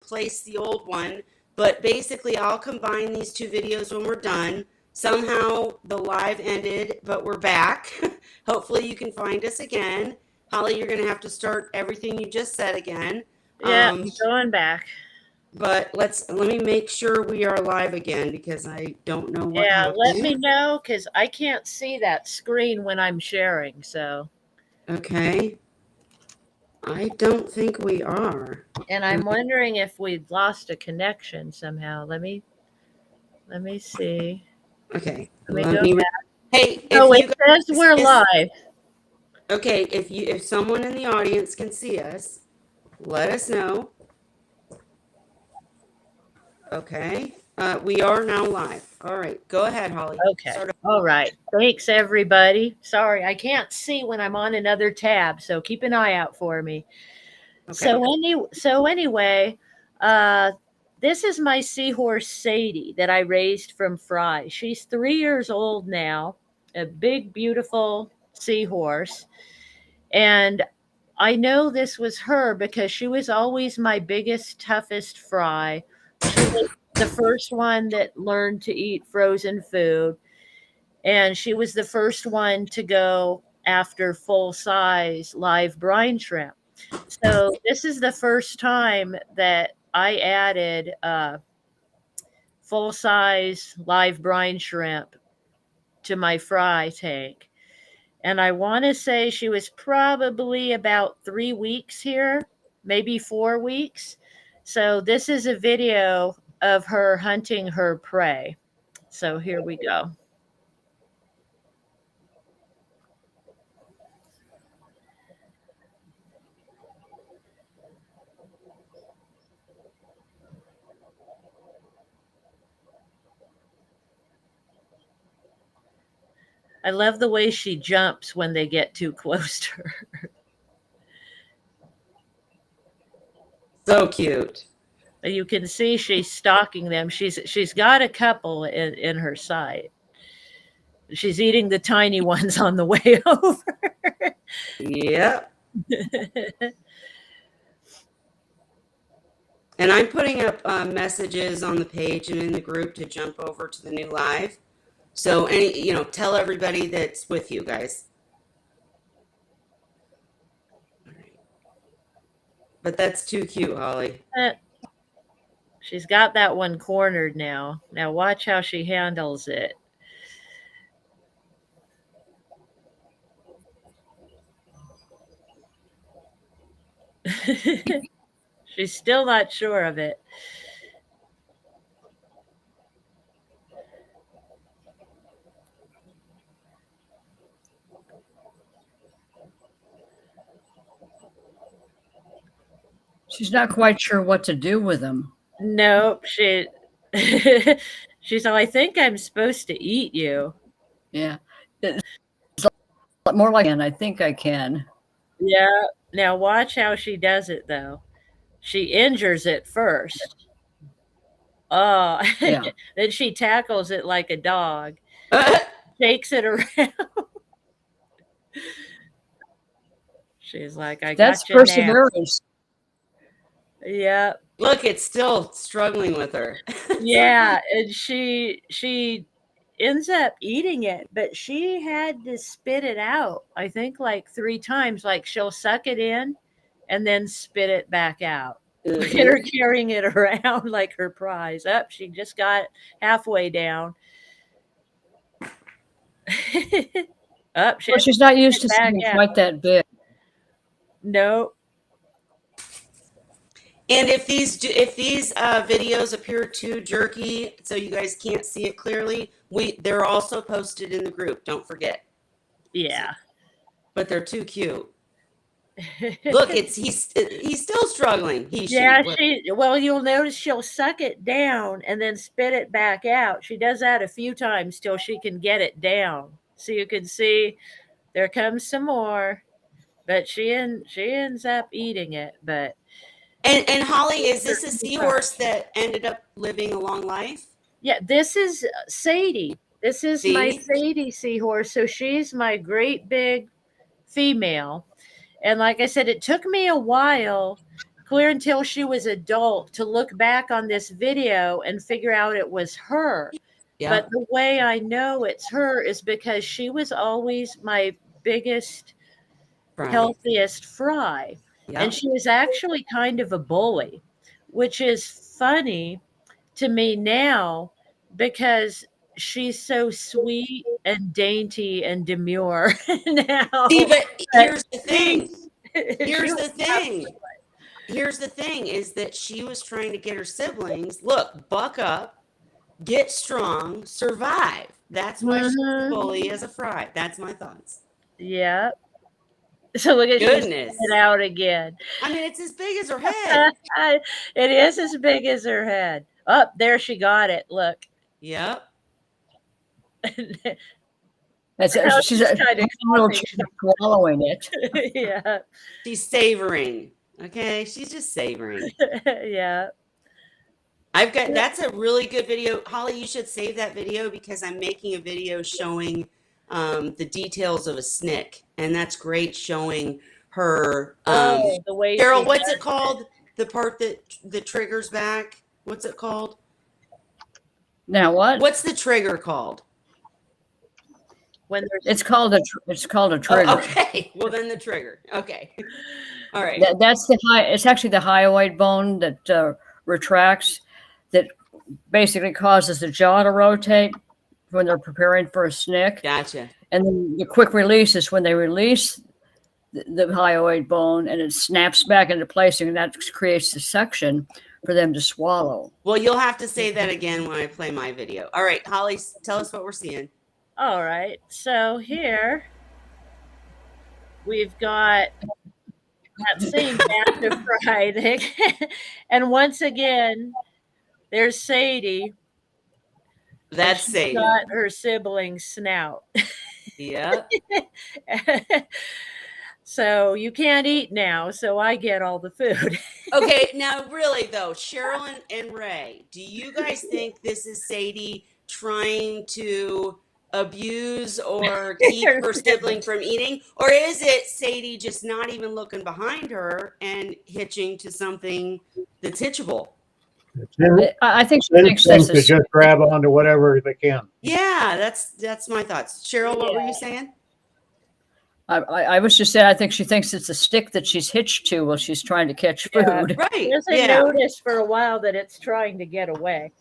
replace the old one, but basically I'll combine these two videos when we're done. Somehow the live ended, but we're back. Hopefully you can find us again. Holly, you're going to have to start everything you just said again. Yeah, going back. But let me make sure we are live again because I don't know what happened. Let me know because I can't see that screen when I'm sharing. So okay, I don't think we are. And I'm wondering if we've lost a connection somehow. Let me see. Okay, let me go back. Hey, it says we're live. Okay, if someone in the audience can see us, let us know. Okay, we are now live. All right, go ahead, Holly. Okay. All right. Thanks, everybody. Sorry, I can't see when I'm on another tab, so keep an eye out for me. Okay. So anyway, this is my seahorse Sadie that I raised from Fry. She's 3 years old now, a big, beautiful seahorse. And I know this was her because she was always my biggest, toughest Fry. She was the first one that learned to eat frozen food. And she was the first one to go after full-size live brine shrimp. So this is the first time that I added full-size live brine shrimp to my fry tank. And I want to say she was probably about 3 weeks here, maybe 4 weeks. So this is a video of her hunting her prey. So here we go. I love the way she jumps when they get too close to her. So cute. You can see she's stalking them. She's got a couple in her sight. She's eating the tiny ones on the way over. Yep. And I'm putting up messages on the page and in the group to jump over to the new live. So tell everybody that's with you guys. All right. But that's too cute, Holly. She's got that one cornered now. Now watch how she handles it. She's still not sure of it. She's not quite sure what to do with them. Nope. She's all, I think I'm supposed to eat you. Yeah. It's more like, and I think I can. Yeah. Now watch how she does it, though. She injures it first. Oh, yeah. Then she tackles it like a dog. Shakes it around. She's like, That's got you perseverance. Yeah. Look, it's still struggling with her. Yeah, and she ends up eating it, but she had to spit it out. I think like 3 times. Like she'll suck it in and then spit it back out. Mm-hmm. Look at her carrying it around like her prize. Up, she just got halfway down. Up, she's not used to seeing quite that big. Nope. And if these videos appear too jerky, so you guys can't see it clearly, they're also posted in the group. Don't forget. Yeah. But they're too cute. Look, he's still struggling. Well, you'll notice she'll suck it down and then spit it back out. She does that a few times till she can get it down. So you can see there comes some more, but she ends up eating it. But and Holly, is this a seahorse that ended up living a long life? Yeah, this is Sadie. This is my Sadie seahorse. So she's my great big female. And like I said, it took me a while clear until she was adult to look back on this video and figure out it was her. Yeah. But the way I know it's her is because she was always my biggest, Right. healthiest fry. Yeah. And she was actually kind of a bully, which is funny to me now because she's so sweet and dainty and demure now. See, but here's the thing. Here's Here's the thing is that she was trying to get her siblings, look, buck up, get strong, survive. That's why she's a bully as a fry. That's my thoughts. Yeah. So look at Goodness. it out again. I mean, it's as big as her head. It is as big as her head. Oh, there she got it. Look. Yep. She's kind of swallowing it. Yeah. She's savoring. Okay. She's just savoring. Yeah. That's a really good video. Holly, you should save that video because I'm making a video showing the details of a snick. And that's great showing her. The way Cheryl, what's it called? The part that triggers back? What's it called? Now what? What's the trigger called? When It's called a trigger. Oh, okay. Well, then the trigger. Okay. All right. That's it's actually the hyoid bone that retracts, that basically causes the jaw to rotate when they're preparing for a snick. Gotcha. And then the quick release is when they release the hyoid bone and it snaps back into place, and that creates the suction for them to swallow. Well, you'll have to say that again when I play my video. All right, Holly, tell us what we're seeing. All right. So here we've got that same batch of fried. And once again, there's Sadie. That's Sadie. Got her sibling's snout. Yeah. So you can't eat now, so I get all the food. Okay, now really though, Cheryl and Ray, do you guys think this is Sadie trying to abuse or keep her sibling from eating? Or is it Sadie just not even looking behind her and hitching to something that's hitchable? I think she thinks this to is just grab onto whatever they can. Yeah, that's my thoughts. Cheryl, what were you saying? I was just saying, I think she thinks it's a stick that she's hitched to while she's trying to catch food. Right. There's a notice for a while that it's trying to get away.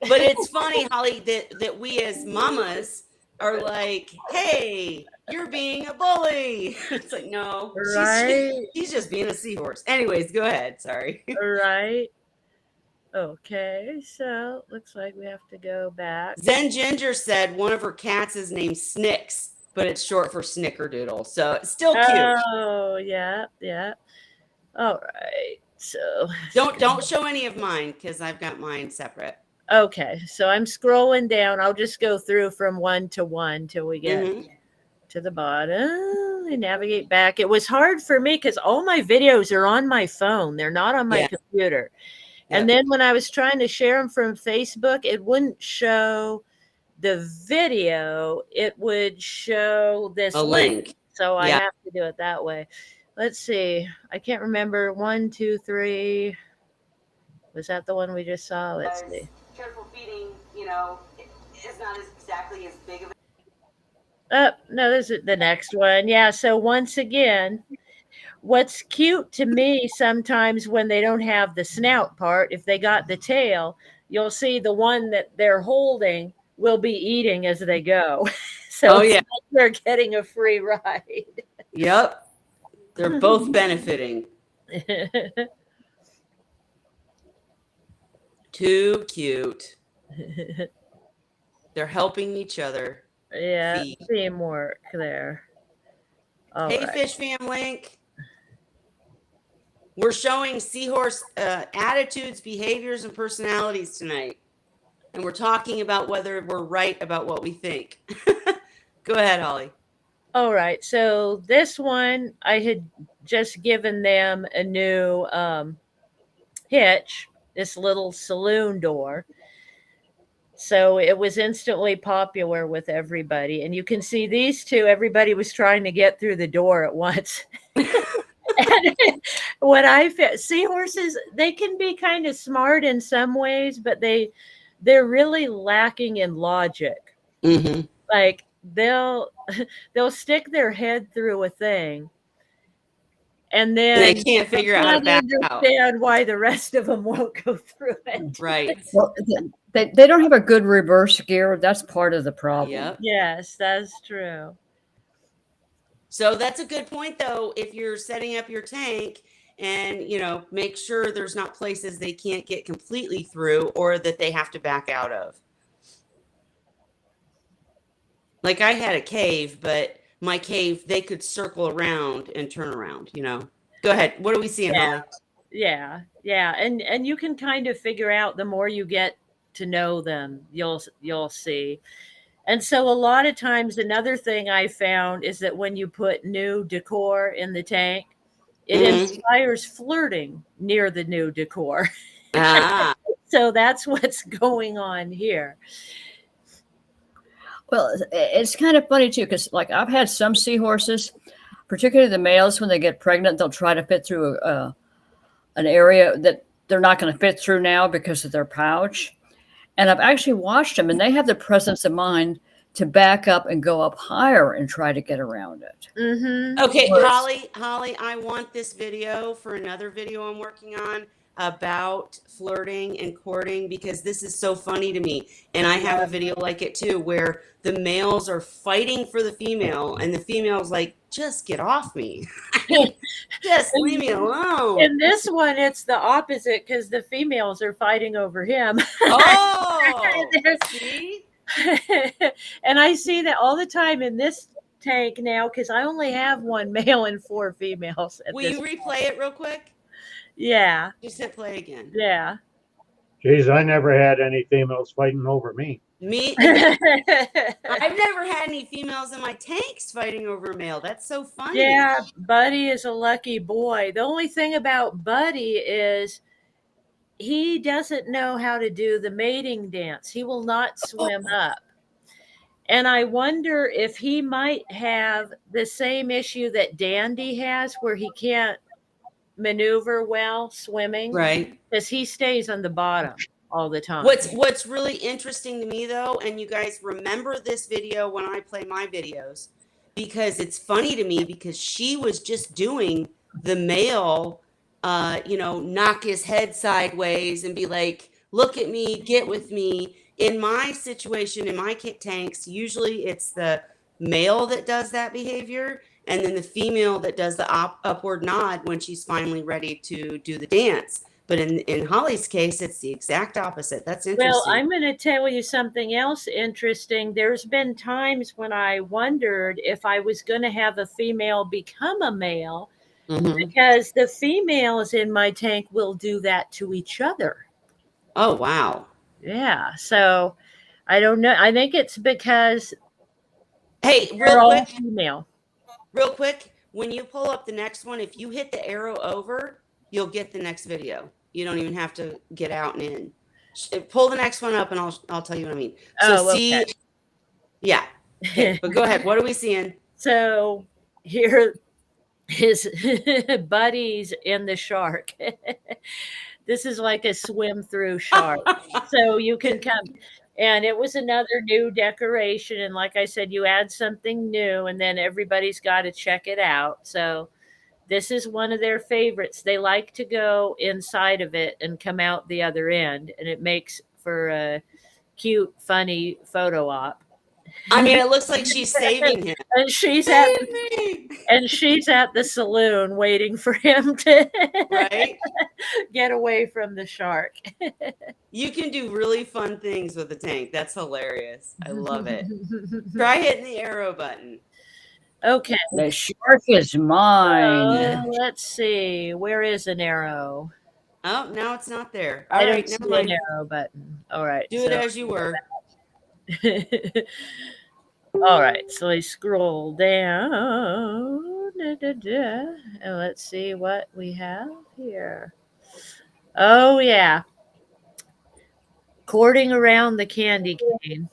But it's funny, Holly, that we as mamas are like, hey, you're being a bully. It's like, no, Right. she's just being a seahorse. Anyways, go ahead. Sorry. Right. Okay, so looks like we have to go back. Zen Ginger said one of her cats is named Snicks, but it's short for Snickerdoodle. So it's still cute. Oh, yeah, yeah. All right. So Don't show any of mine because I've got mine separate. okay, so I'm scrolling down. I'll just go through from one to one till we get to the bottom. I navigate back. It was hard for me because all my videos are on my phone. They're not on my computer. And then when I was trying to share them from Facebook, it wouldn't show the video. It would show this A link. So I have to do it that way. Let's see. I can't remember. 1, 2, 3. Was that the one we just saw? Let's see. Careful feeding, is not exactly as big of a... Oh, no, this is the next one. Yeah, so once again, what's cute to me sometimes when they don't have the snout part, if they got the tail, you'll see the one that they're holding will be eating as they go. So like they're getting a free ride. Yep. They're both benefiting. Too cute. They're helping each other. Yeah, feed. teamwork there. All Hey, right. Fish Fam Link. We're showing Seahorse attitudes, behaviors, and personalities tonight. And we're talking about whether we're right about what we think. Go ahead, Holly. All right. So this one, I had just given them a new hitch, this little saloon door. So it was instantly popular with everybody. And you can see these two, everybody was trying to get through the door at once. what I found, seahorses, they can be kind of smart in some ways, but they're really lacking in logic. Mm-hmm. Like they'll stick their head through a thing and And they then can't figure out how to not back out. understand why the rest of them won't go through it. Right. Well, they don't have a good reverse gear. That's part of the problem. Yep. Yes, that's true. So that's a good point, though. If you're setting up your tank and, make sure there's not places they can't get completely through or that they have to back out of. Like I had a cave, but my cave, they could circle around and turn around, Go ahead. What are we seeing, Holly? Yeah. And you can kind of figure out the more you get to know them, you'll see. And so a lot of times another thing I found is that when you put new decor in the tank, it Mhm. inspires flirting near the new decor. Ah, So that's what's going on here. Well, it's kind of funny too, because like I've had some seahorses, particularly the males, when they get pregnant, they'll try to fit through an area that they're not going to fit through now because of their pouch. And I've actually watched them, and they have the presence of mind to back up and go up higher and try to get around it. Mm-hmm. okay, Whereas- Holly, I want this video for another video I'm working on about flirting and courting because this is so funny to me. And I have a video like it too, where the males are fighting for the female and the female's like, just get off me. Just leave me alone. In this one, it's the opposite because the females are fighting over him. Oh, see? And I see that all the time in this tank now because I only have one male and 4 females. At Will this you replay it real quick? Yeah. Just hit play again. Yeah. Geez, I never had any females fighting over me. Me, I've never had any females in my tanks fighting over a male. That's so funny. Yeah, Buddy is a lucky boy. The only thing about Buddy is he doesn't know how to do the mating dance. He will not swim up. And I wonder if he might have the same issue that Dandy has where he can't maneuver well swimming. Right. Because he stays on the bottom all the time. What's really interesting to me though, and you guys remember this video when I play my videos, because it's funny to me because she was just doing the male, knock his head sideways and be like, look at me, get with me. In my situation, in my tanks, usually it's the male that does that behavior and then the female that does the upward nod when she's finally ready to do the dance. But in Holly's case, it's the exact opposite. That's interesting. Well, I'm going to tell you something else interesting. There's been times when I wondered if I was going to have a female become a male because the females in my tank will do that to each other. Oh, wow. Yeah. So I don't know. I think it's because Hey, they're all female. Real quick, when you pull up the next one, if you hit the arrow over, you'll get the next video. You don't even have to get out and in. Pull the next one up and I'll tell you what I mean. So okay. Yeah. Okay, but go ahead. What are we seeing? So here his buddies in the shark. This is like a swim through shark. So you can come. And it was another new decoration. And like I said, you add something new and then everybody's got to check it out. So this is one of their favorites. They like to go inside of it and come out the other end. And it makes for a cute, funny photo op. I mean, it looks like she's saving him. And she's at the saloon waiting for him to get away from the shark. You can do really fun things with the tank. That's hilarious. I love it. Try hitting the arrow button. Okay. The shark is mine. Let's see. Where is an arrow? Oh, now it's not there. I don't see an arrow button. All right. Do it as you were. All right. So I scroll down. And let's see what we have here. Oh, yeah. Courting around the candy cane.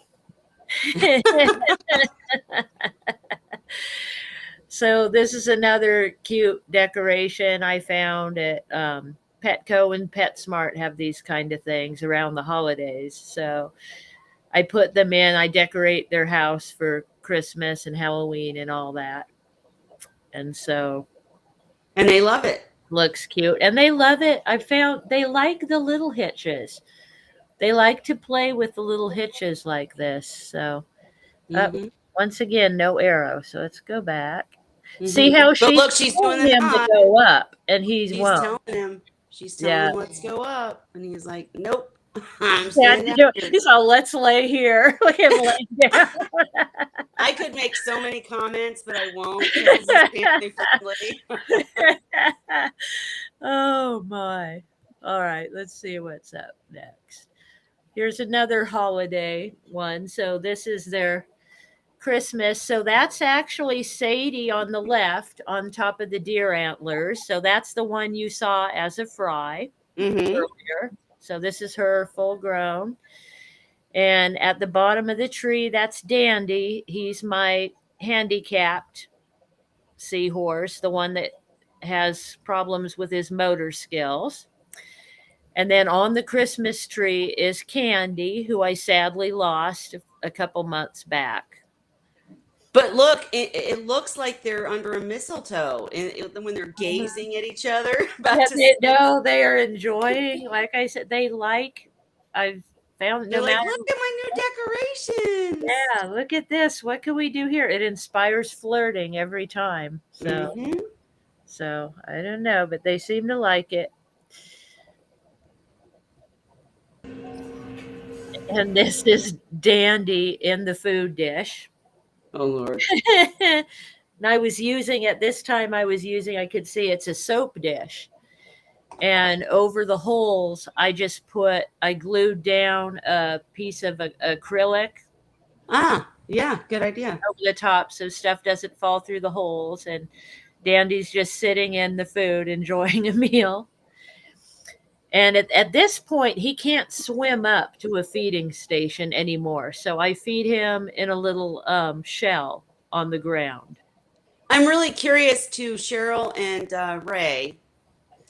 So this is another cute decoration I found at Petco and PetSmart have these kind of things around the holidays. So I put them in. I decorate their house for Christmas and Halloween and all that. And so And they love it. looks cute. And they love it. I found they like the little hitches. They like to play with the little hitches like this. So Hmm. once again, no arrow. So let's go back. See how But she's look, she's doing telling the him to nod. go up, and he's She's won't. telling him. She's telling Yeah. him, let's go up. And he's like, nope, I'm Yeah, staying down here. he's all, let's lay here. Look at him laying down. I could make so many comments, but I won't because it's family friendly. Oh my. All right, let's see what's up next. Here's another holiday one. So this is their Christmas. So that's actually Sadie on the left on top of the deer antlers. So that's the one you saw as a fry Hmm. earlier. So this is her full grown. And at the bottom of the tree, that's Dandy. He's my handicapped seahorse, the one that has problems with his motor skills. And then on the Christmas tree is Candy, who I sadly lost a couple months back. But look, it looks like they're under a mistletoe when they're gazing at each other. No, they are enjoying. Like I said, they like. I've found They're no like, matter. look at my new decorations. Yeah, look at this. What can we do here? It inspires flirting every time. So, Mhm. so I don't know, but they seem to like it. And this is Dandy in the food dish. Oh Lord. And I was using at this time, I could see it's a soap dish. And over the holes, I glued down a piece of acrylic Ah, yeah, good idea. over the top so stuff doesn't fall through the holes. And Dandy's just sitting in the food enjoying a meal. And at this point, he can't swim up to a feeding station anymore. So I feed him in a little shell on the ground. I'm really curious to Cheryl and Ray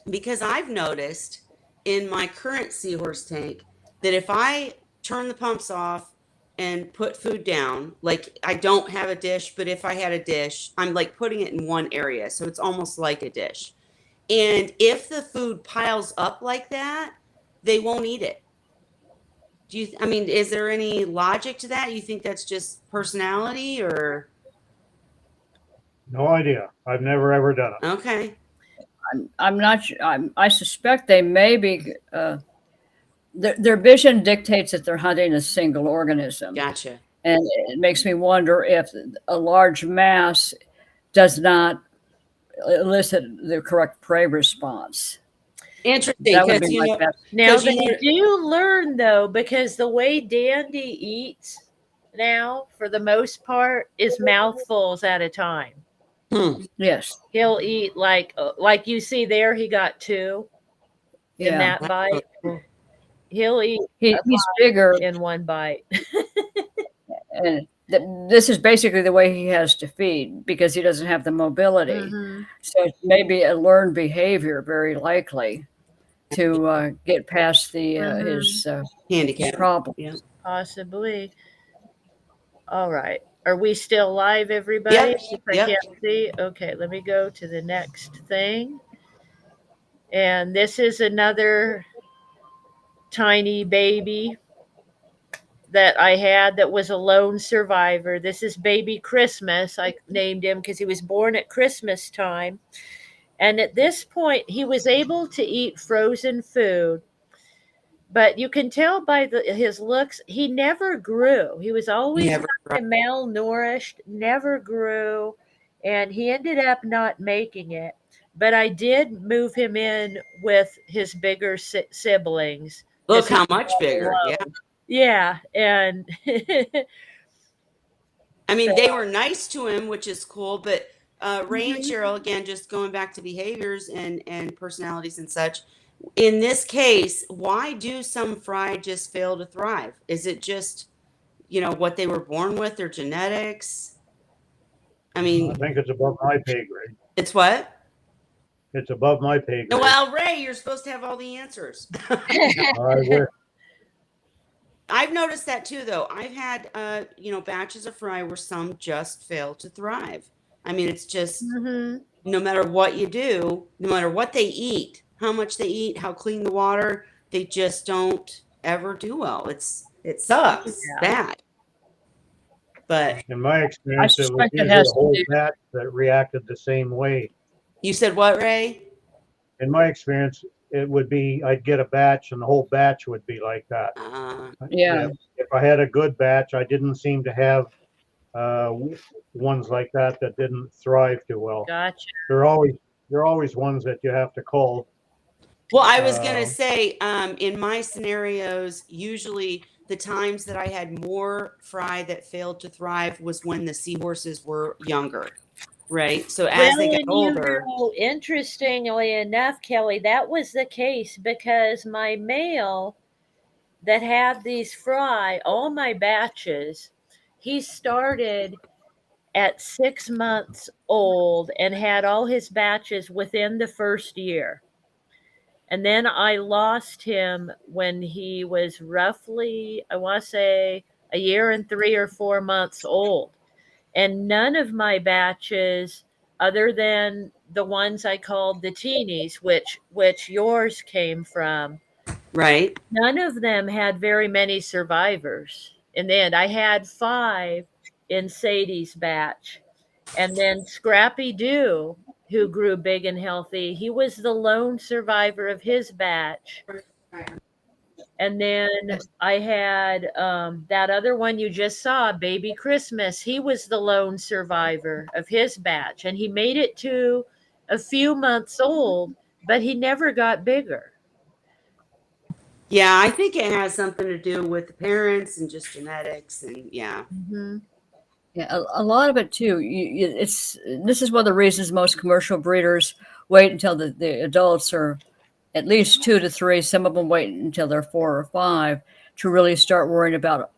because I've noticed in my current seahorse tank that if I turn the pumps off and put food down, like I don't have a dish, but if I had a dish, I'm like putting it in one area. So it's almost like a dish. And if the food piles up like that, they won't eat it. I mean, is there any logic to that? You think that's just personality or? No idea. I've never ever done it. Okay. I'm not. I suspect they may be. Their vision dictates that they're hunting a single organism, Gotcha. and it makes me wonder if a large mass does not elicit the correct prey response. Interesting. That would Because, be you my know, best. Now 'cause you they know- do learn though, because the way Dandy eats now, for the most part, is mouthfuls at a time. Yes. He'll eat like you see there. He got two in Yeah. that bite. He'll eat He's bigger, in one bite. and this is basically the way he has to feed because he doesn't have the mobility. Mhm. So it may be a learned behavior, very likely, to get past the his handicap. problem. Yeah. Possibly. All right. Are we still live, everybody? Yep, If I yep. can't see. Okay, let me go to the next thing. And this is another tiny baby that I had that was a lone survivor. This is Baby Christmas. I named him because he was born at Christmas time. And at this point, he was able to eat frozen food. But you can tell by his looks, he never grew. He was always Never. kind of malnourished, never grew, and he ended up not making it. But I did move him in with his bigger siblings. Look how much bigger. Yeah. Yeah, and I mean, they were nice to him, which is cool. But Ray and Mhm. Cheryl, again, just going back to behaviors and personalities and such. In this case, why do some fry just fail to thrive? Is it just, what they were born with, their genetics? I I mean, think it's above my pay grade. it's what? It's above my pay grade. Well, Ray, you're supposed to have all the answers. I wish. I've noticed that too, though. I've had, batches of fry where some just fail to thrive. I mean, it's just Mhm. no matter what you do, no matter what they eat, how much they eat, how clean the water, they just don't ever do well. It sucks Yeah. bad. But In my I experience, it was suspect it usually has a to whole do. batch that reacted the same way. you said what, Ray? In my experience, it would be, I'd get a batch and the whole batch would be like that. Yeah. If I had a good batch, I didn't seem to have ones like that that didn't thrive too well. Gotcha. There are always ones that you have to cull. Well, I was gonna Uh, say, in my scenarios, usually the times that I had more fry that failed to thrive was when the seahorses were younger, right? So as they Well, get and older, interestingly enough, Kelly, that was the case because my male that had these fry, all my batches, he started at 6 months old and had all his batches within the first year. And then I lost him when he was roughly, I want to say, a year and 3 or 4 months old. And none of my batches, other than the ones I called the teenies, which yours came from, right? none of them had very many survivors. In the end, I had 5 in Sadie's batch. And then Scrappy Doo, who grew big and healthy, he was the lone survivor of his batch. And then I had that other one you just saw, Baby Christmas. He was the lone survivor of his batch. And he made it to a few months old, but he never got bigger. Yeah, I think it has something to do with the parents and just genetics, and yeah. Mm-hmm. Yeah, a lot of it too. This is one of the reasons most commercial breeders wait until the adults are at least 2 to 3. Some of them wait until they're 4 or 5 to really start worrying about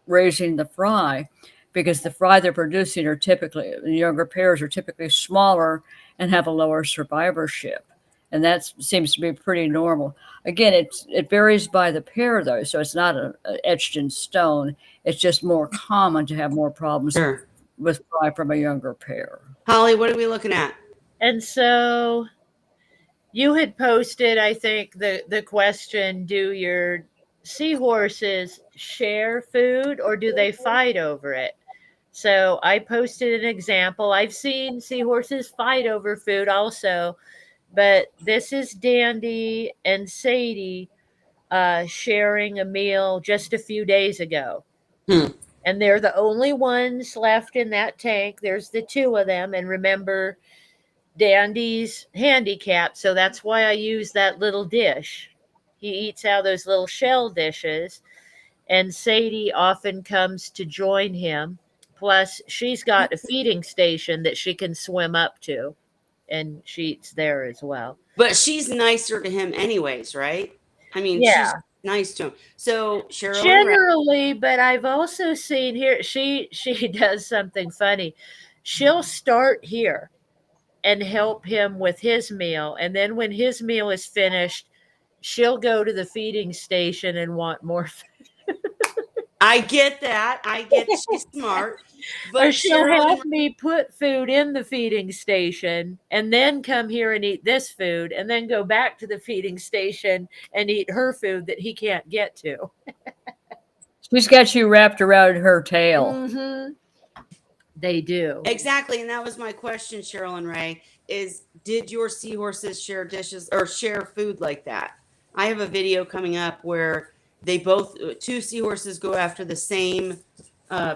raising the fry, because the fry they're producing are typically, the younger pairs are typically smaller and have a lower survivorship. And that seems to be pretty normal. Again, it varies by the pair though, so it's not etched in stone. It's just more common to have more problems Sure. with fry from a younger pair. Holly, what are we looking at? And so you had posted, I think, the question, do your seahorses share food or do they fight over it? So I posted an example. I've seen seahorses fight over food also, but this is Dandy and Sadie sharing a meal just a few days ago. Hmm. And they're the only ones left in that tank. There's the 2 of them. And remember, Dandy's handicapped, so that's why I use that little dish. He eats out of those little shell dishes, and Sadie often comes to join him. Plus, she's got a feeding station that she can swim up to, and she eats there as well. But she's nicer to him anyways, right? I mean, she's Yeah, nice to him. So Cheryl and Ray, generally, but I've also seen here she does something funny. She'll start here and help him with his meal, and then when his meal is finished, she'll go to the feeding station and want more I get that. I get she's smart. or But she'll Cheryl and have me put food in the feeding station and then come here and eat this food and then go back to the feeding station and eat her food that he can't get to. She's got you wrapped around her tail. Mm-hmm. They do. exactly, and that was my question, Cheryl and Ray, is did your seahorses share dishes or share food like that? I have a video coming up where they both 2 seahorses go after the same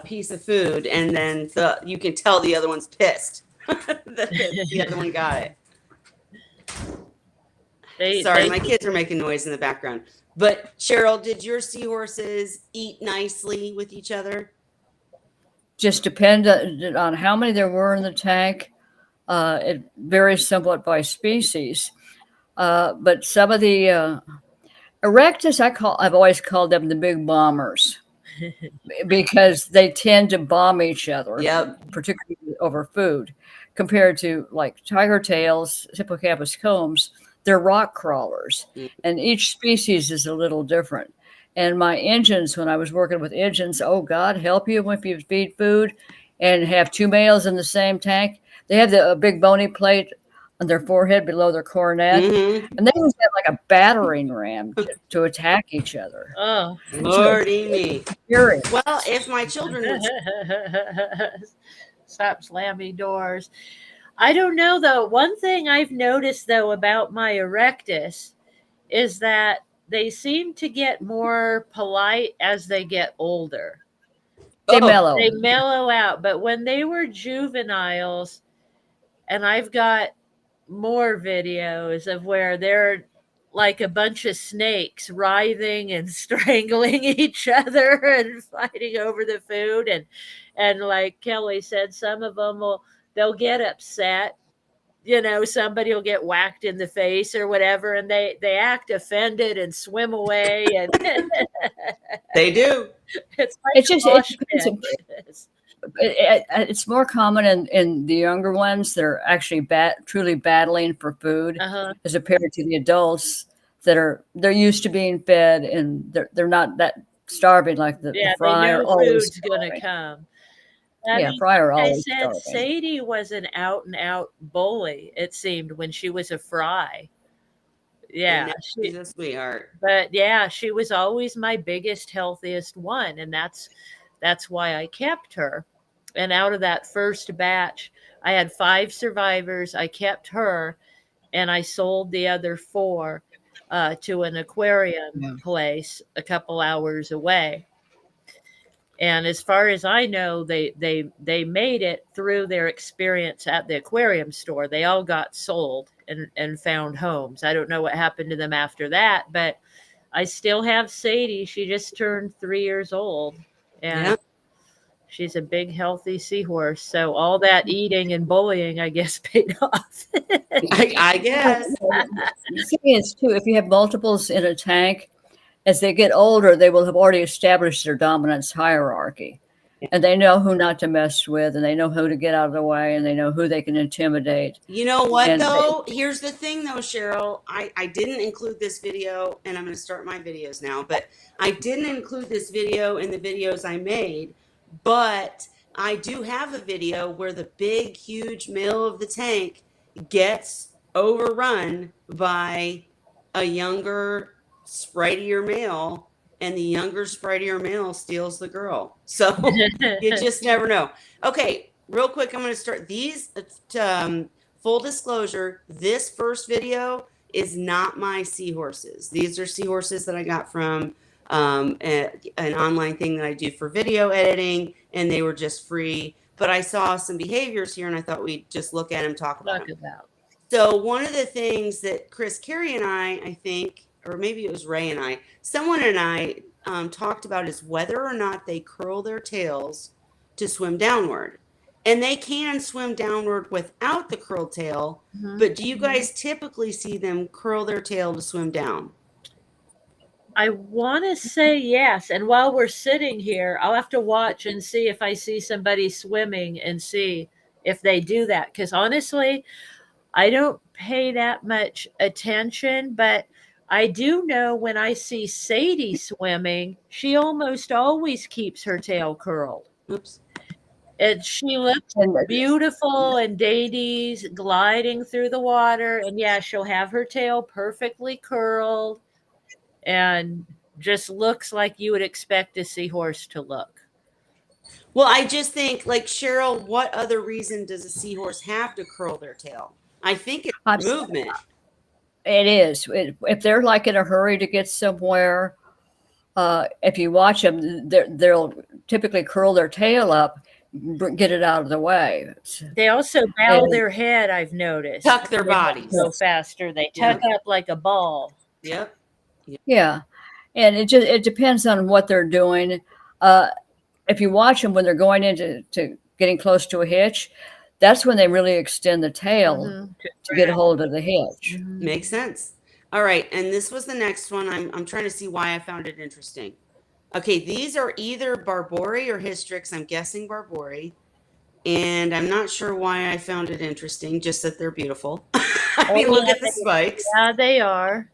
piece of food, and then you can tell the other one's pissed that the other one got it. Sorry, my kids are making noise in the background. But Cheryl, did your seahorses eat nicely with each other? Just depend on how many there were in the tank. It varies somewhat by species. But some of the Erectus, I've always called them the big bombers. because they tend to bomb each other, Yep. particularly over food, compared to like tiger tails, Hippocampus combs. They're rock crawlers, and each species is a little different. And my engines, when I was working with engines, oh God, help you if you feed food and have two males in the same tank. They have a big bony plate on their forehead below their coronet, Mm-hmm. and they just have like a battering ram to attack each other. Oh. Lordy me. Furious. Well, if my children would Stop slamming doors. I don't know though. One thing I've noticed though about my erectus is that they seem to get more polite as they get older. They Oh. mellow. They mellow out, but when they were juveniles, and I've got more videos of where they're like a bunch of snakes writhing and strangling each other and fighting over the food, and like Kelly said, some of them they'll get upset, somebody will get whacked in the face or whatever, and they act offended and swim away, and They do. it's like It's just a mosh it's pit. it's more common in the younger ones that are actually truly battling for food, Uh-huh. as compared to the adults they're used to being fed, and they're not that starving like the Yeah, they fry are know always food's gonna starving. come. Yeah, fry are They always said starving. Sadie was an out and out bully, it seemed, when she was a fry. Yeah. She's a sweetheart. But yeah, she was always my biggest, healthiest one. And that's why I kept her. And out of that first batch, I had 5 survivors. I kept her, and I sold the other 4 to an aquarium place a couple hours away. And as far as I know, they made it through their experience at the aquarium store. They all got sold and found homes. I don't know what happened to them after that, but I still have Sadie. She just turned 3 years old, and Yeah. she's a big, healthy seahorse. So all that eating and bullying, I guess, paid off. I guess. The thing is, too, if you have multiples in a tank, as they get older, they will have already established their dominance hierarchy, and they know who not to mess with, and they know who to get out of the way, and they know who they can intimidate. You know what, though? Here's the thing, though, Cheryl. I didn't include this video, and I'm going to start my videos now, but I didn't include this video in the videos I made, but I do have a video where the big, huge male of the tank gets overrun by a younger, sprightlier male, and the younger, sprightlier male steals the girl. So you just never know. Okay, real quick, I'm going to start these. Full disclosure, this first video is not my seahorses. These are seahorses that I got from an online thing that I do for video editing, and they were just free. But I saw some behaviors here, and I thought we'd just look at them, talk about them. So one of the things that Chris Carey and I think, or maybe it was Ray and I, someone and I talked about is whether or not they curl their tails to swim downward. And they can swim downward without the curled tail, but do you guys typically see them curl their tail to swim down? I want to say yes. And while we're sitting here, I'll have to watch and see if I see somebody swimming and see if they do that. Because honestly, I don't pay that much attention, but I do know when I see Sadie swimming, she almost always keeps her tail curled. Oops. And she looks beautiful and dainty, gliding through the water. And yeah, she'll have her tail perfectly curled and just looks like you would expect a seahorse to look. Well, I just think, like, Cheryl, what other reason does a seahorse have to curl their tail? I think it's movement. It is. If they're like in a hurry to get somewhere, if you watch them, they'll typically curl their tail up, get it out of the way. They also bow their head, I've noticed. Tuck their bodies. Go faster. They tuck up like a ball. Yep. Yeah. And it depends on what they're doing. If you watch them when they're going into getting close to a hitch, that's when they really extend the tail to get a hold of the hitch. Makes sense. All right. And this was the next one. I'm trying to see why I found it interesting. Okay, these are either Barbori or Hystrix. I'm guessing Barbori. And I'm not sure why I found it interesting, just that they're beautiful. I Oh mean, look yeah, at the spikes yeah, they are.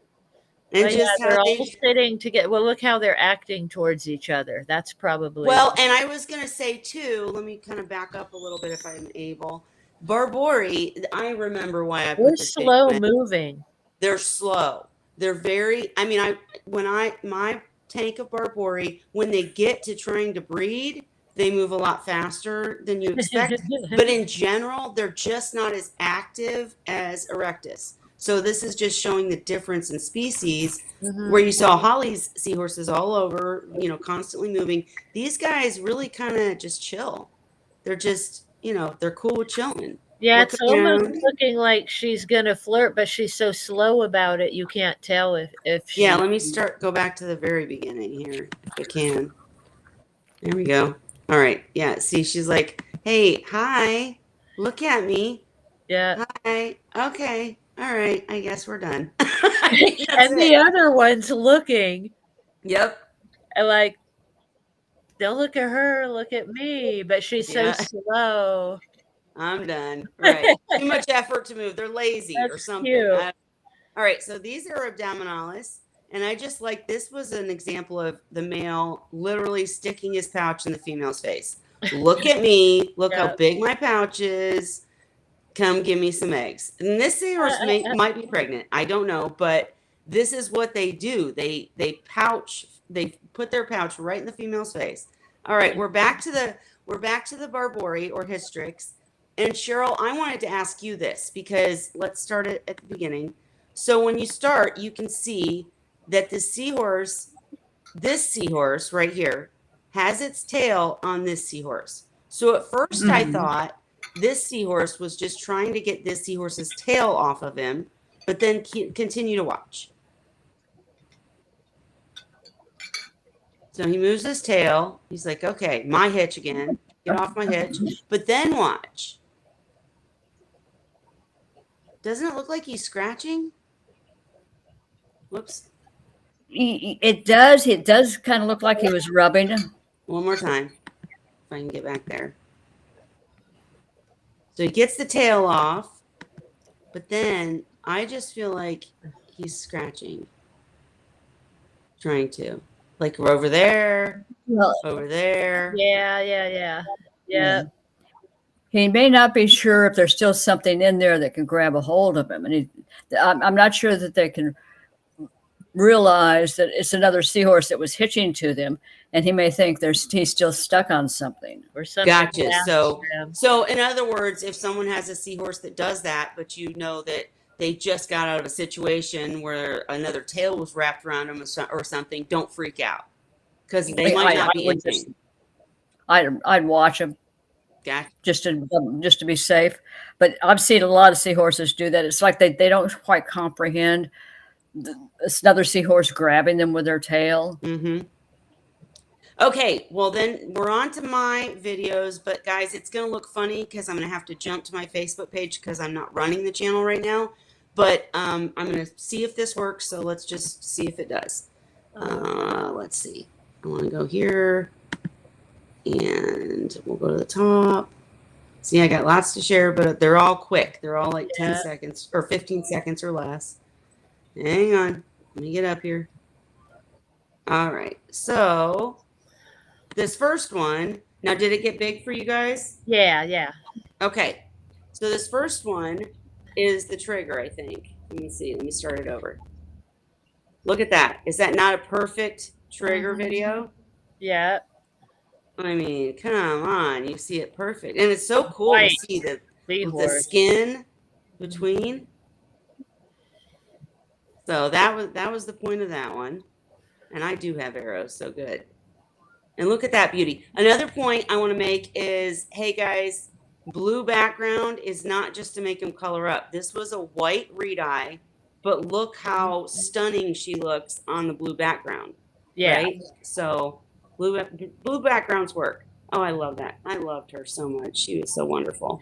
and But yeah, just how they're all they. sitting together. Well, look how they're acting towards each other. That's probably Well, and I was going to say too, let me kind of back up a little bit if I'm able. Barbori, I remember why I they're put this video slow in. moving. They're slow. They're very, I mean, my tank of Barbori, when they get to trying to breed, they move a lot faster than you expect. But in general, they're just not as active as Erectus. So this is just showing the difference in species where Mhm. you saw Holly's seahorses all over, constantly moving. These guys really kind of just chill. They're just, they're cool with chilling. Yeah, Look it's almost around. looking like she's gonna flirt, but she's so slow about it. You can't tell if Yeah, she. let me go back to the very beginning here, if I can. There we go. All right. Yeah, see, she's like, hey, hi, look at me. Yeah, Hi. Okay. All right. I guess we're done. I think that's and it. the other one's looking Yep. and like, don't look at her, look at me. But she's so Yeah. slow. I'm done. Right. Too much effort to move. They're lazy or That's something. cute. All right, so these are abdominalis, and I just like this was an example of the male literally sticking his pouch in the female's face. Look at me. Look how Yeah. big my pouch is. Come give me some eggs. And this seahorse might be pregnant. I don't know, but this is what they do. They pouch. They put their pouch right in the female's face. All right, we're back to the Barbori or Hystrix. And Cheryl, I wanted to ask you this because let's start it at the beginning. So when you start, you can see that this seahorse right here, has its tail on this seahorse. So at first I thought this seahorse was just trying to get this seahorse's tail off of him, but then continue to watch. So he moves his tail. He's like, okay, my hitch again. Get off my hitch. But then watch. Doesn't it look like he's scratching? Whoops. It does. It does kind of look like he was rubbing. One more time. If I can get back there. So he gets the tail off, but then I just feel like he's scratching. Trying to. Like we're over there, Well, over there. Yeah. he may not be sure if there's still something in there that can grab a hold of him, and I'm not sure that they can realize that it's another seahorse that was hitching to them, and he may think he's still stuck on something. Or something. Gotcha. after him. So in other words, if someone has a seahorse that does that, but you know that they just got out of a situation where another tail was wrapped around them or something, don't freak out because they might not be in pain. I'd watch them Gotcha. just to be safe. But I've seen a lot of seahorses do that. It's like they don't quite comprehend it's another seahorse grabbing them with their tail. Mm-hmm. Okay, well then we're on to my videos, but guys, it's going to look funny because I'm going to have to jump to my Facebook page because I'm not running the channel right now. But I'm going to see if this works, so let's just see if it does. Let's see. I want to go here, and we'll go to the top. See, I got lots to share, but they're all quick. They're all like 10 seconds or 15 seconds or less. Hang on. Let me get up here. All right, so this first one, now did it get big for you guys? Yeah. Okay, so this first one is the trigger, I think. Let me see, let me start it over. Look at that. Is that not a perfect trigger video? Yeah. I mean, come on, you see it perfect. And it's so cool to see the Seahorse. skin between. So that was the point of that one. And I do have arrows, so good. And look at that beauty. Another point I want to make is, hey guys, blue background is not just to make them color up. This was a white reed eye, but look how stunning she looks on the blue background. Yeah. Right? So blue backgrounds work. Oh, I love that. I loved her so much. She was so wonderful.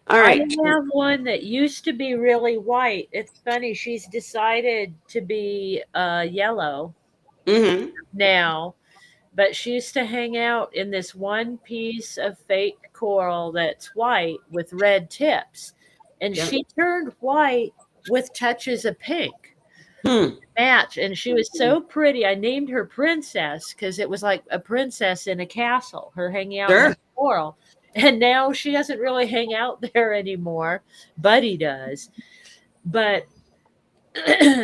All right. I have one that used to be really white. It's funny. She's decided to be yellow Mm-hmm. now. but she used to hang out in this one piece of fake coral that's white with red tips. And Yep. she turned white with touches of pink Hmm. match. And she was so pretty. I named her Princess because it was like a princess in a castle, her hanging out in Sure. the coral. And now she doesn't really hang out there anymore. Buddy does. But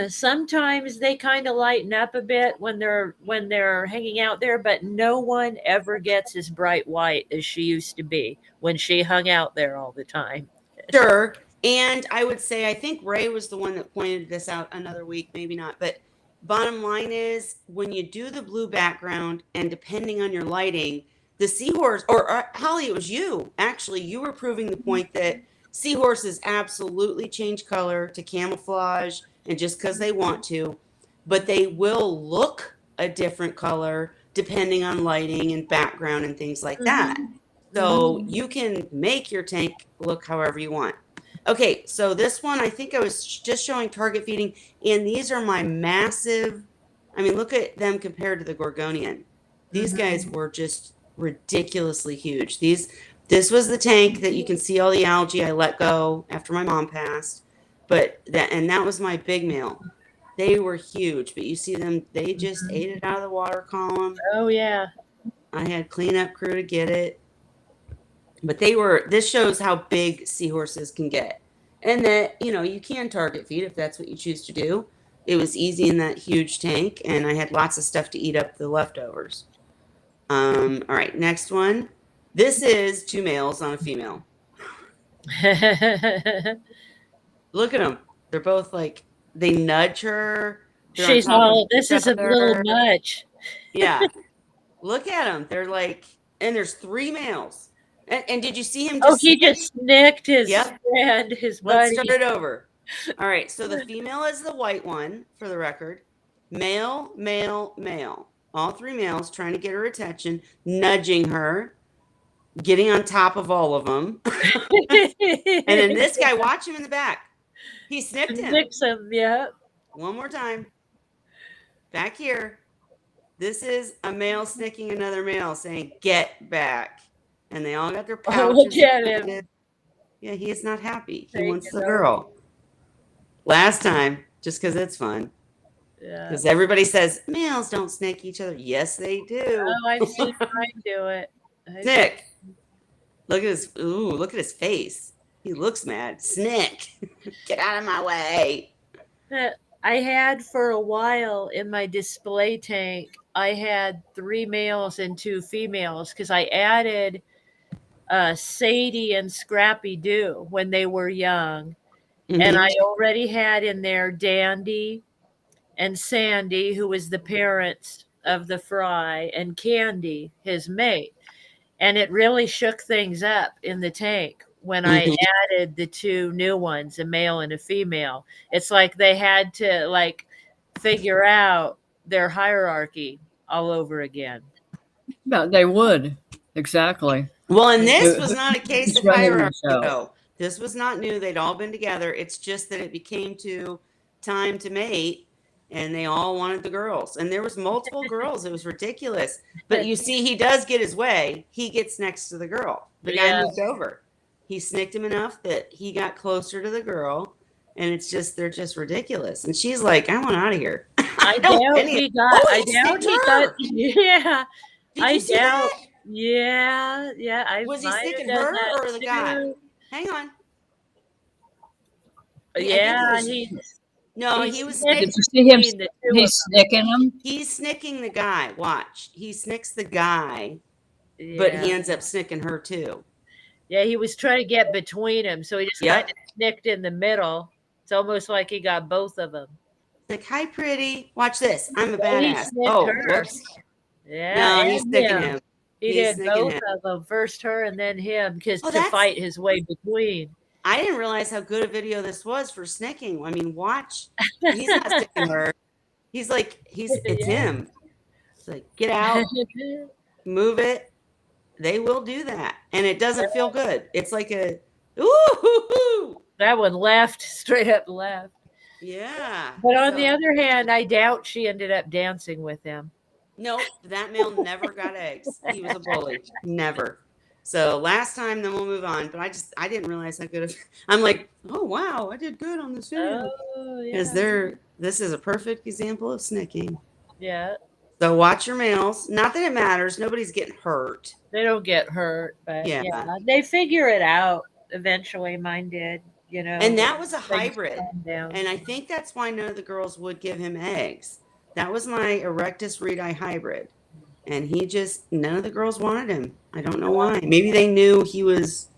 sometimes they kind of lighten up a bit when they're hanging out there, but no one ever gets as bright white as she used to be when she hung out there all the time. Sure. And I would say, I think Ray was the one that pointed this out another week, maybe not. But bottom line is, when you do the blue background and depending on your lighting, the seahorse, or Holly, it was you. Actually, you were proving the point that seahorses absolutely change color to camouflage and just because they want to, but they will look a different color depending on lighting and background and things like that. So you can make your tank look however you want. Okay, so this one, I think I was just showing target feeding, and these are my massive, I mean, look at them compared to the Gorgonian. These guys were just ridiculously huge. This was the tank that you can see all the algae I let go after my mom passed, and that was my big male. They were huge, but you see them, they just ate it out of the water column. Oh yeah. I had cleanup crew to get it. But this shows how big seahorses can get. And that, you can target feed if that's what you choose to do. It was easy in that huge tank, and I had lots of stuff to eat up the leftovers. All right, next one. This is 2 males on a female. Look at them. They're both like, they nudge her. They're on She's top of all, this each is a little other. much. Yeah. Look at them. They're like, and there's 3 males. And did you see him? Oh, he just nicked his Yep. friend, his Let's buddy. start it over. All right. So the female is the white one, for the record. Male, male, male. All 3 males trying to get her attention, nudging her, getting on top of all of them. And then this guy, watch him in the back. He snicked him. Nicks him, yeah. One more time. Back here. This is a male snicking another male, saying, "Get back." And they all got their Oh, pouches. look at him. Yeah, he is not happy. He Take wants it the over. girl. Last time, just because it's fun. Yeah. Because everybody says males don't snick each other. Yes, they do. Oh, I've seen mine do it. Snick. Look at his face. He looks mad. Snick. Get out of my way. I had for a while in my display tank, I had 3 males and 2 females because I added Sadie and Scrappy Doo when they were young. And I already had in there Dandy and Sandy, who was the parents of the fry, and Candy, his mate. And it really shook things up in the tank when I added the 2 new ones, a male and a female. It's like they had to figure out their hierarchy all over again. Yeah, they would. Exactly. Well, and this was not a case It's of running hierarchy, themselves. though. This was not new. They'd all been together. It's just that it became time to mate, and they all wanted the girls. And there was multiple girls. It was ridiculous. But you see, he does get his way. He gets next to the girl. The guy moved over. He snicked him enough that he got closer to the girl. And they're just ridiculous. And she's like, I want out of here. I doubt he got. Oh, I he doubt snicked he got. her. Yeah, Did I you see doubt. that? Yeah. I Was he might have sticking done her that or the guy? too. Hang on. Yeah, No, he's he was snicking Did you see him? between the 2 of He's snicking them. He's snicking the guy. Watch. He snicks the guy, them. but Yeah. he ends up snicking her too. Yeah, he was trying to get between them, so he just Yep. kind of snicked in the middle. It's almost like he got both of them. Like, hi, pretty. Watch this. I'm a Oh, he badass. snicked Oh, her. whoops. Yeah, No, he's and snicking him. him. He He's did snicking both him. of them. First her and then him, because Oh, to that's- fight his way between. I didn't realize how good a video this was for snicking. I mean, watch. He's not snicking her. He's like, it's him. It's like, get out, move it. They will do that. And it doesn't feel good. It's like a, ooh. That one left, straight up left. Yeah. But on So- the other hand, I doubt she ended up dancing with him. Nope, that male never got eggs. He was a bully. Never. So last time, then we'll move on. But I didn't realize I could have. I'm like, oh wow, I did good on this video Oh, because yeah. this is a perfect example of snicking. Yeah. So watch your males. Not that it matters. Nobody's getting hurt. They don't get hurt, but Yeah. they figure it out eventually. Mine did, you know. And that was a things hybrid. calm down. And I think that's why none of the girls would give him eggs. That was my Erectus reedi hybrid. And he just, none of the girls wanted him. I don't know why. Maybe they knew he was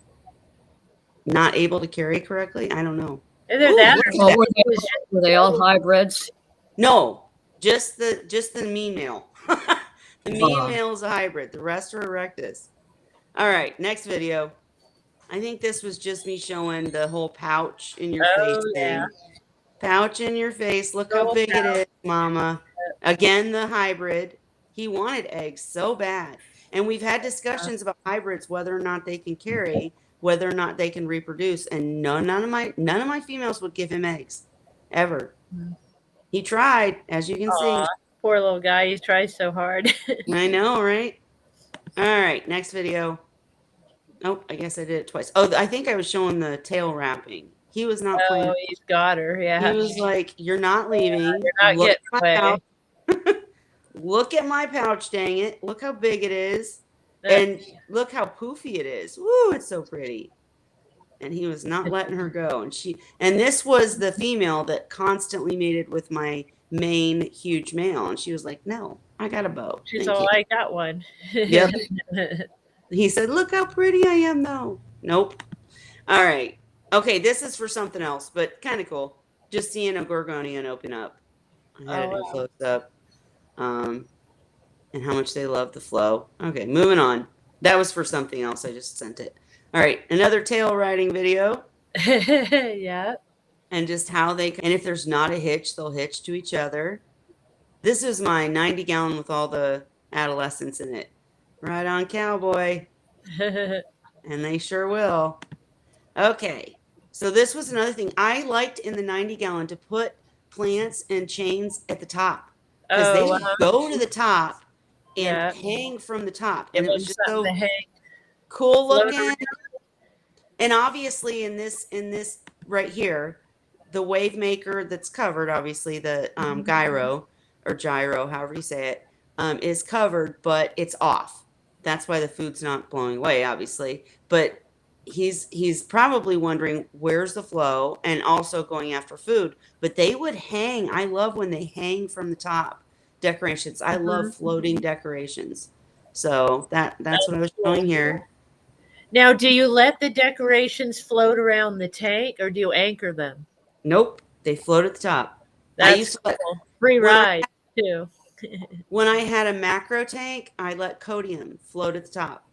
not able to carry correctly. I don't know. Either Ooh, that look or at Oh, that. were they all hybrids? No, just the mean male. The mean Uh. male is a hybrid. The rest are Erectus. All right, next video. I think this was just me showing the whole pouch in your face Oh, thing. yeah. Pouch in your face. Look how Little big it pouch. is, mama. Again, the hybrid. He wanted eggs so bad. And we've had discussions about hybrids, whether or not they can carry, whether or not they can reproduce. And none of my females would give him eggs. Ever. He tried, as you can see. Aw, poor little guy. He tries so hard. I know, right? All right, next video. Nope, I guess I did it twice. Oh, I think I was showing the tail wrapping. He was not playing. Oh, he's got her. Yeah. He was like, "You're not leaving. You're not Look getting at my away." pouch. Look at my pouch, dang it. Look how big it is. And look how poofy it is. Woo, it's so pretty." And he was not letting her go. And this was the female that constantly mated with my main huge male. And she was like, "No, I got a bow." She's Thank all, you. I got one. Yep. He said, "Look how pretty I am, though." Nope. All right. Okay, this is for something else, but kind of cool. Just seeing a gorgonian open up. I had it in wow. close up. And how much they love the flow. Okay, moving on. That was for something else. I just sent it. All right, another tail riding video. Yeah. And just how and if there's not a hitch, they'll hitch to each other. This is my 90 gallon with all the adolescents in it. Right on, cowboy. And they sure will. Okay, so this was another thing. I liked in the 90 gallon to put plants and chains at the top. Because they would go to the top and hang from the top. And it was just so cool looking. And obviously in this right here, the wave maker that's covered, obviously the gyro or gyro, however you say it, is covered, but it's off. That's why the food's not blowing away, obviously. But he's probably wondering where's the flow and also going after food. But they would hang. I love when they hang from the top decorations. I love floating decorations. So that's what I was showing here. Now, do you let the decorations float around the tank or do you anchor them? Nope, they float at the top. That's cool. Free ride too. When I had a macro tank, I let Codium float at the top.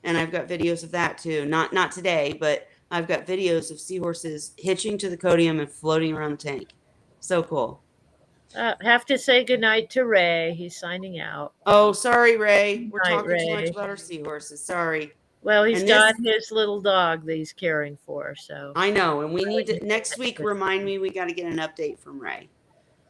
And I've got videos of that too. Not today, but I've got videos of seahorses hitching to the Codium and floating around the tank. So cool. Have to say goodnight to Ray. He's signing out. Oh, sorry, Ray. We're Night, talking too Ray. much about our seahorses. Sorry. Well, he's got his little dog that he's caring for. So I know, and we need to next week. Remind me, we got to get an update from Ray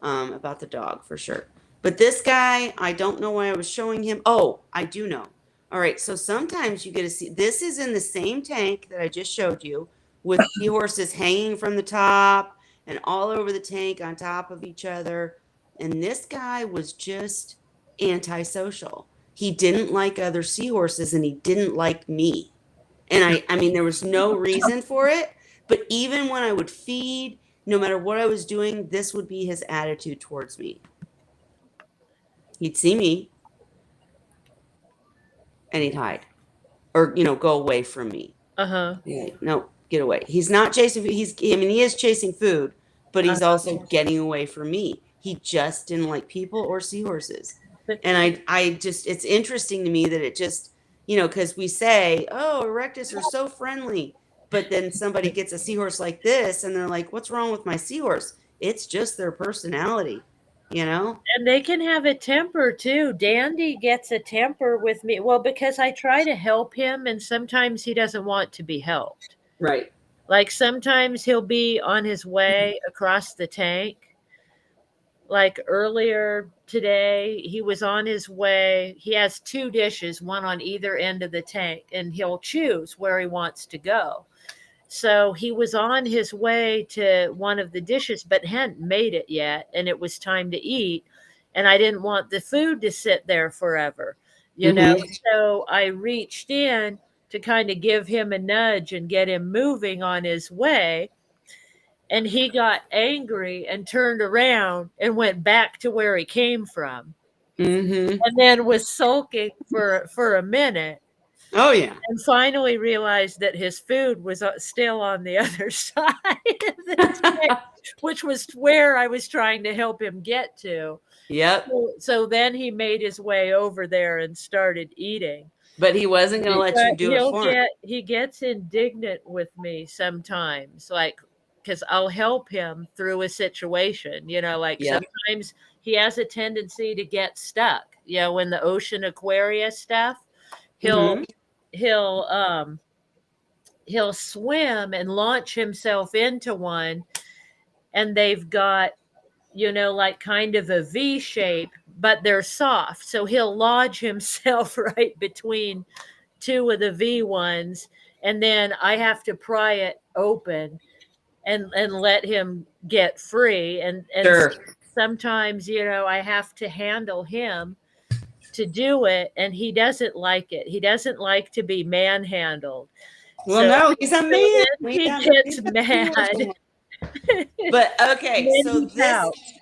about the dog for sure. But this guy, I don't know why I was showing him. Oh, I do know. All right, so sometimes you get to see. This is in the same tank that I just showed you, with seahorses hanging from the top and all over the tank on top of each other. And this guy was just antisocial. He didn't like other seahorses, and he didn't like me. And I mean, there was no reason for it. But even when I would feed, no matter what I was doing, this would be his attitude towards me. He'd see me, and he'd hide, or go away from me. Yeah, no, get away. He's not chasing. He is chasing food, but he's also getting away from me. He just didn't like people or seahorses. And I just, it's interesting to me that it just, because we say, oh, Erectus are so friendly, but then somebody gets a seahorse like this, and they're like, what's wrong with my seahorse? It's just their personality. And they can have a temper too. Dandy gets a temper with me. Well, because I try to help him, and sometimes he doesn't want to be helped. Right. Like sometimes he'll be on his way across the tank, like earlier today, he was on his way. He has two dishes, one on either end of the tank, and he'll choose where he wants to go. So he was on his way to one of the dishes, but hadn't made it yet, and it was time to eat. And I didn't want the food to sit there forever, you know. Mhm. So I reached in to kind of give him a nudge and get him moving on his way. And he got angry and turned around and went back to where he came from, Mhm. and then was sulking for a minute, Oh yeah. and finally realized that his food was still on the other side of the tank, which was where I was trying to help him get to. Yep. So then he made his way over there and started eating. But he wasn't going to let you But do it for him. he gets indignant with me sometimes, like, because I'll help him through a situation. You know, like Yep. sometimes he has a tendency to get stuck. You know, in the ocean Aquarius stuff, he'll Mhm. he'll um he'll swim and launch himself into one, and they've got, you know, like kind of a V shape, but they're soft. So he'll lodge himself right between two of the V ones, and then I have to pry it open and let him get free. And Sure. sometimes, you know, I have to handle him to do it, and he doesn't like it. He doesn't like to be manhandled. Well, So, no, he's a so man. then he gets mad. But okay, And then so he this, pouts.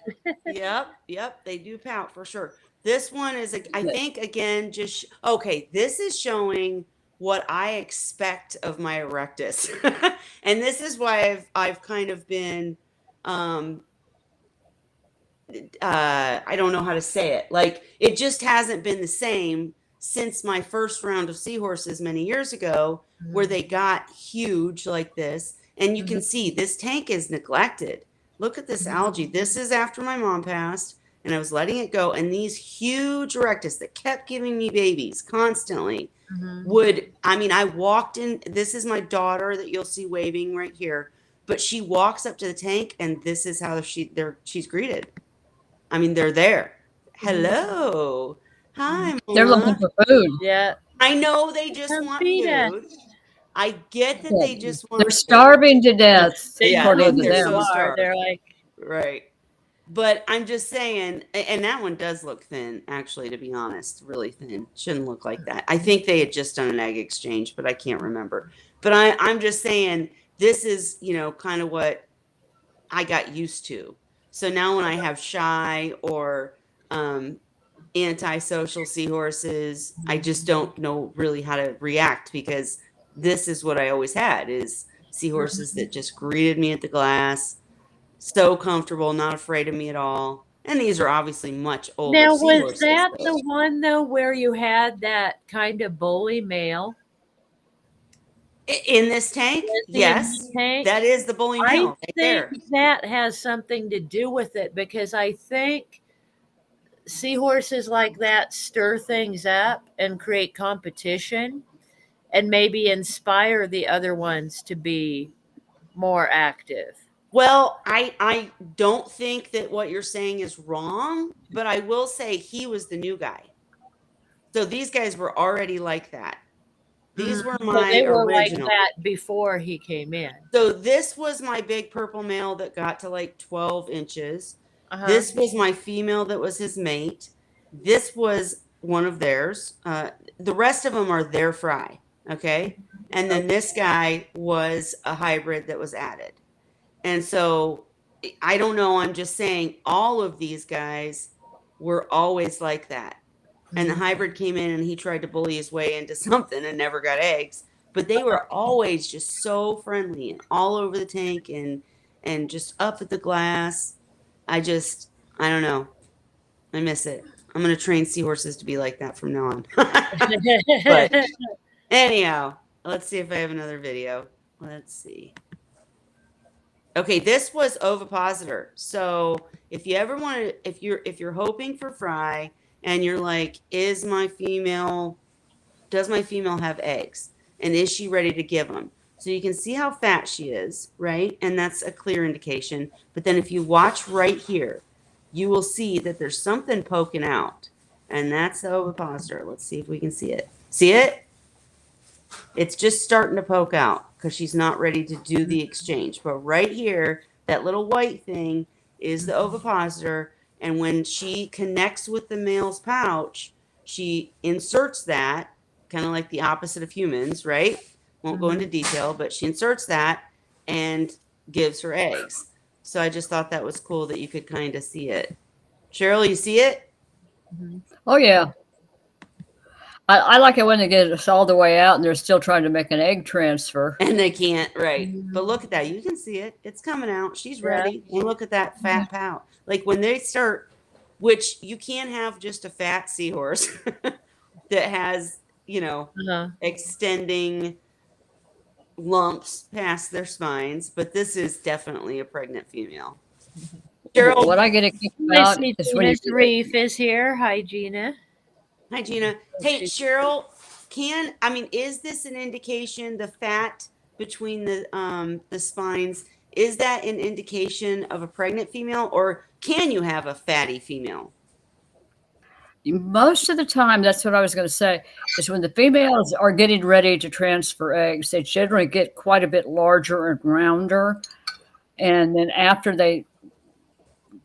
yep, they do pout for sure. This one is, I think, again, just okay. This is showing what I expect of my erectus, and this is why I've kind of been, um, I don't know how to say it. Like it just hasn't been the same since my first round of seahorses many years ago, where they got huge like this. And you can see this tank is neglected. Look at this algae. This is after my mom passed, and I was letting it go. And these huge erectus that kept giving me babies constantly would, I mean, I walked in. This is my daughter that you'll see waving right here, but she walks up to the tank, and this is how she's greeted. I mean, they're there. Hello. Hi, They're looking Mama. for food. Yeah. I know they just Come want feed us. food. I get that they just want They're food. starving to death, They Yeah, according to really they're them. so are. starved. They're like, Right. But I'm just saying, and that one does look thin, actually, to be honest, really thin. Shouldn't look like that. I think they had just done an egg exchange, but I can't remember. But I'm just saying, this is, kind of what I got used to. So now when I have shy or antisocial seahorses, I just don't know really how to react, because this is what I always had is seahorses that just greeted me at the glass, so comfortable, not afraid of me at all. And these are obviously much older now, was seahorses. that Though. the one though where you had that kind of bully male In this tank, in yes, the tank? that is the bully I male right there. think that has something to do with it, because I think seahorses like that stir things up and create competition and maybe inspire the other ones to be more active. Well, I don't think that what you're saying is wrong, but I will say he was the new guy. So these guys were already like that. These were So my they were like original. that before he came in. So this was my big purple male that got to like 12 inches. Uh-huh. This was my female that was his mate. This was one of theirs. The rest of them are their fry. Okay. And then this guy was a hybrid that was added. And so I don't know. I'm just saying all of these guys were always like that. And the hybrid came in and he tried to bully his way into something and never got eggs. But they were always just so friendly and all over the tank and just up at the glass. I don't know. I miss it. I'm gonna train seahorses to be like that from now on. But anyhow, let's see if I have another video. Let's see. Okay, this was ovipositor. So if you ever want to, if you're hoping for fry and you're like, does my female have eggs? And is she ready to give them? So you can see how fat she is, right? And that's a clear indication. But then if you watch right here, you will see that there's something poking out. And that's the ovipositor. Let's see if we can see it. See it? It's just starting to poke out because she's not ready to do the exchange. But right here, that little white thing is the ovipositor. And when she connects with the male's pouch, she inserts that, kind of like the opposite of humans, right? Won't go into detail, but she inserts that and gives her eggs. So I just thought that was cool that you could kind of see it. Cheryl, you see it? Oh yeah. I like it when they get us all the way out and they're still trying to make an egg transfer. And they can't, right. But look at that. You can see it. It's coming out. She's ready. And look at that fat pout. Like when they start, which you can't have just a fat seahorse that has, you know, extending lumps past their spines. But this is definitely a pregnant female. Cheryl. What I get a kick I about see is when Gina's Reef is here. Hi, Gina. Hi, Gina. Hey, Cheryl, is this an indication, the fat between the spines, is that an indication of a pregnant female, or can you have a fatty female? most of the time, that's what I was going to say, is when the females are getting ready to transfer eggs, they generally get quite a bit larger and rounder. And then after they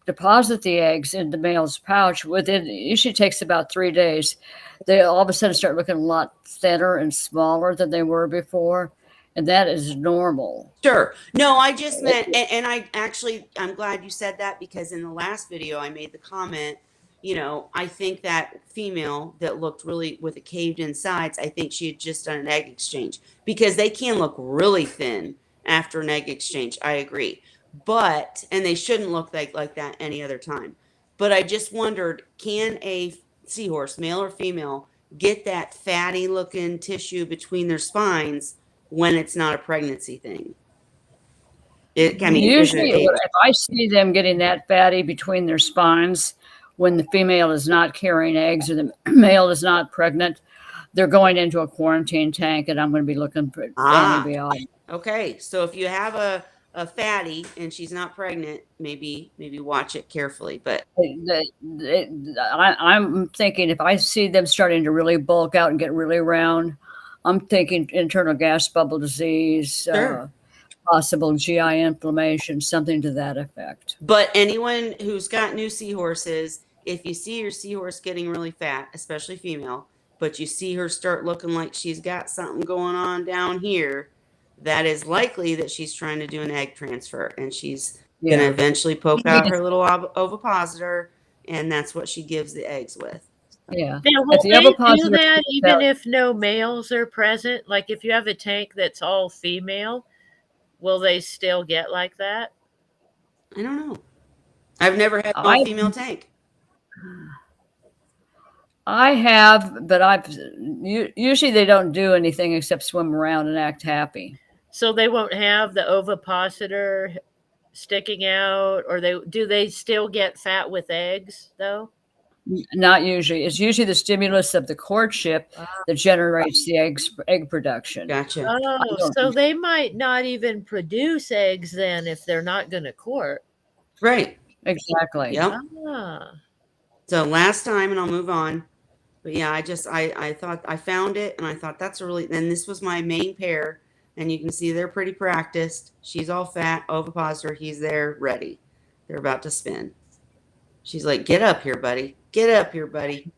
deposit the eggs in the male's pouch, it usually takes about 3 days, they all of a sudden start looking a lot thinner and smaller than they were before. And that is normal. Sure. No, I just meant, and I'm glad you said that, because in the last video I made the comment, you know, I think that female that looked really with a caved in sides, I think she had just done an egg exchange, because they can look really thin after an egg exchange. I agree. But, and they shouldn't look like that any other time. But I just wondered, can a seahorse, male or female, get that fatty looking tissue between their spines when it's not a pregnancy thing? Usually, if I see them getting that fatty between their spines, when the female is not carrying eggs or the male is not pregnant, they're going into a quarantine tank, and I'm going to be looking for antibiotics. Okay, so if you have a fatty and she's not pregnant, maybe watch it carefully. But I'm thinking if I see them starting to really bulk out and get really round, I'm thinking internal gas bubble disease, sure. Possible GI inflammation, something to that effect. But anyone who's got new seahorses, if you see your seahorse getting really fat, especially female, but you see her start looking like she's got something going on down here, that is likely that she's trying to do an egg transfer, and she's going to eventually poke out her little ovipositor, and that's what she gives the eggs with. Yeah. Now, will they do that even if no males are present? Like if you have a tank that's all female, will they still get like that? I don't know. I've never had a female tank. I have, but usually they don't do anything except swim around and act happy. So they won't have the ovipositor sticking out, or do they still get fat with eggs though? Not usually. It's usually the stimulus of the courtship that generates the egg production. Gotcha. Oh, so they might not even produce eggs then if they're not going to court. Right. Exactly. Yep. So last time, and I'll move on. But yeah, I thought I found it, and I thought that's and this was my main pair, and you can see they're pretty practiced. She's all fat, ovipositor. He's there, ready. They're about to spin. She's like, "Get up here, buddy. Get up here, buddy."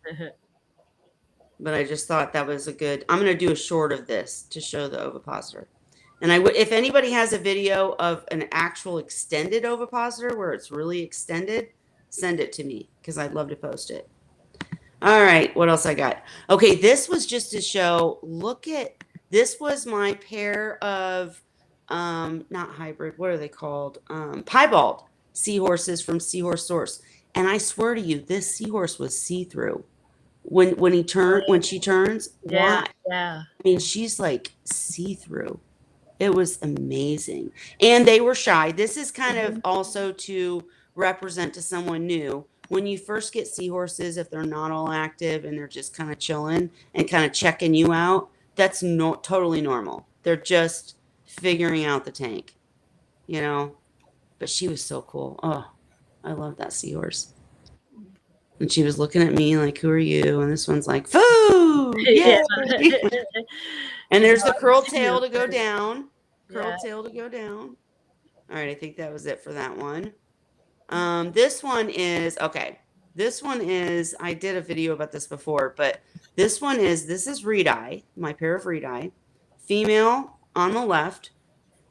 But I just thought that was I'm going to do a short of this to show the ovipositor. And if anybody has a video of an actual extended ovipositor where it's really extended, send it to me, because I'd love to post it. All right, what else I got? Okay, this was just to show, this was my pair of, not hybrid, what are they called? Piebald seahorses from Seahorse Source. And I swear to you, this seahorse was see-through. When she turns, yeah. I mean, she's like see-through. It was amazing. And they were shy. This is kind of also to represent to someone new. When you first get seahorses, if they're not all active and they're just kind of chilling and kind of checking you out, that's totally normal. They're just figuring out the tank, you know. But she was so cool. Oh, I love that seahorse. And she was looking at me like, who are you? And this one's like, food. Yeah. Yay. And there's the curled Yeah. tail to go down. Yeah. Curled tail to go down. All right, I think that was it for that one. This one is, okay. This one is, I did a video about this before, but this is reed eye, my pair of reed eye. Female on the left,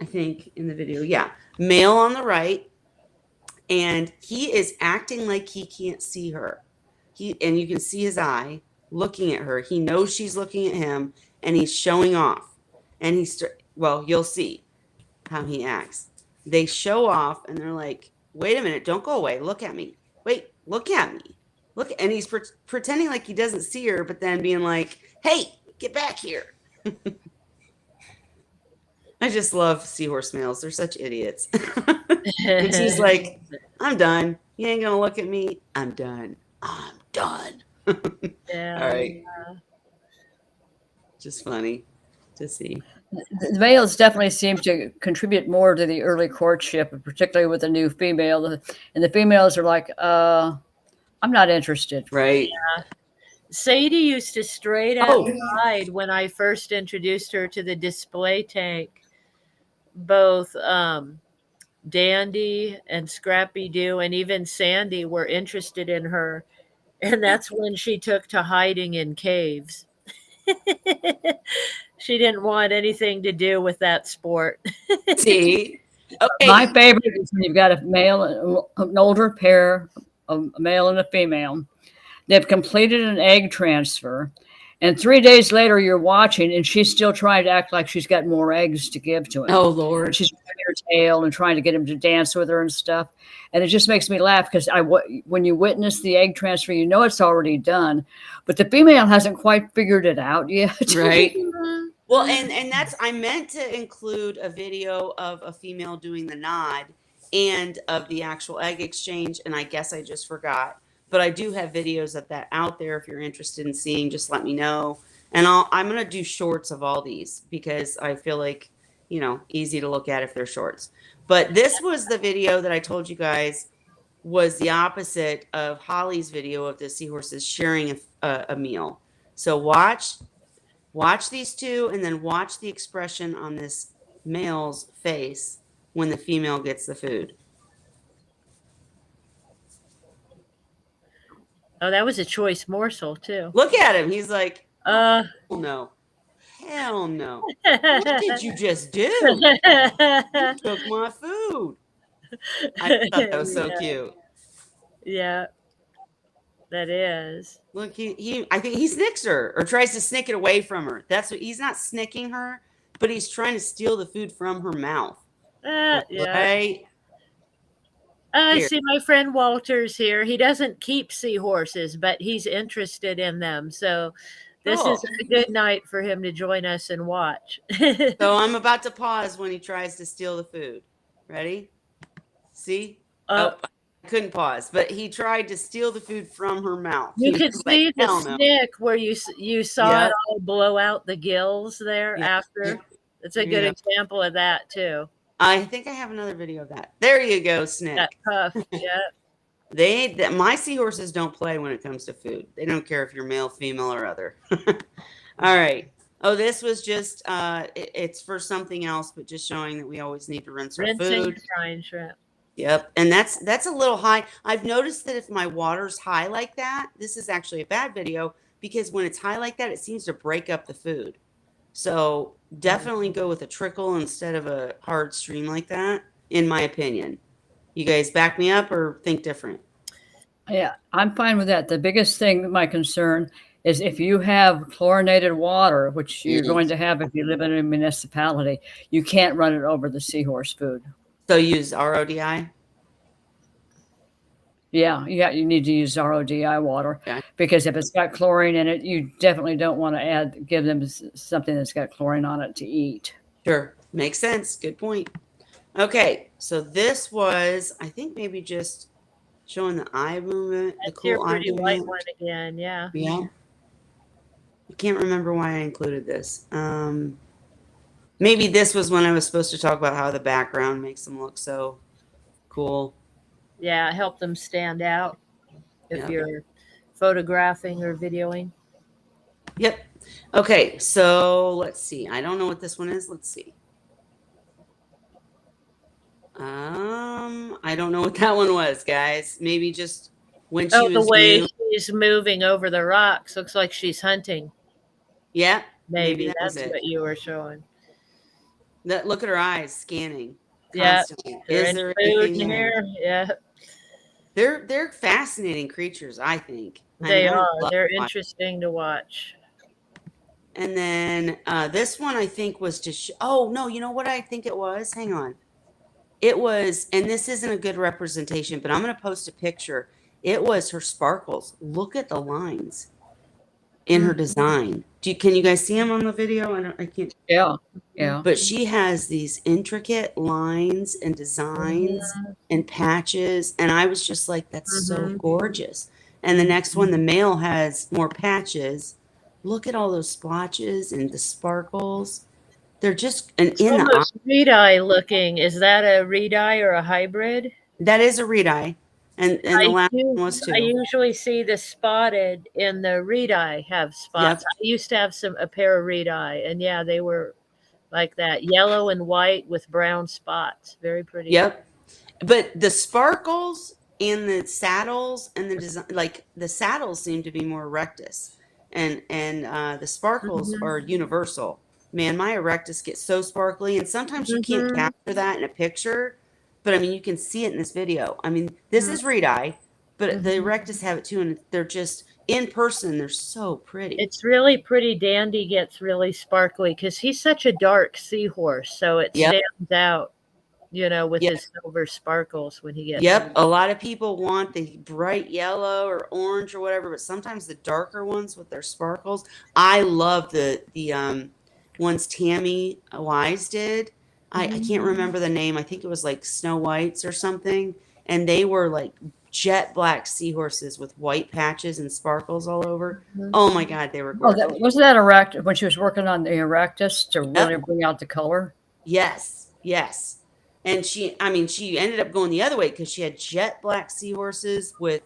I think in the video. Yeah. Male on the right. And he is acting like he can't see her. And you can see his eye looking at her. He knows she's looking at him, and he's showing off. And well, you'll see how he acts. They show off, and they're like, "Wait a minute, don't go away. Look at me. Wait, look at me. Look." And he's pretending like he doesn't see her, but then being like, "Hey, get back here." I just love seahorse males. They're such idiots. And she's like, I'm done. You ain't gonna look at me. I'm done. I'm done. Yeah. All right. Just funny to see. The males definitely seem to contribute more to the early courtship, particularly with a new female. And the females are like, I'm not interested. Right. Sadie used to straight out Oh. hide when I first introduced her to the display tank. Both Dandy and Scrappy Doo and even Sandy were interested in her. And that's when she took to hiding in caves. She didn't want anything to do with that sport. See? Okay. My favorite is when you've got a male, an older pair, a male and a female. They've completed an egg transfer. And 3 days later, you're watching, and she's still trying to act like she's got more eggs to give to him. Oh, Lord. She's wagging her tail and trying to get him to dance with her and stuff. And it just makes me laugh because when you witness the egg transfer, you know it's already done. But the female hasn't quite figured it out yet. Right. Well, and that's, I meant to include a video of a female doing the nod and of the actual egg exchange, and I guess I just forgot. But I do have videos of that out there. If you're interested in seeing, just let me know. And I'm going to do shorts of all these because I feel like, easy to look at if they're shorts. But this was the video that I told you guys was the opposite of Holly's video of the seahorses sharing a meal. So watch these two and then watch the expression on this male's face when the female gets the food. Oh, that was a choice morsel, too. Look at him. He's like, Uh, hell no. Hell no. What did you just do? You took my food. I thought that was so cute. Yeah, that is. Look, I think he snicks her or tries to snick it away from her. That's what he's not snicking her, but he's trying to steal the food from her mouth. Yeah. Right? I Here. see my friend Walter's here. He doesn't keep seahorses, but he's interested in them. So this Cool. is a good night for him to join us and watch. So I'm about to pause when he tries to steal the food. Ready? See? I couldn't pause, but he tried to steal the food from her mouth. You He could was see like, the "Hell no." snick where you saw Yeah. it all blow out the gills there Yeah. after. It's a good Yeah. example of that too. I think I have another video of that. There you go, Snick. That puff. Yeah. My seahorses don't play when it comes to food. They don't care if you're male, female, or other. All right. Oh, this was just it's for something else, but just showing that we always need to rinse our Rinsing food. brine shrimp. Yep. And that's a little high. I've noticed that if my water's high like that, this is actually a bad video because when it's high like that, it seems to break up the food. So definitely go with a trickle instead of a hard stream like that, in my opinion. You guys back me up or think different? Yeah, I'm fine with that. The biggest thing, my concern, is if you have chlorinated water, which you're going to have if you live in a municipality, you can't run it over the seahorse food. So use RODI? Yeah, you need to use RODI water because if it's got chlorine in it, you definitely don't want to give them something that's got chlorine on it to eat. Sure. Makes sense. Good point. Okay. So this was, I think maybe just showing the eye movement. That's the your cool eye pretty white movement. one again. Yeah. Yeah. I can't remember why I included this. Maybe this was when I was supposed to talk about how the background makes them look so cool. Yeah. Help them stand out if Yeah. you're photographing or videoing. Yep. Okay, so let's see. I don't know what this one is. Let's see. I don't know what that one was, guys. Maybe just when she Oh, the was way moved. she's moving over the rocks looks like she's hunting. Yeah, Maybe that was that's it. what you were showing. That look at her eyes scanning Yeah, constantly. they're Is in there food anything in there? here. Yeah, They're fascinating creatures, I think. I they mean, I are. love They're watching. interesting to watch. And then this one I think was just. Oh no, you know what I think it was? Hang on. It was, and this isn't a good representation, but I'm going to post a picture. It was her sparkles. Look at the lines in her design. Can you guys see them on the video? I can't. Yeah. Yeah. But she has these intricate lines and designs and patches, and I was just like, that's so gorgeous. And the next one, the male has more patches. Look at all those splotches and the sparkles. They're just, and It's in the eye, almost reed-eye looking. Is that a reed-eye or a hybrid? that is a reed eye. And the last one was I too. usually see the spotted in the reed-eye have spots. Yep. I used to have a pair of reed-eye, and yeah, they were like that, yellow and white with brown spots. Very pretty. Yep. But the sparkles in the saddles and the design, like the saddles seem to be more erectus, and the sparkles are universal. Man, my erectus gets so sparkly, and sometimes you can't capture that in a picture, but I mean you can see it in this video. I mean, this is reed eye, but the erectus have it too, and they're just in person. They're so pretty. It's really pretty. Dandy gets really sparkly because he's such a dark seahorse, so it stands out, with his silver sparkles when he gets. Yep. A lot of people want the bright yellow or orange or whatever, but sometimes the darker ones with their sparkles. I love the ones Tammy Wise did. I can't remember the name. I think it was like Snow Whites or something. And they were like jet black seahorses with white patches and sparkles all over. Oh my God, they were gorgeous. Wasn't that erect when she was working on the erectus to really bring out the color? Yes, yes. And she ended up going the other way because she had jet black seahorses with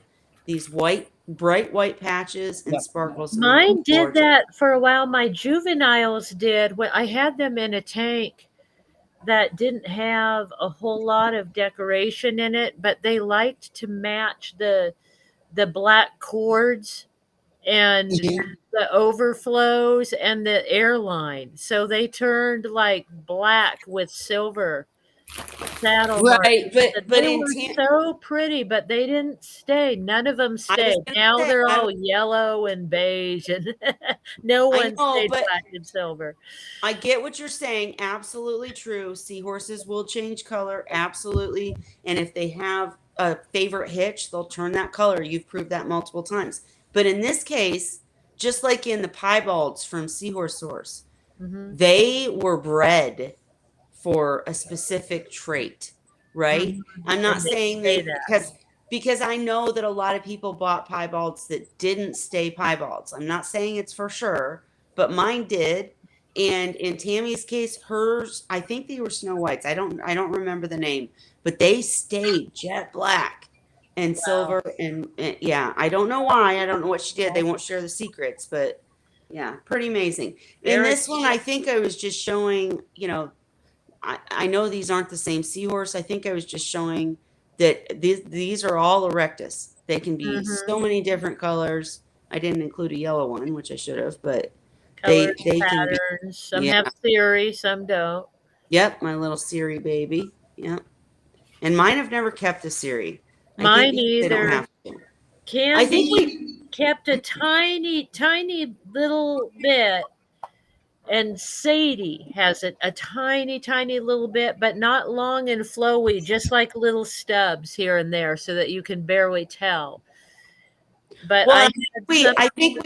these bright white patches and sparkles. Mine did that for a while. My juveniles did. When I had them in a tank that didn't have a whole lot of decoration in it, but they liked to match the black cords and the overflows and the airline. So they turned like black with silver saddle Right, marks. but They were so pretty, but they didn't stay. None of them stayed. Now they're all yellow and beige, and no one stayed black and silver. I get what you're saying. Absolutely true. Seahorses will change color. Absolutely. And if they have a favorite hitch, they'll turn that color. You've proved that multiple times. But in this case, just like in the piebalds from Seahorse Source, they were bred for a specific trait, right? I'm not saying that because I know that a lot of people bought piebalds that didn't stay piebalds. I'm not saying it's for sure, but mine did. And in Tammy's case, hers, I think they were Snow Whites. I don't remember the name, but they stayed jet black and silver. And yeah, I don't know why. I don't know what she did. They won't share the secrets, but yeah, pretty amazing. In this one, I think I was just showing, I know these aren't the same seahorse. I think I was just showing that these are all erectus. They can be so many different colors. I didn't include a yellow one, which I should have, but Colors, they patterns. can be. Some have theory, some don't. Yep, my little Siri baby. Yep. And mine have never kept a Siri. Mine either. They don't have to. Candy I think we kept a tiny, tiny little bit. And Sadie has it a tiny, tiny little bit, but not long and flowy, just like little stubs here and there, so that you can barely tell. But well, I think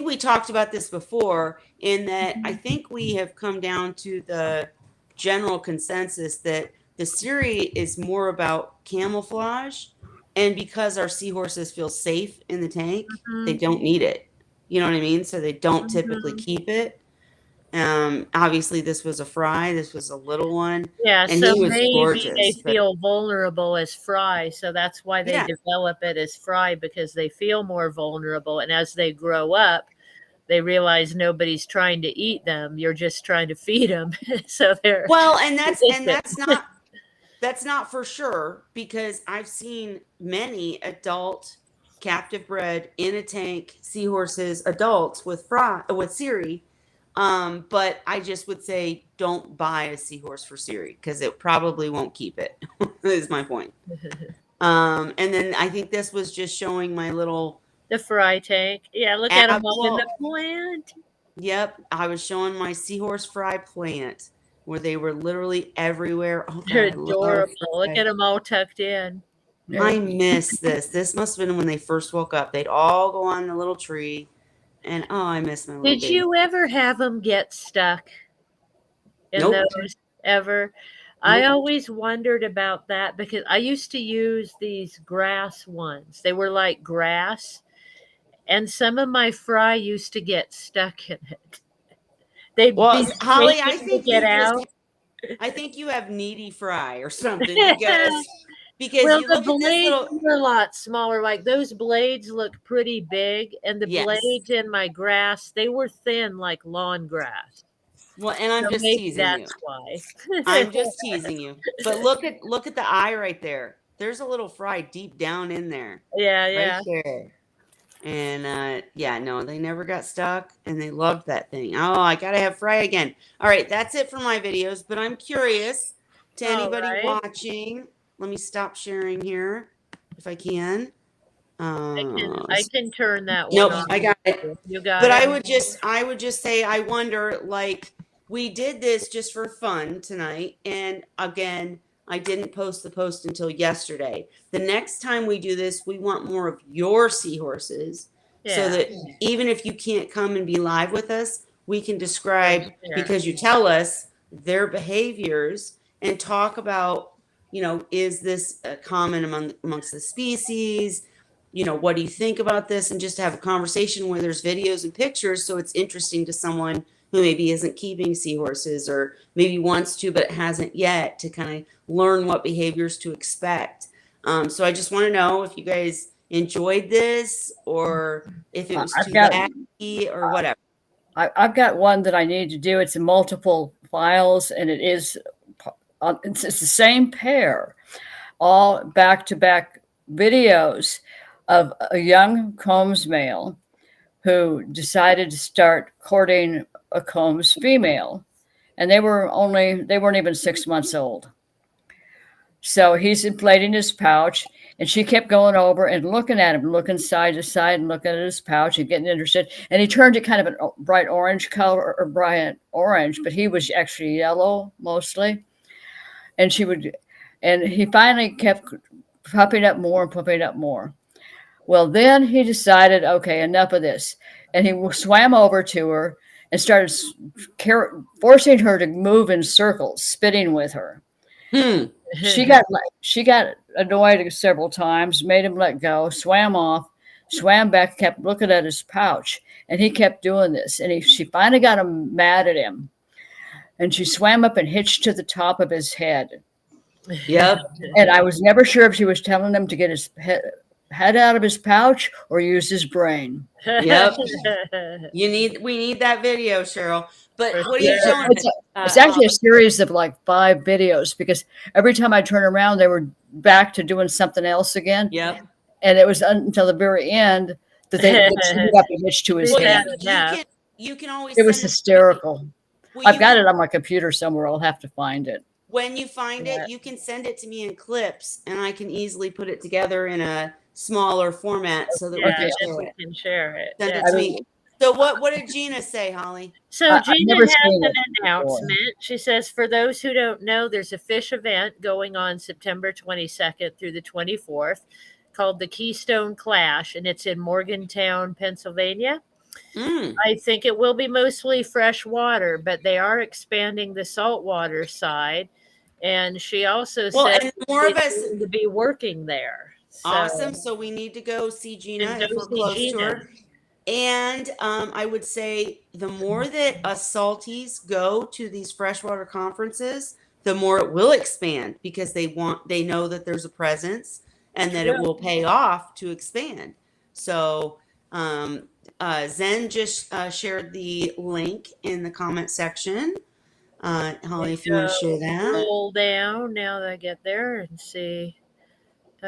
we talked about this before. In that, I think we have come down to the general consensus that the Siri is more about camouflage, and because our seahorses feel safe in the tank, they don't need it. You know what I mean? So they don't typically keep it. Obviously this was a fry. This was a little one, Yeah, and so he was maybe they gorgeous. But feel vulnerable as fry, so that's why they yeah, develop it as fry because they feel more vulnerable. And as they grow up, they realize nobody's trying to eat them. You're just trying to feed them. So they're well, and that's resistant. that's not for sure because I've seen many adult captive bred in a tank seahorses, adults with Siri. But I just would say don't buy a seahorse for Siri because it probably won't keep it. Is my point. And then I think this was just showing my little The fry tank. Yeah, look at them all in the well, plant. yep, I was showing my seahorse fry plant where they were literally everywhere. Oh God, They're I love adorable. Look at fry. them all tucked in. I miss this. This must have been when they first woke up. They'd all go on the little tree, and oh, I miss my little Did baby. you ever have them get stuck in Nope. those ever? I Nope. always wondered about that because I used to use these grass ones. They were like grass, and some of my fry used to get stuck in it. They'd Well, be Holly, I shaking to think get you just out. I think you have needy fry or something because Well, you the look at this blades little were a lot smaller. Like those blades look pretty big, and the yes. blades in my grass, they were thin like lawn grass. Well, and I'm So just maybe teasing you. that's why. I'm just teasing you. But look at the eye right there. There's a little fry deep down in there. Yeah, Right yeah. there. And yeah, no, they never got stuck and they loved that thing. Oh, I gotta have fry again. All right, that's it for my videos, but I'm curious to All anybody right. watching. Let me stop sharing here if I can. I can turn that one Nope, off. I got it. You got But it? I would just say I wonder like we did this just for fun tonight and again I didn't post the post until yesterday. The next time we do this, we want more of your seahorses so Yeah. that even if you can't come and be live with us, we can They're describe there. because you tell us their behaviors and talk about, is this common amongst the species? What do you think about this? And just to have a conversation where there's videos and pictures so it's interesting to someone who maybe isn't keeping seahorses or maybe wants to but hasn't yet to kind of learn what behaviors to expect. So I just want to know if you guys enjoyed this or if it was I've too got laggy or whatever. I've got one that I need to do. It's in multiple files, and it's the same pair, all back to back videos of a young Combs male who decided to start courting a Combs female, and they weren't even 6 months old. So he's inflating his pouch, and she kept going over and looking at him, looking side to side and looking at his pouch and getting interested. And he turned it kind of a bright orange color or bright orange, but he was actually yellow mostly. And and he finally kept pumping up more and pumping up more. Well, then he decided, okay, enough of this. And he swam over to her and started forcing her to move in circles, spitting with her. Hmm. She got annoyed several times, made him let go, swam off, swam back, kept looking at his pouch, and he kept doing this. And she finally got him mad at him, and she swam up and hitched to the top of his head. Yep. And I was never sure if she was telling him to get his head out of his pouch or use his brain. Yep. We need that video, Cheryl. But For what are you sure. showing? It's actually a series of like 5 videos because every time I turn around, they were back to doing something else again. Yep. And it was until the very end that they got the hitch to his Well, head. You can always It was send it to me. hysterical. Well, I've got it on my computer somewhere. I'll have to find it. When you find it, you can send it to me in clips, and I can easily put it together in a smaller format so that we can share we it. can share it. Send Yeah. it to me. So what did Gina say, Holly? So I've Gina never has seen an it before. announcement. She says, for those who don't know, there's a fish event going on September 22nd through the 24th called the Keystone Clash, and it's in Morgantown, Pennsylvania. Mm. I think it will be mostly fresh water, but they are expanding the saltwater side. And she also said and more of us to be working there. So, awesome. So we need to go see Gina and go if we're see close Gina. to her. And I would say the more that us salties go to these freshwater conferences, the more it will expand because they know that there's a presence and that it will pay off to expand. So Zen just shared the link in the comment section. Holly, if you want to share that. Roll down now that I get there and see.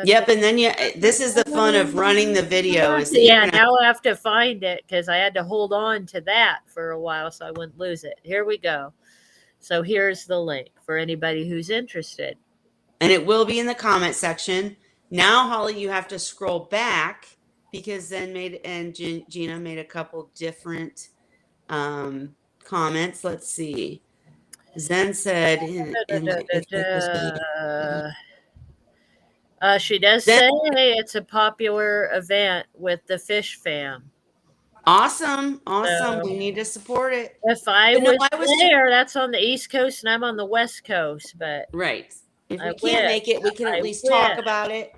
Yep, and then this is the fun of running the video. Is that Yeah, now I have to find it because I had to hold on to that for a while so I wouldn't lose it. Here we go. So here's the link for anybody who's interested. And it will be in the comment section. Now, Holly, you have to scroll back because Zen and Gina made a couple different comments. Let's see. Zen said, she does say it's a popular event with the Fish Fam. Awesome. We need to support it. If I was there, that's on the East Coast and I'm on the West Coast, but right. If we can't make it, we can at least talk about it.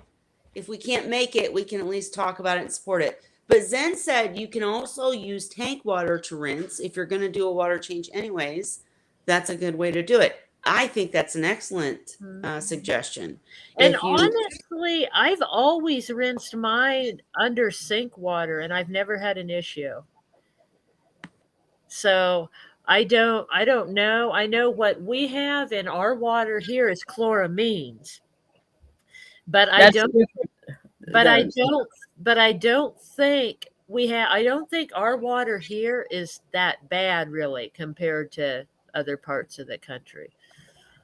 If we can't make it, we can at least talk about it and support it. But Zen said you can also use tank water to rinse if you're going to do a water change anyways. That's a good way to do it. I think that's an excellent suggestion. And honestly, I've always rinsed mine under sink water and I've never had an issue. So I don't know. I know what we have in our water here is chloramines. But I don't think I don't think our water here is that bad really compared to other parts of the country.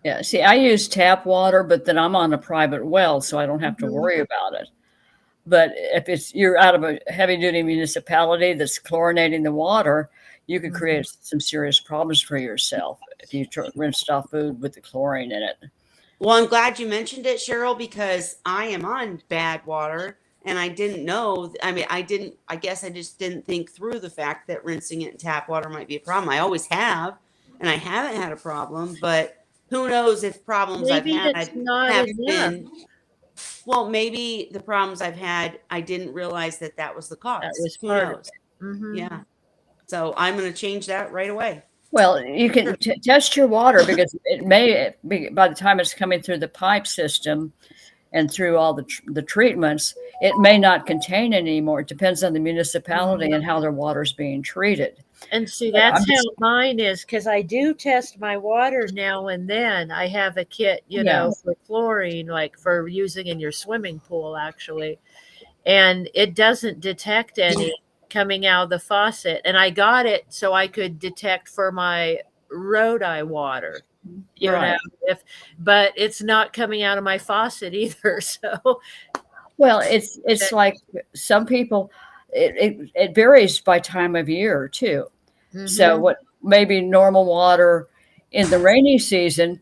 Yeah, see, I use tap water, but then I'm on a private well, so I don't have to worry about it. But if you're out of a heavy-duty municipality that's chlorinating the water, you could create some serious problems for yourself if you rinsed off food with the chlorine in it. Well, I'm glad you mentioned it, Cheryl, because I am on bad water and I didn't know. I mean, I guess I just didn't think through the fact that rinsing it in tap water might be a problem. I always have, and I haven't had a problem, but who knows if problems Maybe I've had have been. Well, maybe the problems I've had, I didn't realize that was the cause. That was who part knows? Yeah. So I'm going to change that right away. Well, you can test your water because it may be, by the time it's coming through the pipe system and through all the treatments, it may not contain anymore. It depends on the municipality and how their water is being treated. And see, that's how mine is because I do test my water now and then. I have a kit, you know, for chlorine, like for using in your swimming pool, actually. And it doesn't detect any coming out of the faucet. And I got it so I could detect for my Rhodi water. You know, but it's not coming out of my faucet either. So, well, it's like some people. It varies by time of year too. So what maybe normal water in the rainy season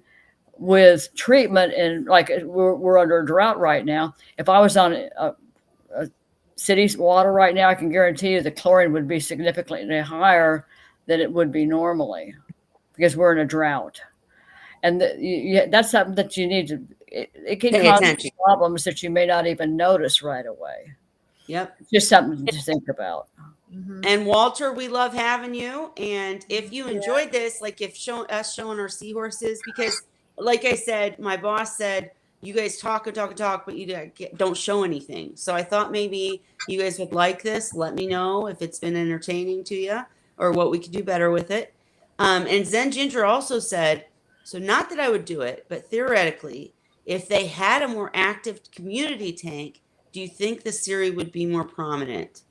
with treatment, and like we're under a drought right now. If I was on a city's water right now, I can guarantee you the chlorine would be significantly higher than it would be normally because we're in a drought. And that's something that you need to, it can cause problems that you may not even notice right away. Yep. Just something to think about. And Walter, we love having you. And if you enjoyed this, like if showing our seahorses, because like I said, my boss said, you guys talk and talk and talk, but you don't show anything. So I thought maybe you guys would like this. Let me know if it's been entertaining to you or what we could do better with it. And Zen Ginger also said, so not that I would do it, but theoretically, if they had a more active community tank, do you think the Siri would be more prominent?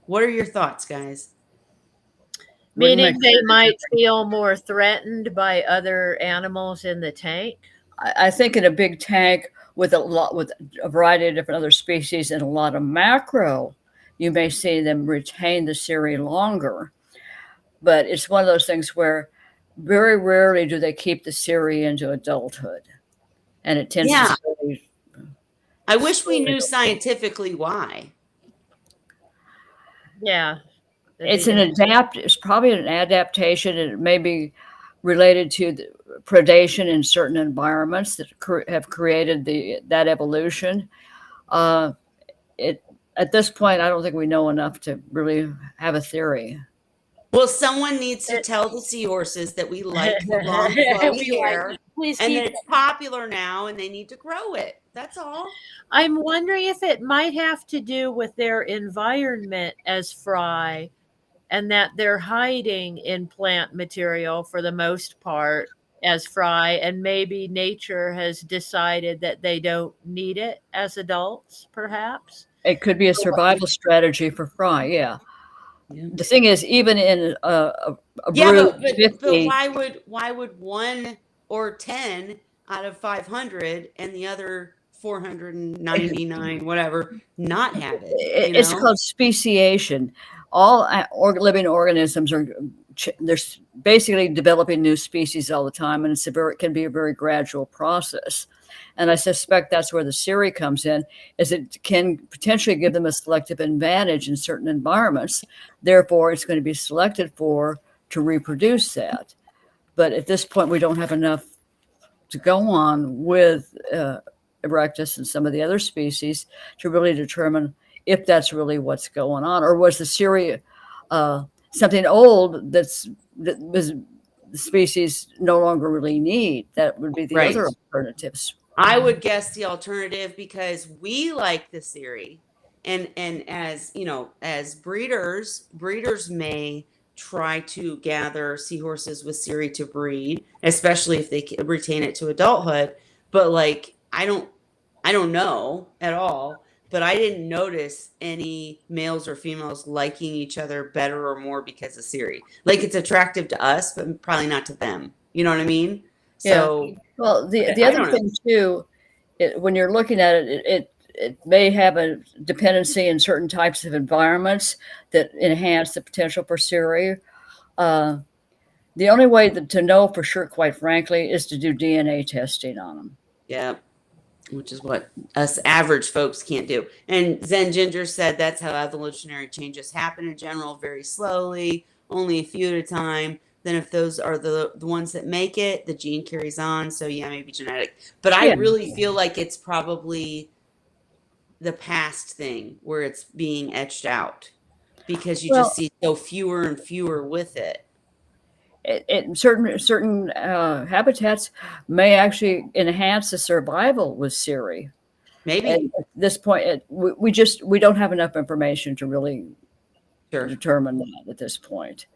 What are your thoughts, guys? Meaning they might feel more threatened by other animals in the tank? I think in a big tank with a variety of different other species and a lot of macro, you may see them retain the Siri longer. But it's one of those things where very rarely do they keep the Siri into adulthood. And it tends to stay. I wish we knew scientifically why. Yeah. It's probably an adaptation, and it may be related to the predation in certain environments that have created that evolution. at this point, I don't think we know enough to really have a theory. Well, someone needs to tell the seahorses that we like the long flowy We like hair it. Please and keep that it's popular now and they need to grow it. That's all. I'm wondering if it might have to do with their environment as fry and that they're hiding in plant material for the most part as fry, and maybe nature has decided that they don't need it as adults, perhaps. It could be a survival strategy for fry. Yeah. Yeah. The thing is, even in a Yeah, brood but 50, why would 1 or 10 out of 500 and the other 499 whatever not have it? You it's know? called speciation. All living organisms are they're basically developing new species all the time, and it can be a very gradual process. And I suspect that's where the Siri comes in, is it can potentially give them a selective advantage in certain environments. Therefore, it's going to be selected for to reproduce that. But at this point, we don't have enough to go on with Erectus and some of the other species to really determine if that's really what's going on, or was the Siri something old that was the species no longer really need? That would be the Right. other alternatives. I would guess the alternative because we like the Siri, and as you know, as breeders may try to gather seahorses with Siri to breed, especially if they retain it to adulthood. But like, I don't know at all. But I didn't notice any males or females liking each other better or more because of Siri. Like, it's attractive to us, but probably not to them. You know what I mean? So, well, the I other don't know. thing too, when you're looking at it, it may have a dependency in certain types of environments that enhance the potential for Siri. The only way to know for sure, quite frankly, is to do DNA testing on them. Yeah, which is what us average folks can't do. And Zen Ginger said that's how evolutionary changes happen in general, very slowly, only a few at a time. Then if those are the ones that make it, the gene carries on. So yeah, maybe genetic. But I Yeah. really feel like it's probably the past thing where it's being etched out because you just see so fewer and fewer with it. Certain habitats may actually enhance the survival with Siri. Maybe. At this point, we don't have enough information to really determine that at this point.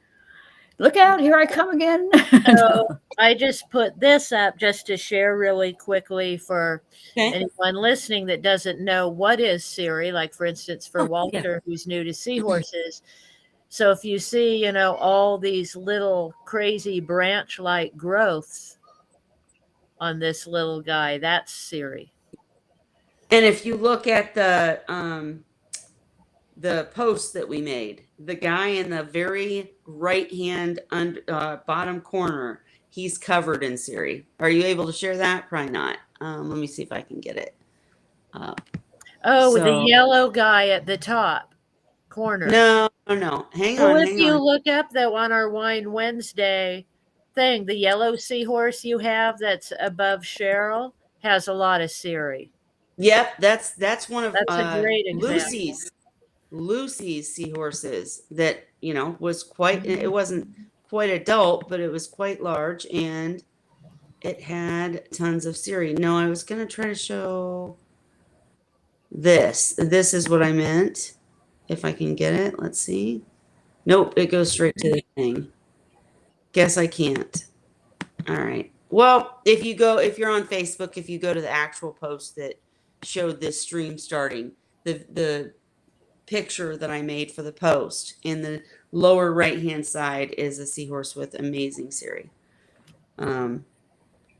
Look out, here I come again. So I just put this up just to share really quickly for anyone listening that doesn't know what is Siri, like for instance, for Walter, who's new to seahorses. So if you see, all these little crazy branch-like growths on this little guy, that's Siri. And if you look at the post that we made, the guy in the very right hand bottom corner, he's covered in Siri. Are you able to share that? Probably not. Let me see if I can get it. The yellow guy at the top corner. No. Hang on. If you look up though on our Wine Wednesday thing, the yellow seahorse you have that's above Cheryl has a lot of Siri. Yep, that's one of a great example. Lucy's seahorses that was quite. It wasn't quite adult, but it was quite large, and it had tons of Siri. No, I was gonna try to show this. This is what I meant. If I can get it, let's see. Nope, it goes straight to the thing. Guess I can't. All right. Well, if you're on Facebook, if you go to the actual post that showed this stream starting, the picture that I made for the post in the lower right hand side is a seahorse with amazing Siri. I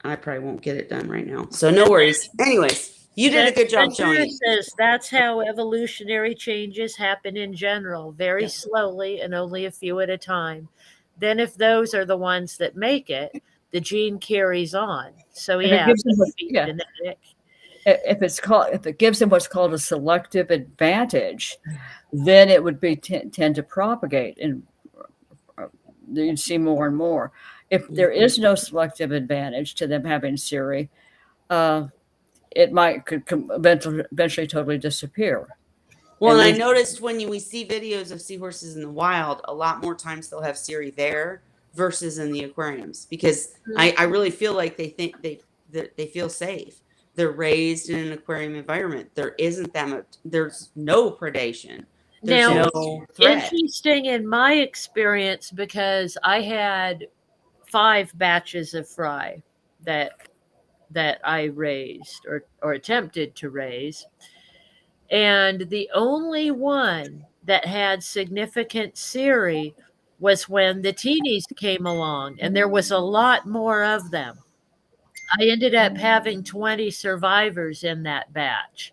probably won't get it done right now, so no worries. Anyways. You did a good job showing. Says that's how evolutionary changes happen in general, very slowly and only a few at a time. Then if those are the ones that make it, the gene carries on. So if it gives them what's called a selective advantage, then it would be tend to propagate, and you'd see more and more. If there is no selective advantage to them having Siri, it could eventually totally disappear. Well, and I we- noticed when we see videos of seahorses in the wild, a lot more times they'll have Siri there versus in the aquariums because I really feel like they think that they feel safe. They're raised in an aquarium environment. There isn't that much. There's no predation. There's Now, no threat. interesting in my experience because I had 5 batches of fry that I raised or attempted to raise. And the only one that had significant Siri was when the teenies came along, and there was a lot more of them. I ended up having 20 survivors in that batch.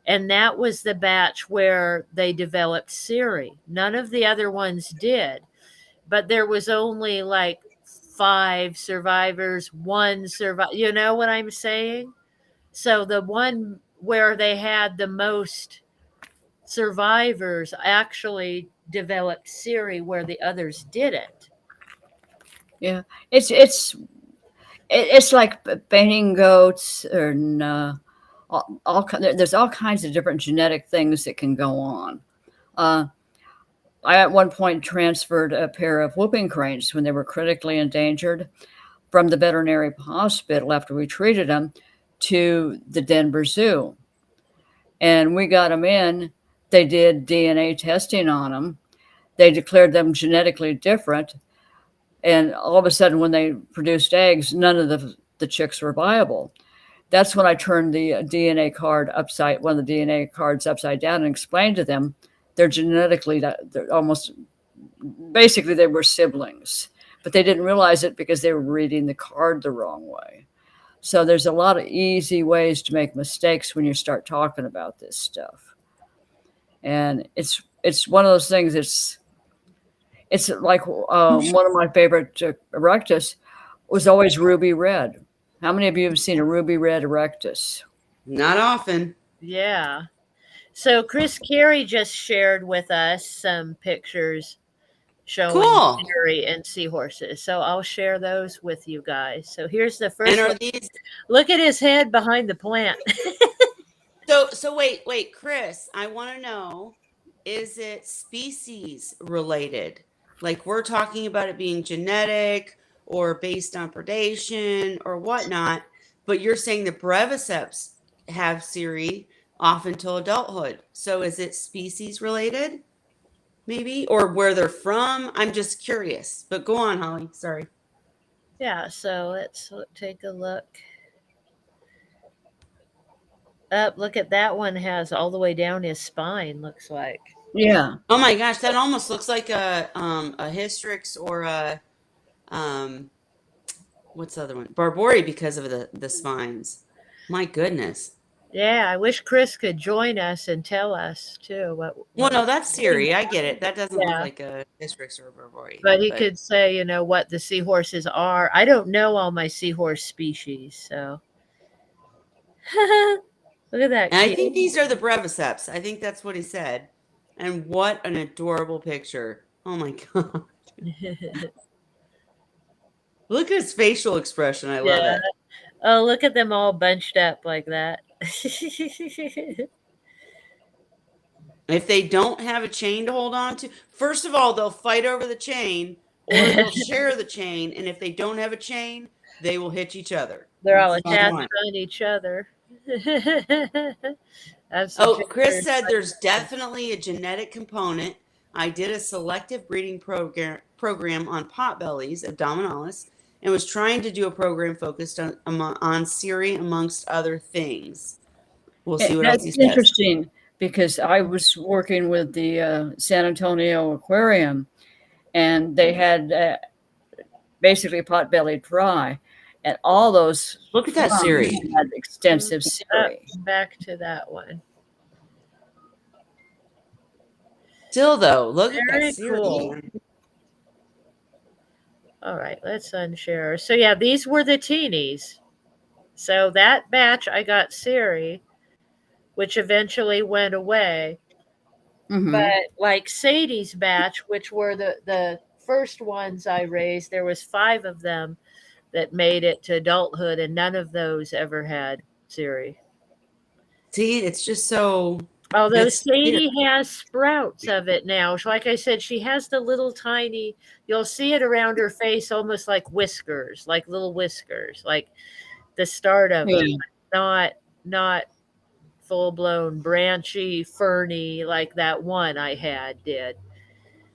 And that was the batch where they developed Siri. None of the other ones did, but there was only like 5 survivors, 1 survivor. You know what I'm saying? So the one where they had the most survivors actually developed Siri where the others didn't. yeah, it's like painting goats and there's all kinds of different genetic things that can go on. I at one point transferred a pair of whooping cranes when they were critically endangered from the veterinary hospital after we treated them to the Denver Zoo. And we got them in. They did DNA testing on them. They declared them genetically different. And all of a sudden, when they produced eggs, none of the chicks were viable. That's when I turned the DNA card one of the DNA cards upside down and explained to them they're genetically, they're almost, basically they were siblings, but they didn't realize it because they were reading the card the wrong way. So there's a lot of easy ways to make mistakes when you start talking about this stuff. And it's one of those things. It's like one of my favorite erectus was always ruby red. How many of you have seen a ruby red erectus? Not often. Yeah. So Chris Carey just shared with us some pictures showing Cool. Siri and seahorses. So I'll share those with you guys. So here's the first And are one. these Look at his head behind the plant. so wait, Chris, I want to know, is it species related? Like we're talking about it being genetic or based on predation or whatnot, but you're saying the breviceps have Siri off until adulthood. So is it species related? Maybe, or where they're from? I'm just curious. But go on, Holly. Sorry. Yeah, so let's take a look. Up, look at that one has all the way down his spine, looks like. Yeah. Oh my gosh, that almost looks like a hystrix or a what's the other one? Barbori because of the spines. My goodness. Yeah, I wish Chris could join us and tell us too Well, no, that's Siri. I get it. That doesn't look Yeah. like a hystrix or a Barbori. But he could say, you know, what the seahorses are. I don't know all my seahorse species, so look at that. And I Cute. think these are the breviceps. I think that's what he said. And what an adorable picture. Oh my god. Look at his facial expression. I love Yeah. it. Oh, look at them all bunched up like that. If they don't have a chain to hold on to, first of all, they'll fight over the chain or they'll share the chain. And if they don't have a chain, they will hitch each other. They're all That's attached fine. on each other. That's Oh, Chris said there's definitely a genetic component. I did a selective breeding program on potbellies, abdominalis, and was trying to do a program focused on Siri amongst other things. We'll see what else he That's says. interesting because I was working with the San Antonio Aquarium, and they had basically pot-bellied fry, and all those Look at that fry Siri. had extensive Siri. back to that one. Still though, look at Very that Siri. cool. Man. All right, let's unshare. So yeah, these were the teenies. So that batch I got Siri, which eventually went away. Mhm. But like Sadie's batch, which were the first ones I raised, there was 5 of them that made it to adulthood, and none of those ever had Siri. See, it's just so Although It's weird. Sadie has sprouts of it now. Like I said, she has the little tiny, you'll see it around her face almost like whiskers, like little whiskers, like the start of them. Yeah. Not full blown branchy, ferny like that one I had did.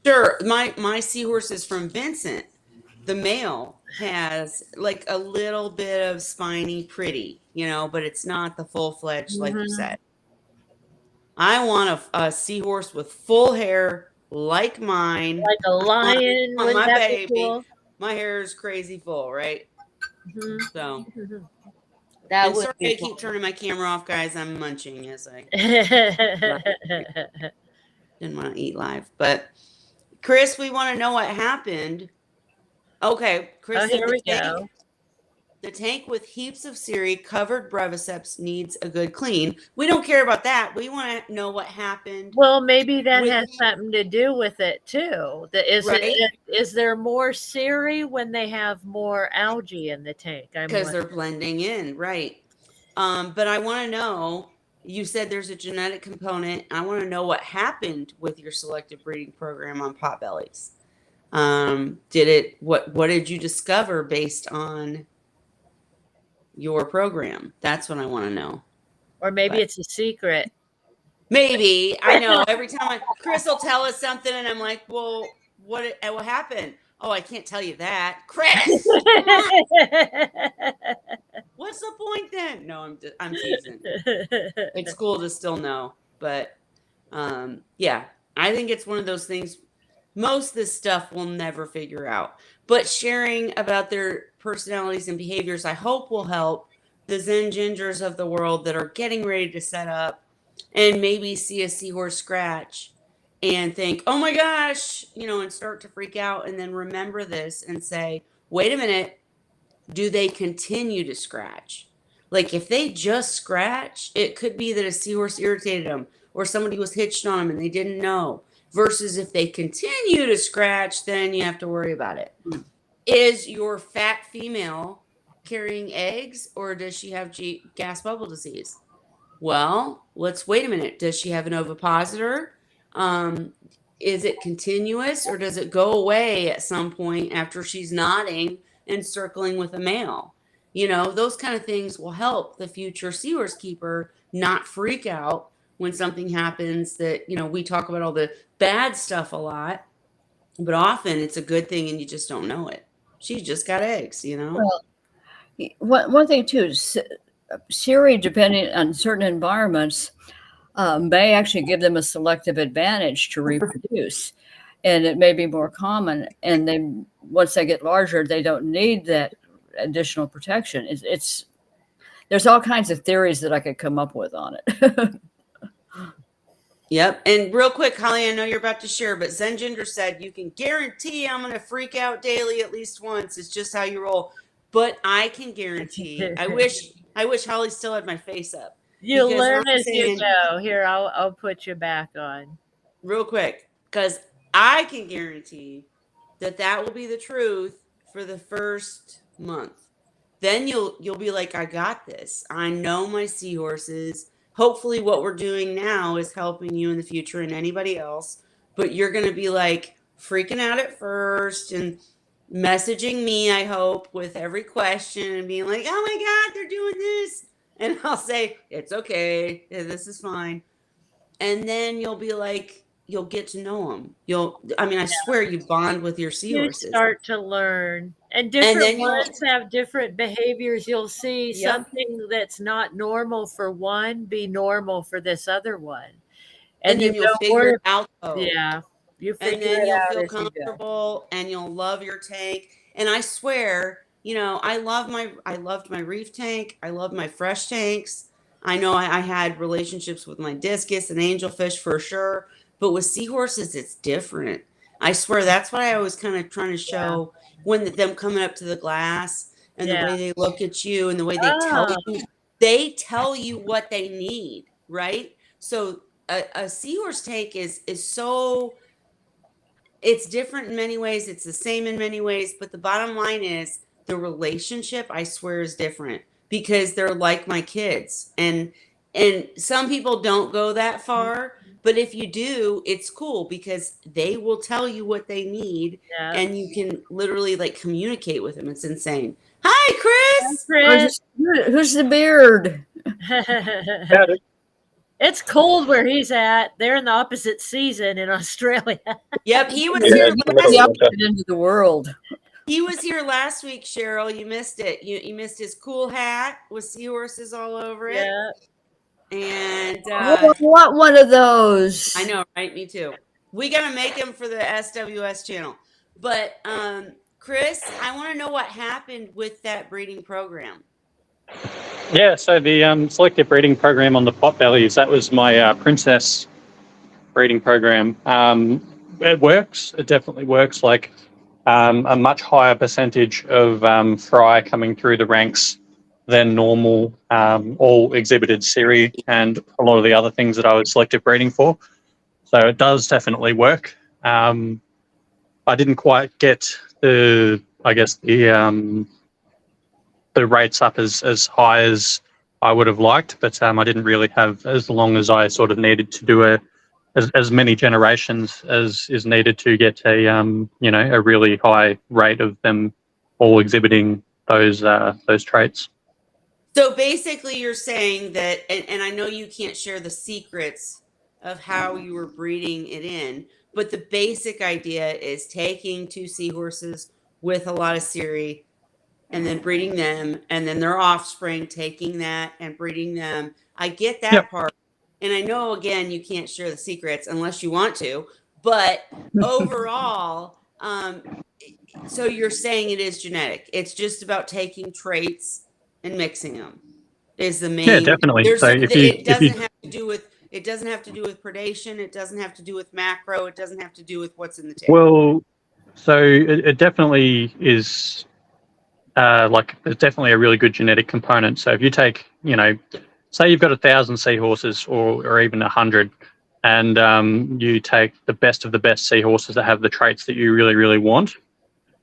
Sure, my seahorses from Vincent, the male has like a little bit of spiny pretty, but it's not the full fledged like you Mhm. said. I want a seahorse with full hair like mine. Like a lion, On wouldn't my that be baby, cool? my hair is crazy full, right? Mhm. So, Mhm. That and would sorry be I keep turning my camera off, guys. I'm munching as I cool. didn't want to eat live. But Chris, we want to know what happened. Okay, Oh, Chris said here we go. the tank with heaps of Siri covered breviceps needs a good clean. We don't care about that. We want to know what happened Well, maybe that with, has something to do with it too. right? Is there more Siri when they have more algae in the tank? I'm Because wondering. they're blending in, right? But I want to know. You said there's a genetic component. I want to know what happened with your selective breeding program on potbellies. What did you discover based on your program? That's what I want to know. Or maybe But it's a secret. maybe I know every time Chris will tell us something, and I'm like, well, what happened? Oh, I can't tell you that, Chris. Come on. What's the point then? No, I'm teasing. It's cool to still know, but yeah, I think it's one of those things. Most of this stuff we'll never figure out, but sharing about their personalities and behaviors, I hope will help the Zen gingers of the world that are getting ready to set up and maybe see a seahorse scratch and think, oh my gosh, and start to freak out, and then remember this and say, wait a minute, do they continue to scratch? Like if they just scratch, it could be that a seahorse irritated them or somebody was hitched on them and they didn't know. Versus if they continue to scratch, then you have to worry about it. Is your fat female carrying eggs or does she have gas bubble disease? Well, let's wait a minute. Does she have an ovipositor? Um, is it continuous or does it go away at some point after she's nodding and circling with a male? Those kind of things will help the future seahorse keeper not freak out when something happens that, we talk about all the bad stuff a lot, but often it's a good thing and you just don't know it. She just got eggs. Well, one thing too is Siri, depending on certain environments, may actually give them a selective advantage to reproduce, and it may be more common. And then once they get larger, they don't need that additional protection. It's there's all kinds of theories that I could come up with on it. Yep. And real quick, Holly, I know you're about to share, but Zen Ginger said you can guarantee I'm going to freak out daily at least once. It's just how you roll. But I can guarantee. I wish Holly still had my face up You'll because learn I'm as you saying go. Here, I'll put you back on. real quick because I can guarantee that will be the truth for the first month. Then you'll be like, I got this. I know my seahorses. Hopefully what we're doing now is helping you in the future and anybody else, but you're going to be like freaking out at first and messaging me, I hope, with every question and being like, oh my god, they're doing this, and I'll say it's okay, this is fine. And then you'll be like, you'll get to know them. I swear you bond with your You seahorses. start to learn. And And different then ones have different behaviors. You'll see Yep. something that's not normal for one be normal for this other one. And You then you'll don't figure worry. it out though. Yeah. You And figure then it you'll out feel as you go. comfortable and you'll love your tank. And I swear, I loved my reef tank. I love my fresh tanks. I know I had relationships with my discus and angelfish for sure, but with seahorses, it's different. I swear that's what I was kind of trying to show when them coming up to the glass and the Yeah. way they look at you and the way Oh, they tell you what they need, right? So a seahorse tank is so, it's different in many ways. It's the same in many ways, but the bottom line is the relationship, I swear, is different because they're like my kids. And And some people don't go that far, but if you do, it's cool because they will tell you what they need Yeah. and you can literally like communicate with them. It's insane. Hi, Chris. Chris. Who's the beard? It's cold where he's at. They're in the opposite season in Australia. Yep, he was Yeah, here The last opposite end of the world. He was here last week, Cheryl. You missed it. You missed his cool hat with seahorses all over it. Yeah. And I want one of those. I know, right? Me too. We gotta make him for the SWS channel. But Chris, I want to know what happened with that breeding program. Yeah, so the selective breeding program on the potbellies, that was my princess breeding program. It works. It definitely works. Like a much higher percentage of fry coming through the ranks than normal, all exhibited Siri and a lot of the other things that I was selective breeding for. So it does definitely work. I didn't quite get the rates up as high as I would have liked, but I didn't really have as long as I sort of needed to do as many generations as is needed to get a really high rate of them all exhibiting those traits. So basically, you're saying that, and I know you can't share the secrets of how you were breeding it in, but the basic idea is taking two seahorses with a lot of Siri and then breeding them, and then their offspring, taking that and breeding them. I get that part. And I know, again, you can't share the secrets unless you want to, but overall, so you're saying it is genetic. It's just about taking traits and mixing them is the main. Yeah, definitely. So it doesn't have to do with predation. It doesn't have to do with macro. It doesn't have to do with what's in the tail. Well, so it definitely is. There's definitely a really good genetic component. So if you take, say you've got 1,000 seahorses or even 100, and you take the best of the best seahorses that have the traits that you really, really want,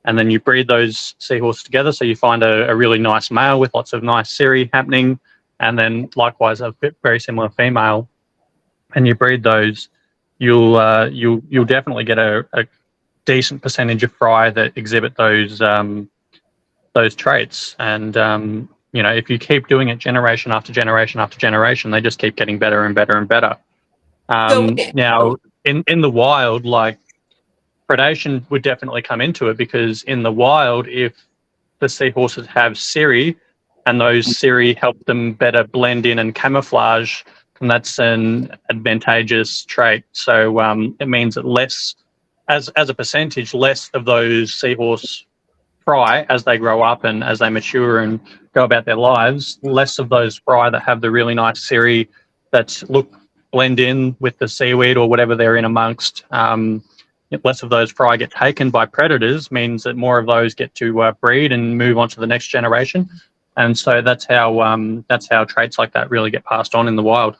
and then you breed those seahorses together. So you find a really nice male with lots of nice Siri happening, and then likewise a very similar female, and you breed those, you'll definitely get a decent percentage of fry that exhibit those traits. And if you keep doing it generation after generation after generation, they just keep getting better and better and better. Now in the wild, like, predation would definitely come into it, because in the wild, if the seahorses have Siri and those Siri help them better blend in and camouflage, and that's an advantageous trait. So it means that less, as a percentage, less of those seahorse fry, as they grow up and as they mature and go about their lives, less of those fry that have the really nice Siri that blend in with the seaweed or whatever they're in amongst. Less of those fry get taken by predators, means that more of those get to breed and move on to the next generation. And so that's how traits like that really get passed on in the wild.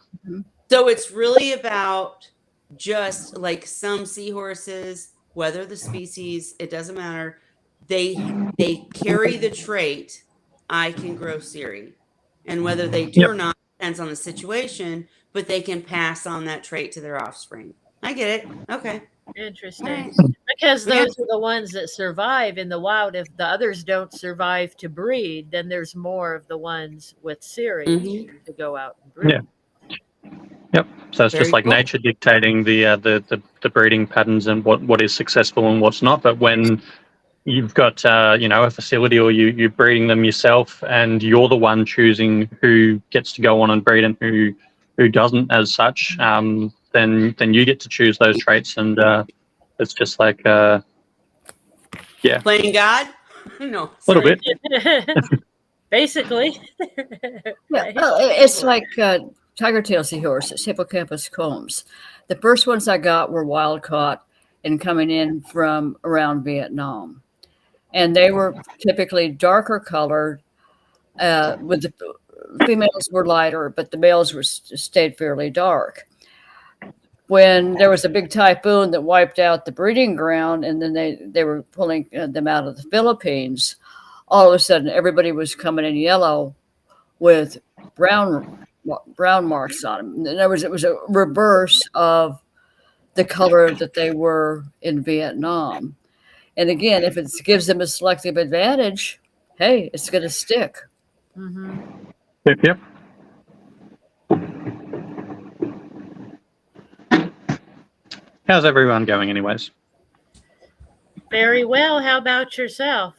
So it's really about just like some seahorses, whether the species, it doesn't matter. They carry the trait, I can grow Siri. And whether they do or not depends on the situation, but they can pass on that trait to their offspring. I get it. Okay. Interesting. Right. Because those are the ones that survive in the wild. If the others don't survive to breed, then there's more of the ones with Siri to go out and breed. Yeah. Yep. So it's Very just like cool. nature dictating the breeding patterns and what is successful and what's not. But when you've got a facility, or you're breeding them yourself, and you're the one choosing who gets to go on and breed and who doesn't, as such, then you get to choose those traits, and it's just like Playing God? No. a little bit. Basically. It's like tiger tail seahorses, hippocampus combs. The first ones I got were wild caught and coming in from around Vietnam. And they were typically darker colored, with the females were lighter, but the males stayed fairly dark. When there was a big typhoon that wiped out the breeding ground, and then they were pulling them out of the Philippines, all of a sudden everybody was coming in yellow with brown brown marks on them. In other words, it was a reverse of the color that they were in Vietnam. And again, if it gives them a selective advantage, hey, it's going to stick. Mm-hmm. Yep, yep. How's everyone going, anyways? Very well. How about yourself?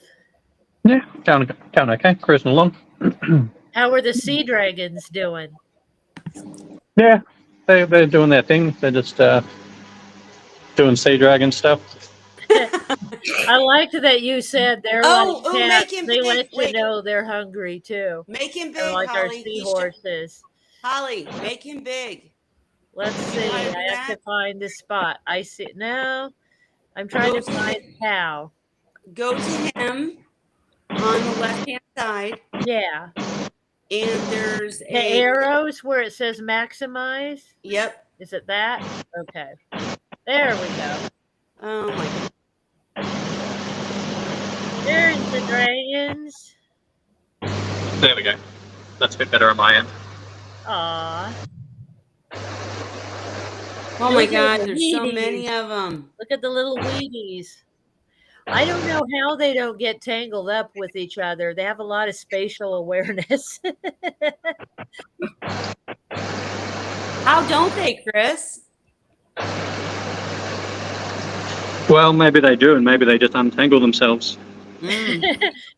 Yeah, going okay, cruising along. How are the sea dragons doing? Yeah, they're doing their thing. They're just doing sea dragon stuff. I liked that you said they're Oh, like oh, cats. make him They big. let you Wait, know they're hungry too. make him They're big, like our Holly. seahorses. Holly, make him big. Let's You know see. how to I do have that? to find the spot. I see. No, I'm trying to find how. Go to him on the left-hand side, Yeah. and there's The a arrows where it says maximize. yep. Is it that? Okay. There we go. Oh my God. There's the dragons. There we go. That's a bit better on my end. Aw. Oh my Those are God, the there's so Wheaties. many of them. Look at the little Wheaties. I don't know how they don't get tangled up with each other. They have a lot of spatial awareness. How don't they, Chris? Well, maybe they do, and maybe they just untangle themselves.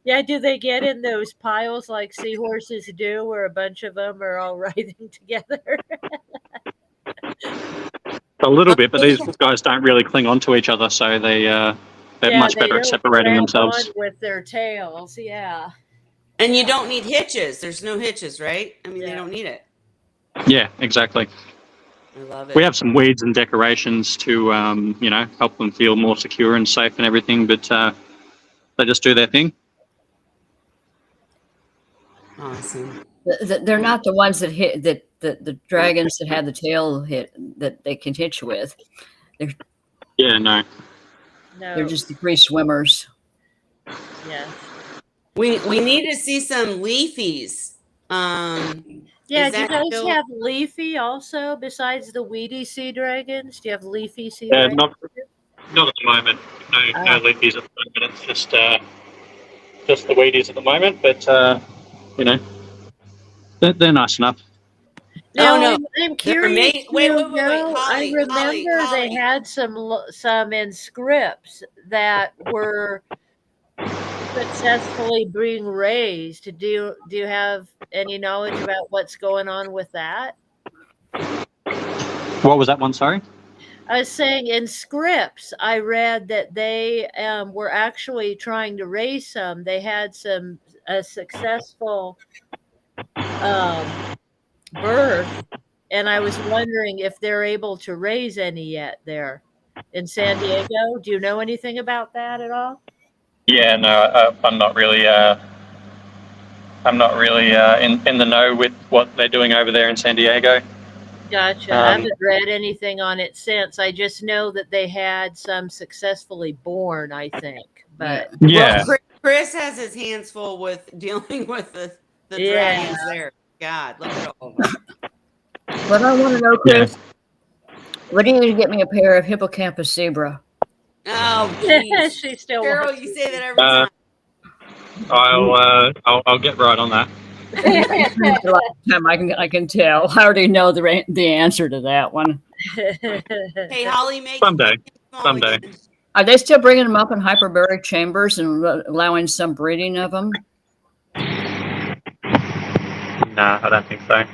Yeah, do they get in those piles like seahorses do, where a bunch of them are all writhing together? A little bit, but these guys don't really cling on to each other, so they're much they better at don't separating grab themselves. on with their tails. Yeah. And you don't need hitches. There's no hitches, right? I mean, they Yeah. don't need it. Yeah, exactly. I love it. We have some weeds and decorations to, help them feel more secure and safe and everything, but they just do their thing. Awesome. They're not the ones that hit that the dragons that have the tail hit that they can hit you with. Yeah, no. No. They're just the free swimmers. Yes. We need to see some leafies. Yeah, Is do you that guys still- have leafy also besides the weedy sea dragons? Do you have leafy sea Yeah, dragons? not at the moment. No Ah. leafies at the moment. It's just the weedies at the moment, but they're nice enough. Now, Oh, no. I'm curious. Wait, to wait. know- Holly, I remember Holly. they had some in scripts that were successfully being raised. Do you have any knowledge about what's going on with that? What was that one? Sorry. I was saying in scripts, I read that they were actually trying to raise some. They had a successful birth, and I was wondering if they're able to raise any yet there in San Diego. Do you know anything about that at all? Yeah, no, I'm not really. I'm not really in the know with what they're doing over there in San Diego. Gotcha. I haven't read anything on it since. I just know that they had some successfully born, I think. But Yeah. Well, Chris has his hands full with dealing with the dragons there. God, look at all of them. What I want to know, Chris, what do you need to get me a pair of hippocampus zebra? Oh, geez. she still Carol, wants you to say that every time. I'll get right on that. I can tell. I already know the answer to that one. Hey, Holly, make Someday. small Someday. again. Are they still bringing them up in hyperbaric chambers and allowing some breeding of them? Nah, I don't think so.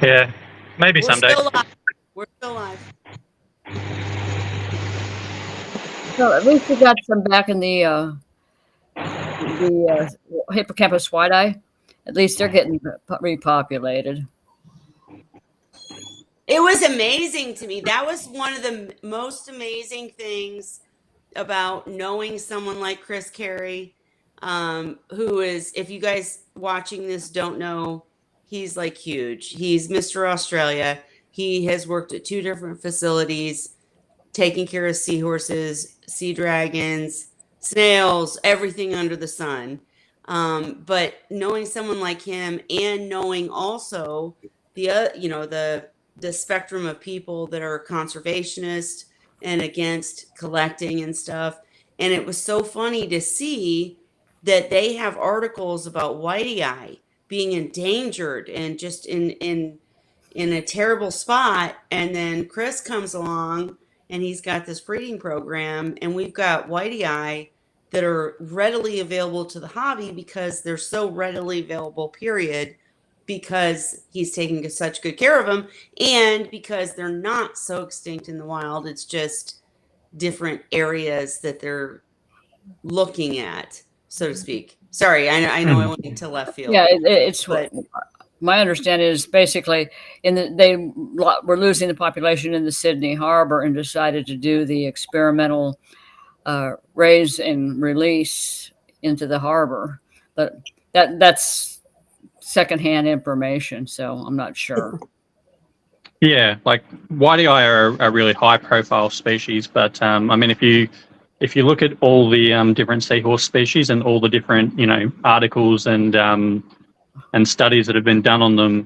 Yeah, maybe We're someday. still alive. We're still alive. So at least we got some back in the hippocampus white-eye. At least they're getting repopulated. It was amazing to me. That was one of the most amazing things about knowing someone like Chris Carey, who is, if you guys watching this don't know, he's like huge. He's Mr. Australia. He has worked at 2 different facilities, taking care of seahorses, sea dragons, snails, everything under the sun. But knowing someone like him and knowing also you know, the spectrum of people that are conservationists and against collecting and stuff. And it was so funny to see that they have articles about whitey eye being endangered and just in a terrible spot. And then Chris comes along and he's got this breeding program, and we've got whitey eye that are readily available to the hobby because they're so readily available, period, because he's taking such good care of them and because they're not so extinct in the wild. It's just different areas that they're looking at, so to speak. Sorry, I know I went to left field. Yeah, it's but my understanding is basically they were losing the population in the Sydney Harbor and decided to do the experimental raise and release into the harbor, but that's secondhand information, so I'm not sure. Yeah, like whitey eye are a really high profile species, but I mean, if you look at all the different seahorse species and all the different articles and studies that have been done on them,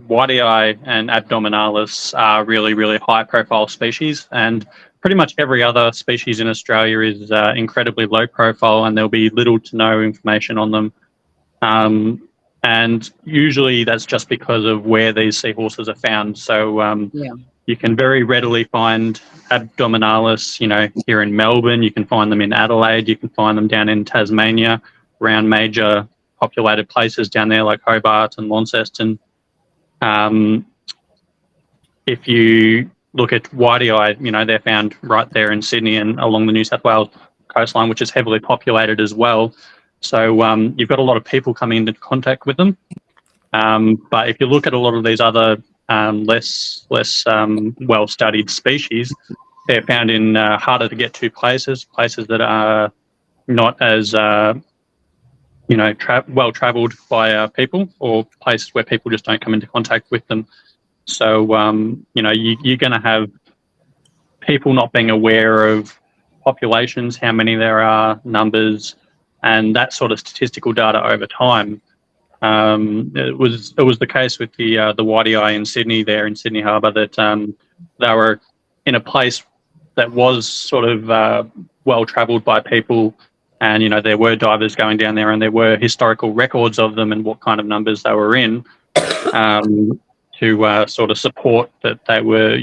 whitey eye and abdominalis are really high profile species, and pretty much every other species in Australia is incredibly low profile, and there'll be little to no information on them. And usually that's just because of where these seahorses are found. So you can very readily find abdominalis, here in Melbourne. You can find them in Adelaide. You can find them down in Tasmania, around major populated places down there like Hobart and Launceston. If you look at whitey eye, they're found right there in Sydney and along the New South Wales coastline, which is heavily populated as well. So you've got a lot of people coming into contact with them. But if you look at a lot of these other less well-studied species, they're found in harder to get to places that are not as well travelled by people, or places where people just don't come into contact with them. So you're going to have people not being aware of populations, how many there are, numbers, and that sort of statistical data over time. It was the case with the whitey eye in Sydney, there in Sydney Harbour, that they were in a place that was sort of well travelled by people, and there were divers going down there, and there were historical records of them and what kind of numbers they were in, to sort of support that they were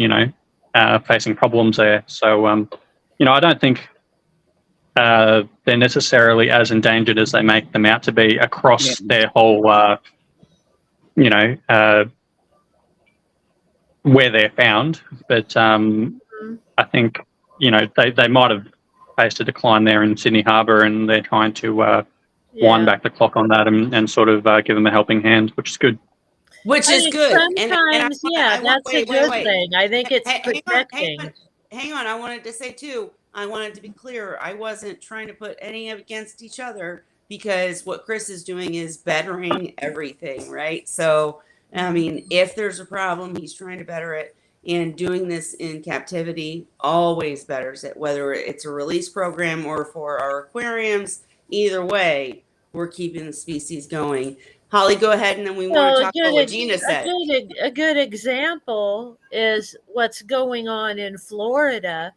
facing problems there. So I don't think they're necessarily as endangered as they make them out to be across their whole, where they're found. But I think, they might have faced a decline there in Sydney Harbour, and they're trying to wind back the clock on that and sort of give them a helping hand, which is good. Which is good. Sometimes, that's a good thing. I think it's protecting. Hang on. I wanted to say too, I wanted to be clear. I wasn't trying to put any against each other, because what Chris is doing is bettering everything, right? So, I mean, if there's a problem, he's trying to better it. And doing this in captivity always betters it, whether it's a release program or for our aquariums. Either way, we're keeping the species going. Holly, go ahead, and then we want to talk about what Gina said. A good example is what's going on in Florida.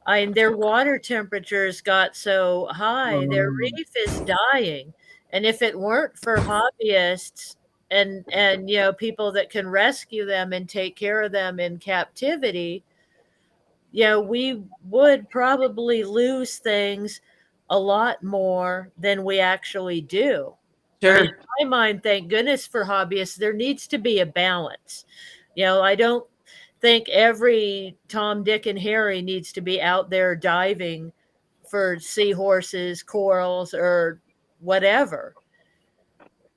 Their water temperatures got so high, their reef is dying. And if it weren't for hobbyists and people that can rescue them and take care of them in captivity, we would probably lose things a lot more than we actually do. Sure. In my mind, thank goodness for hobbyists, there needs to be a balance. I don't think every Tom, Dick, and Harry needs to be out there diving for seahorses, corals, or whatever.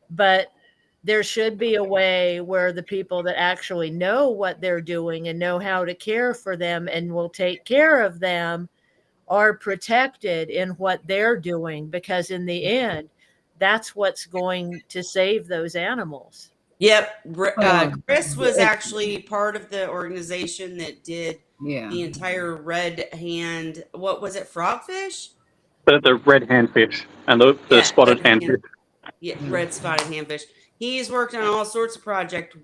But there should be a way where the people that actually know what they're doing and know how to care for them and will take care of them are protected in what they're doing, because in the end, that's what's going to save those animals. Yep. Chris was actually part of the organization that did the entire red hand, what was it, frogfish? The red handfish and the Yeah, spotted red handfish. Yeah, red spotted handfish. He's worked on all sorts of projects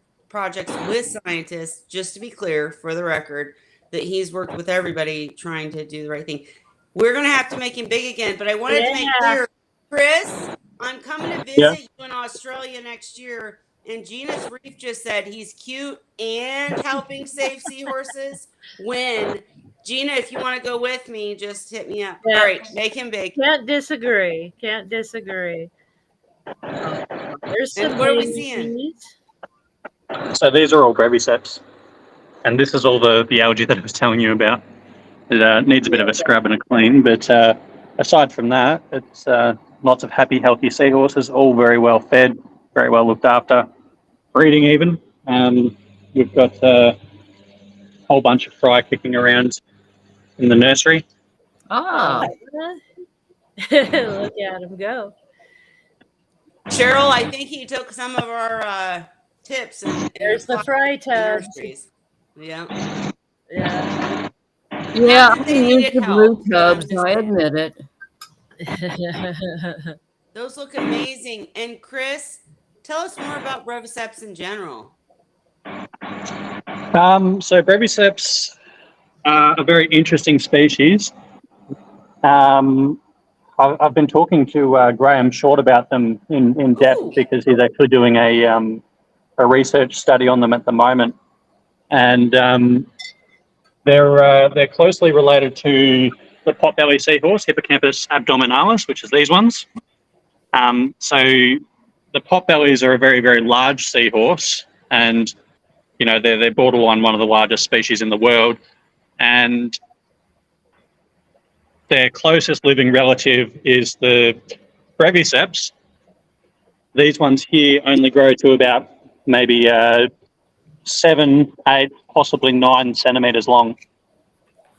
with scientists, just to be clear, for the record, that he's worked with everybody trying to do the right thing. We're gonna have to make him big again, but I wanted to make Yeah. clear, Chris, I'm coming to Yeah. visit you in Australia next year. And Gina's Reef just said he's cute and helping save seahorses. When Gina, if you want to go with me, just hit me up. Yeah. All right, make him big. Can't disagree. Can't disagree. Oh, there's And some what are we seeing? babies. So these are all breviceps, and this is all the algae that I was telling you about. It needs a bit of a scrub and a clean, but aside from that, it's lots of happy, healthy seahorses, all very well fed, very well looked after, breeding even. We've got a whole bunch of fry kicking around in the nursery. Ah, Look at him go. Cheryl, I think he took some of our tips and There's the fry tubs. nurseries. Yeah. Yeah. yeah, Not that I they use needed the blue help, but I'm tubs. just I saying. admit it. Those look amazing. And Chris, tell us more about breviceps in general. So breviceps are a very interesting species. I've been talking to Graham Short about them in depth Ooh. because he's actually doing a research study on them at the moment, and they're closely related to the potbelly seahorse, Hippocampus abdominalis, which is these ones. So the potbellies are a very, very large seahorse, and they're borderline one of the largest species in the world, and their closest living relative is the breviceps. These ones here only grow to about maybe 7, 8, possibly 9 centimeters long.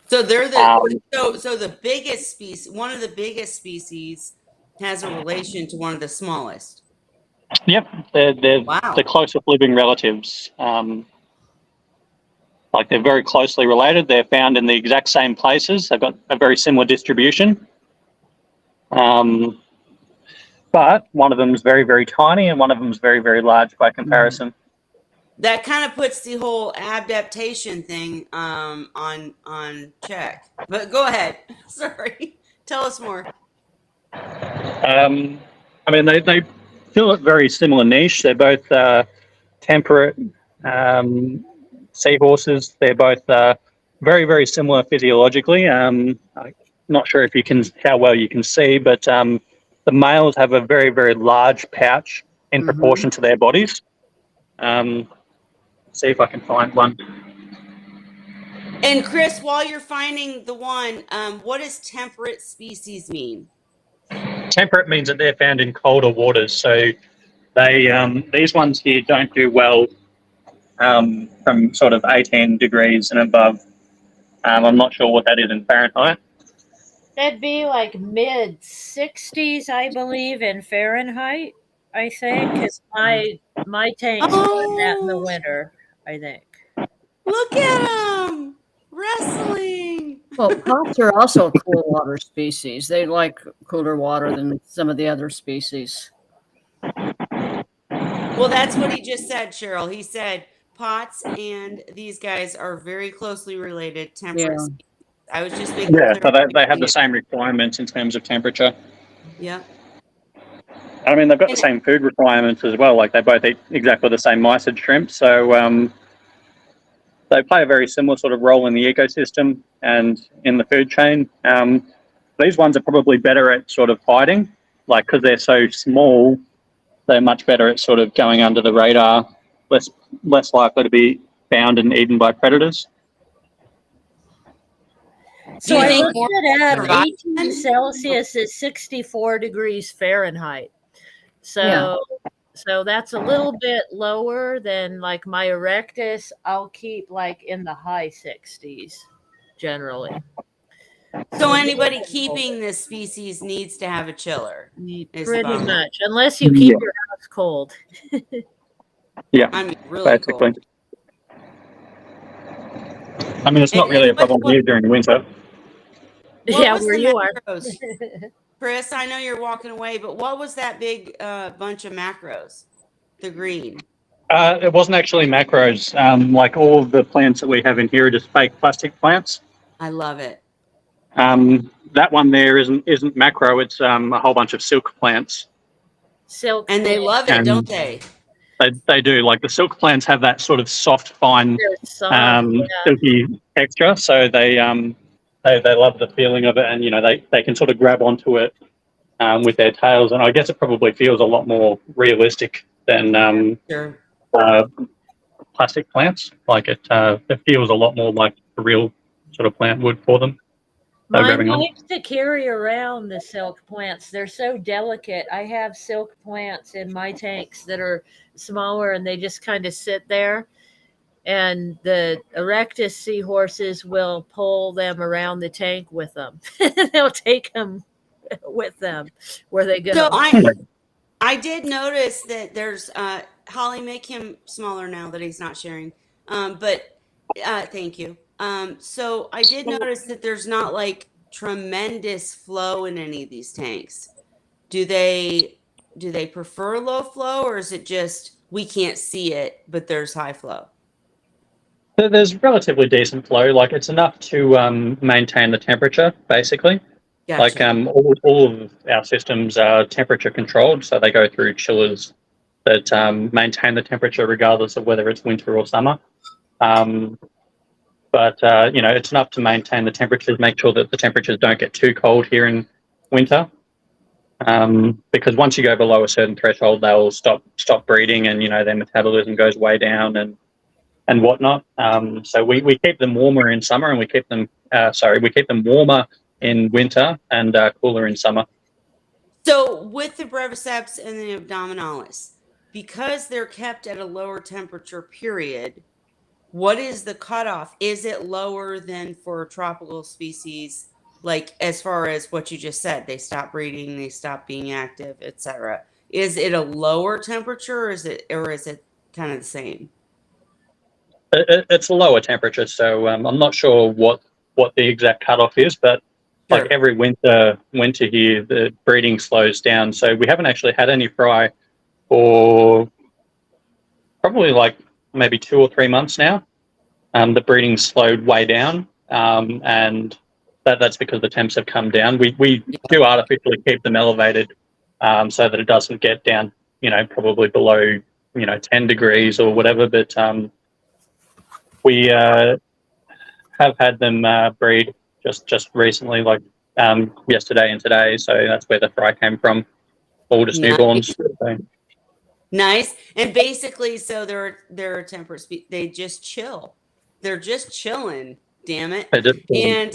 So they're the so the biggest species, one of the biggest species has a relation to one of the smallest. Yep, they're Wow. the closest living relatives. Like they're very closely related. They're found in the exact same places. They've got a very similar distribution. But one of them is very, very tiny and one of them is very, very large by comparison. That kind of puts the whole adaptation thing on check. But go ahead. Sorry. Tell us more. I mean, they fill a very similar niche. They're both temperate seahorses. They're both very, very similar physiologically. I'm not sure if how well you can see, but the males have a very, very large pouch in proportion to their bodies. See if I can find one. And Chris, while you're finding the one, what does temperate species mean? Temperate means that they're found in colder waters. So these ones here don't do well from sort of 18 degrees and above. I'm not sure what that is in Fahrenheit. That'd be like mid 60s, I believe, in Fahrenheit. I think because my tank's doing that in the winter. I think. Look at them wrestling. Well, pots are also a cool water species. They like cooler water than some of the other species. Well, that's what he just said, Cheryl. He said pots and these guys are very closely related. Temperate. Yeah. I was just making Yeah, so they have the same requirements in terms of temperature. Yeah. I mean, they've got the same food requirements as well. Like they both eat exactly the same mysid shrimp. So they play a very similar sort of role in the ecosystem and in the food chain. These ones are probably better at sort of hiding, like because they're so small, they're much better at sort of going under the radar, less likely to be found and eaten by predators. So I looked it up. 18 Celsius is 64 degrees Fahrenheit. So so that's a little bit lower than like my erectus. I'll keep like in the high 60s generally. So anybody keeping this species needs to have a chiller. Pretty much, unless you keep your house cold. Yeah, I mean, really basically. cold. I mean, it's not really a problem here during the winter. Yeah, was where the you are. macros? Chris, I know you're walking away, but what was that big bunch of macros? The green. It wasn't actually macros. Like all of the plants that we have in here are just fake plastic plants. I love it. That one there isn't macro. It's a whole bunch of silk plants, Silk. And they love it, and don't they? they do. Like the silk plants have that sort of soft, fine, They're soft. Yeah. silky texture. So they love the feeling of it, and they can sort of grab onto it with their tails. And I guess it probably feels a lot more realistic than Sure. plastic plants. Like it feels a lot more like a real sort of plant would for them. So Mine grabbing on. likes to carry around the silk plants. They're so delicate. I have silk plants in my tanks that are smaller and they just kind of sit there. And the Erectus seahorses will pull them around the tank with them. They'll take them with them where they go. So I did notice that there's Holly, make him smaller now that he's not sharing. But thank you. So I did notice that there's not like tremendous flow in any of these tanks. Do they prefer low flow, or is it just we can't see it, but there's high flow? There's relatively decent flow. Like it's enough to maintain the temperature, basically. Like Gotcha. all of our systems are temperature controlled, so they go through chillers that maintain the temperature regardless of whether it's winter or summer. But it's enough to maintain the temperatures, make sure that the temperatures don't get too cold here in winter. Because once you go below a certain threshold, they'll stop breeding, and their metabolism goes way down and whatnot. So we keep them warmer in summer, and we keep them warmer in winter and cooler in summer. So with the breviceps and the abdominalis, because they're kept at a lower temperature period, what is the cutoff? Is it lower than for tropical species? Like as far as what you just said, they stop breeding, they stop being active, etc. Is it a lower temperature, or is it kind of the same? It's a lower temperature, so I'm not sure what the exact cutoff is, but Sure. like every winter here, the breeding slows down. So we haven't actually had any fry for probably like maybe 2 or 3 months now. The breeding slowed way down, and that's because the temps have come down. We do artificially keep them elevated so that it doesn't get down, probably below 10 degrees or whatever. But we have had them breed just recently, like yesterday and today. So that's where the fry came from, all just newborns. So. Nice. And basically, so they're a temperate they just chill. They're just chilling. Damn it. And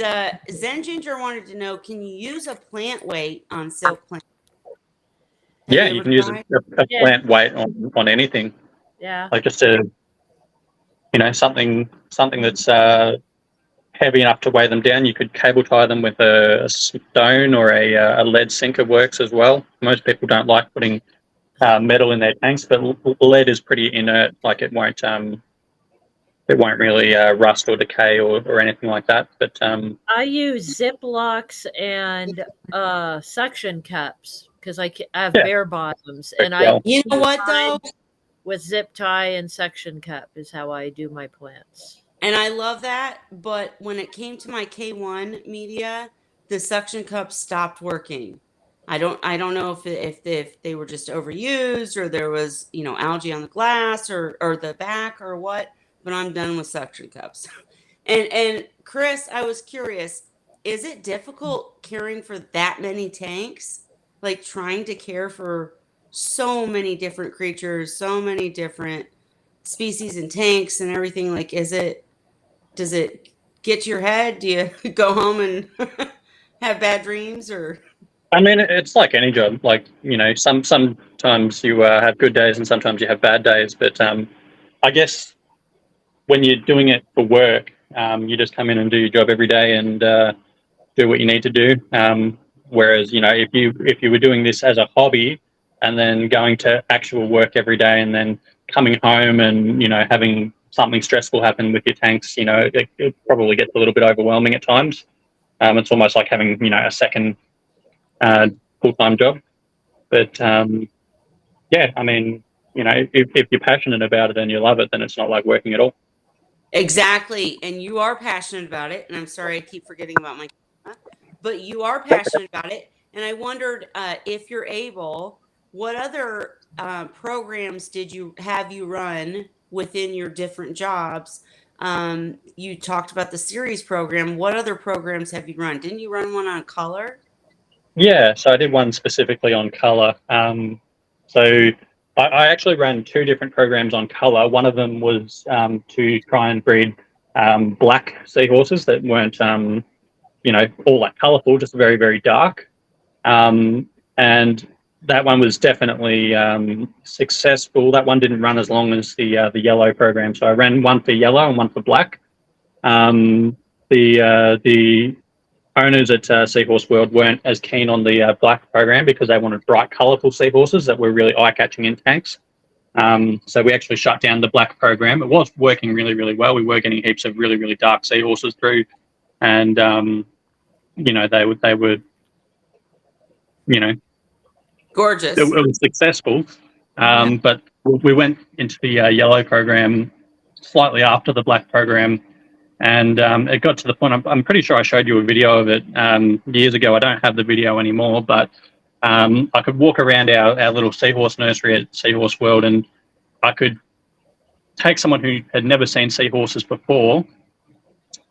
Zen Ginger wanted to know, can you use a plant weight on silk plant? Yeah, you can use a plant weight on anything. Yeah. Like just something that's heavy enough to weigh them down. You could cable tie them with a stone, or a lead sinker works as well. Most people don't like putting metal in their tanks, but lead is pretty inert. Like it won't really rust or decay or anything like that. But I use Ziplocs and suction cups because I have bare bottoms, and you know what though, with zip tie and suction cup is how I do my plants. And I love that, but when it came to my K1 media, the suction cups stopped working. I don't know if they were just overused, or there was algae on the glass or the back or what. But I'm done with suction cups. And Chris, I was curious, is it difficult caring for that many tanks? Like trying to care for so many different creatures, so many different species and tanks and everything. Like, does it get to your head? Do you go home and have bad dreams, or? I mean, it's like any job. Like, sometimes you have good days and sometimes you have bad days. But I guess when you're doing it for work, you just come in and do your job every day and do what you need to do. Whereas, if you were doing this as a hobby and then going to actual work every day and then coming home and, having something stressful happen with your tanks, it probably gets a little bit overwhelming at times. It's almost like having, a second full-time job. But yeah, I mean, if you're passionate about it and you love it, then it's not like working at all. Exactly. And you are passionate about it. And I'm sorry, I keep forgetting about my camera, but you are passionate about it. And I wondered if you're able, what other programs have you run within your different jobs? You talked about the series program. What other programs have you run? Didn't you run one on color? Yeah, so I did one specifically on color. So I actually ran two different programs on color. One of them was to try and breed black seahorses that weren't, all like colorful, just very, very dark. And that one was definitely successful. That one didn't run as long as the yellow program. So I ran one for yellow and one for black. The owners at Seahorse World weren't as keen on the black program because they wanted bright, colourful seahorses that were really eye-catching in tanks. So we actually shut down the black program. It was working really, really well. We were getting heaps of really, really dark seahorses through, and they were Gorgeous. it was successful. But we went into the yellow program slightly after the black program. And it got to the point, I'm pretty sure I showed you a video of it years ago. I don't have the video anymore, but I could walk around our little seahorse nursery at Seahorse World, and I could take someone who had never seen seahorses before,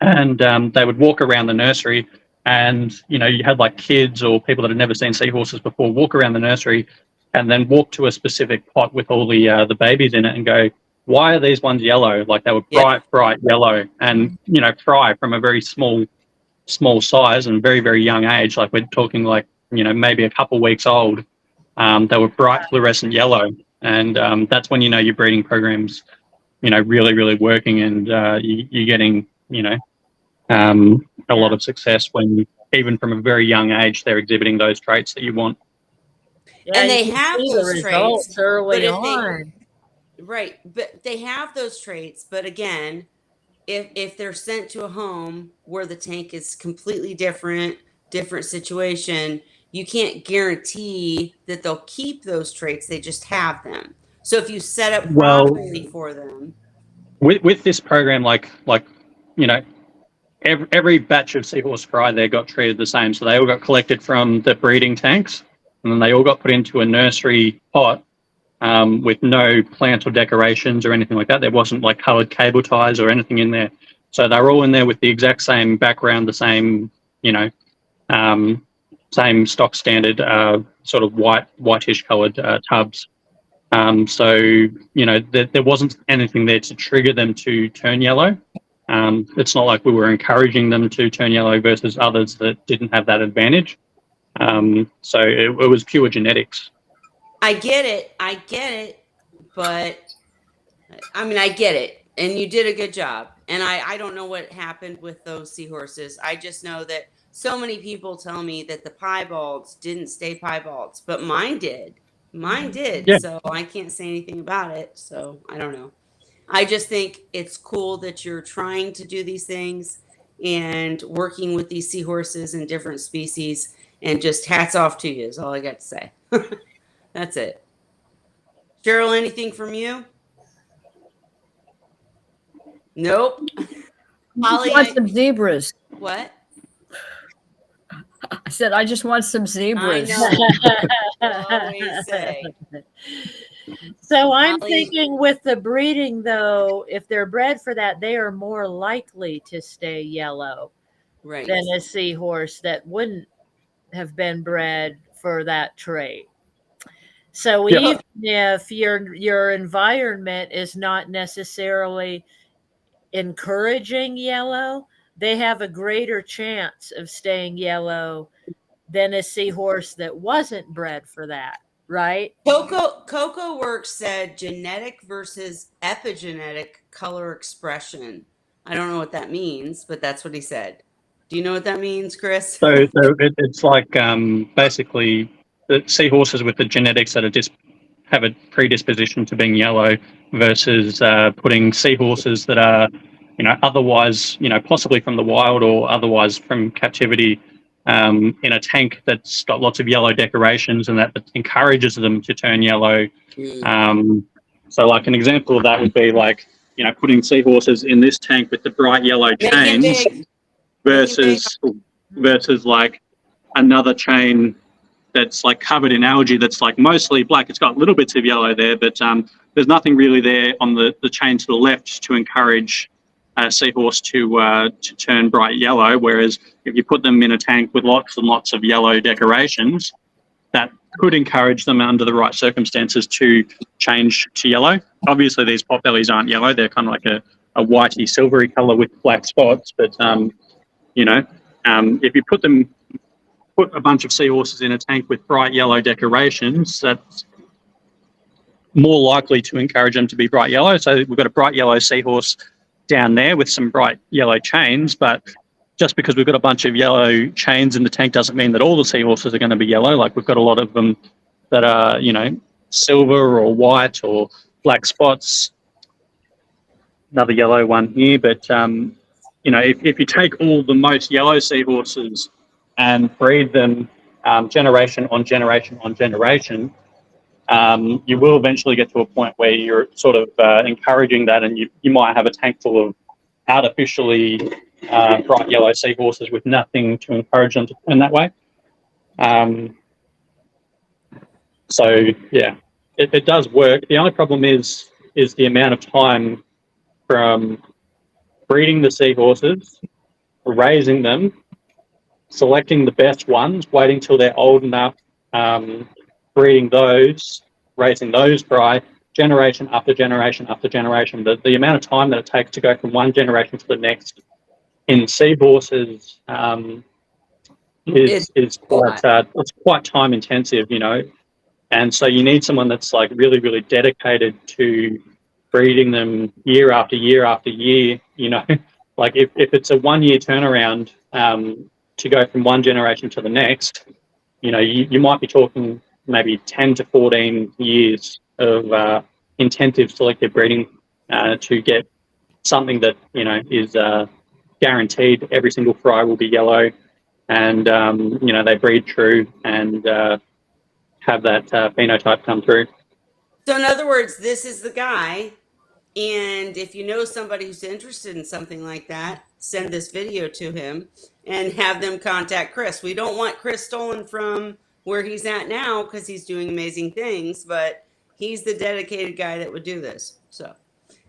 and they would walk around the nursery, and, you had like kids or people that had never seen seahorses before walk around the nursery and then walk to a specific pot with all the babies in it and go, why are these ones yellow? Like they were bright yellow, and fry from a very small size and very, very young age. Like we're talking like maybe a couple weeks old. They were bright fluorescent yellow, and that's when your breeding programs really, really working, and you're getting a lot of success when even from a very young age they're exhibiting those traits that you want. Yeah, And they you can have see those the traits results early but if on. Right, but they have those traits. But again, if they're sent to a home where the tank is completely different situation, you can't guarantee that they'll keep those traits. They just have them. So if you set up properly for them, with this program, every batch of seahorse fry there got treated the same. So they all got collected from the breeding tanks, and then they all got put into a nursery pot. With no plants or decorations or anything like that. There wasn't like coloured cable ties or anything in there. So they're all in there with the exact same background, the same, same stock standard sort of whitish coloured tubs. So there wasn't anything there to trigger them to turn yellow. It's not like we were encouraging them to turn yellow versus others that didn't have that advantage. So it was pure genetics. I get it, but I mean, I get it, and you did a good job. And I don't know what happened with those seahorses. I just know that so many people tell me that the piebalds didn't stay piebalds, but mine did. Yeah. So I can't say anything about it. So I don't know. I just think it's cool that you're trying to do these things and working with these seahorses and different species, and just hats off to you is all I got to say. That's it. Cheryl, anything from you? Nope. Holly, I want some zebras. what? I said, I just want some zebras. I know. Always say. So I'm Holly. thinking with the breeding, though, if they're bred for that, they are more likely to stay yellow Right. than a seahorse that wouldn't have been bred for that trait. So even if your environment is not necessarily encouraging yellow, they have a greater chance of staying yellow than a seahorse that wasn't bred for that, right? Coco Works said genetic versus epigenetic color expression. I don't know what that means, but that's what he said. Do you know what that means, Chris? So it's like basically the seahorses with the genetics that are have a predisposition to being yellow versus putting seahorses that are, otherwise, possibly from the wild or otherwise from captivity, in a tank that's got lots of yellow decorations and that encourages them to turn yellow. So like an example of that would be like, putting seahorses in this tank with the bright yellow chains versus like another chain that's like covered in algae that's like mostly black. It's got little bits of yellow there, but there's nothing really there on the chain to the left to encourage a seahorse to turn bright yellow. Whereas if you put them in a tank with lots and lots of yellow decorations, that could encourage them under the right circumstances to change to yellow. Obviously, these potbellies aren't yellow; they're kind of like a whitey, silvery color with black spots. But if you put a bunch of seahorses in a tank with bright yellow decorations, that's more likely to encourage them to be bright yellow. So we've got a bright yellow seahorse down there with some bright yellow chains, but just because we've got a bunch of yellow chains in the tank doesn't mean that all the seahorses are going to be yellow. Like we've got a lot of them that are, silver or white or black spots. Another yellow one here, but if you take all the most yellow seahorses and breed them generation on generation on generation, you will eventually get to a point where you're sort of encouraging that, and you might have a tank full of artificially bright yellow seahorses with nothing to encourage them to turn that way. So yeah, it does work. The only problem is the amount of time from breeding the seahorses, raising them, selecting the best ones, waiting till they're old enough, breeding those, raising those dry, generation after generation after generation. The amount of time that it takes to go from one generation to the next in seahorses is quite time intensive, and so you need someone that's like really, really dedicated to breeding them year after year after year. Like if it's a 1 year turnaround to go from one generation to the next, you might be talking maybe 10 to 14 years of intensive selective breeding to get something that is guaranteed every single fry will be yellow, and they breed true and have that phenotype come through. So in other words, this is the guy, and if you know somebody who's interested in something like that, send this video to him and have them contact Chris. We don't want Chris stolen from where he's at now because he's doing amazing things, but he's the dedicated guy that would do this. So,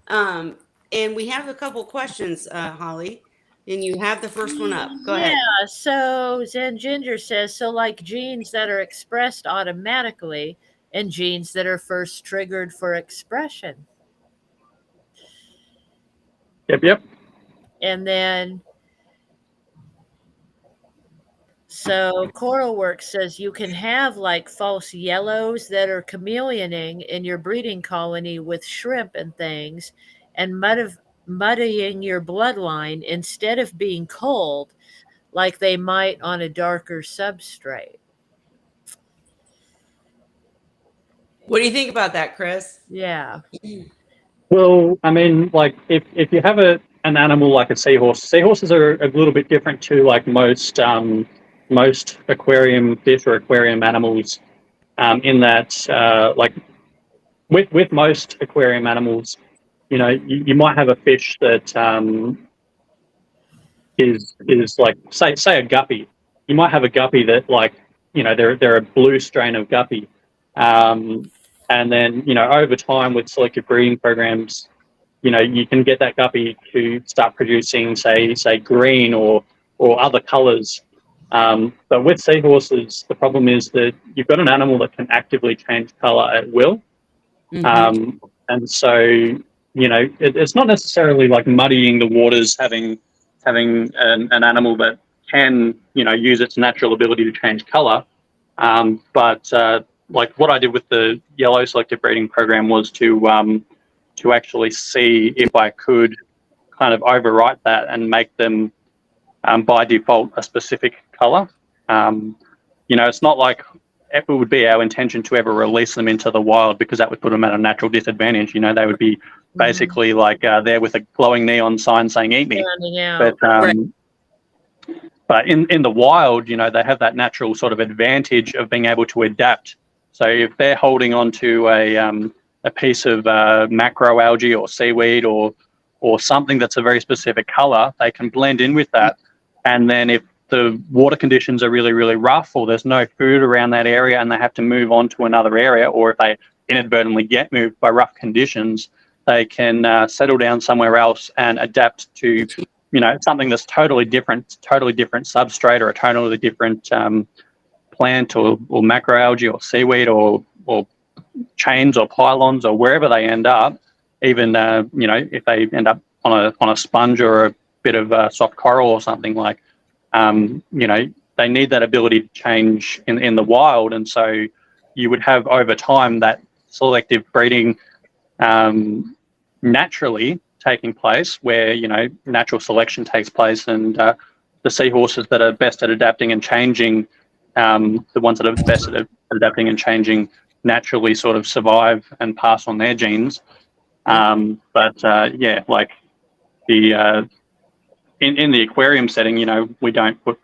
and we have a couple questions, Holly, and you have the first one up. Go ahead. Yeah, so Zen Ginger says, so like genes that are expressed automatically and genes that are first triggered for expression. Yep. And then, so Coralworks says you can have like false yellows that are chameleoning in your breeding colony with shrimp and things and muddying your bloodline instead of being cold like they might on a darker substrate. What do you think about that, Chris? Yeah. Well, I mean, like if you have an animal like a seahorse, seahorses are a little bit different to like most aquarium fish or aquarium animals, in that like with most aquarium animals, you might have a fish that is like say a guppy. You might have a guppy that like they're a blue strain of guppy. And then, over time with selective breeding programs, you can get that guppy to start producing, say green or other colours. But with seahorses, the problem is that you've got an animal that can actively change colour at will. Mm-hmm. And so, it's not necessarily like muddying the waters, having an animal that can, use its natural ability to change colour. But like what I did with the yellow selective breeding program was to actually see if I could kind of overwrite that and make them by default a specific color. It's not like it would be our intention to ever release them into the wild, because that would put them at a natural disadvantage. They would be basically like there with a glowing neon sign saying "Eat me." Standing out. But in the wild, they have that natural sort of advantage of being able to adapt. So if they're holding on to a piece of macroalgae or seaweed or something that's a very specific color, they can blend in with that. And then if the water conditions are really, really rough, or there's no food around that area and they have to move on to another area, or if they inadvertently get moved by rough conditions, they can settle down somewhere else and adapt to something that's totally different substrate, or a totally different plant or macroalgae or seaweed or chains or pylons or wherever they end up. Even if they end up on a sponge or a bit of soft coral or something, like they need that ability to change in the wild. And so you would have over time that selective breeding naturally taking place, where natural selection takes place, and the seahorses that are best at adapting and changing, the ones that are best at adapting and changing, naturally sort of survive and pass on their genes. But like the in the aquarium setting, we don't put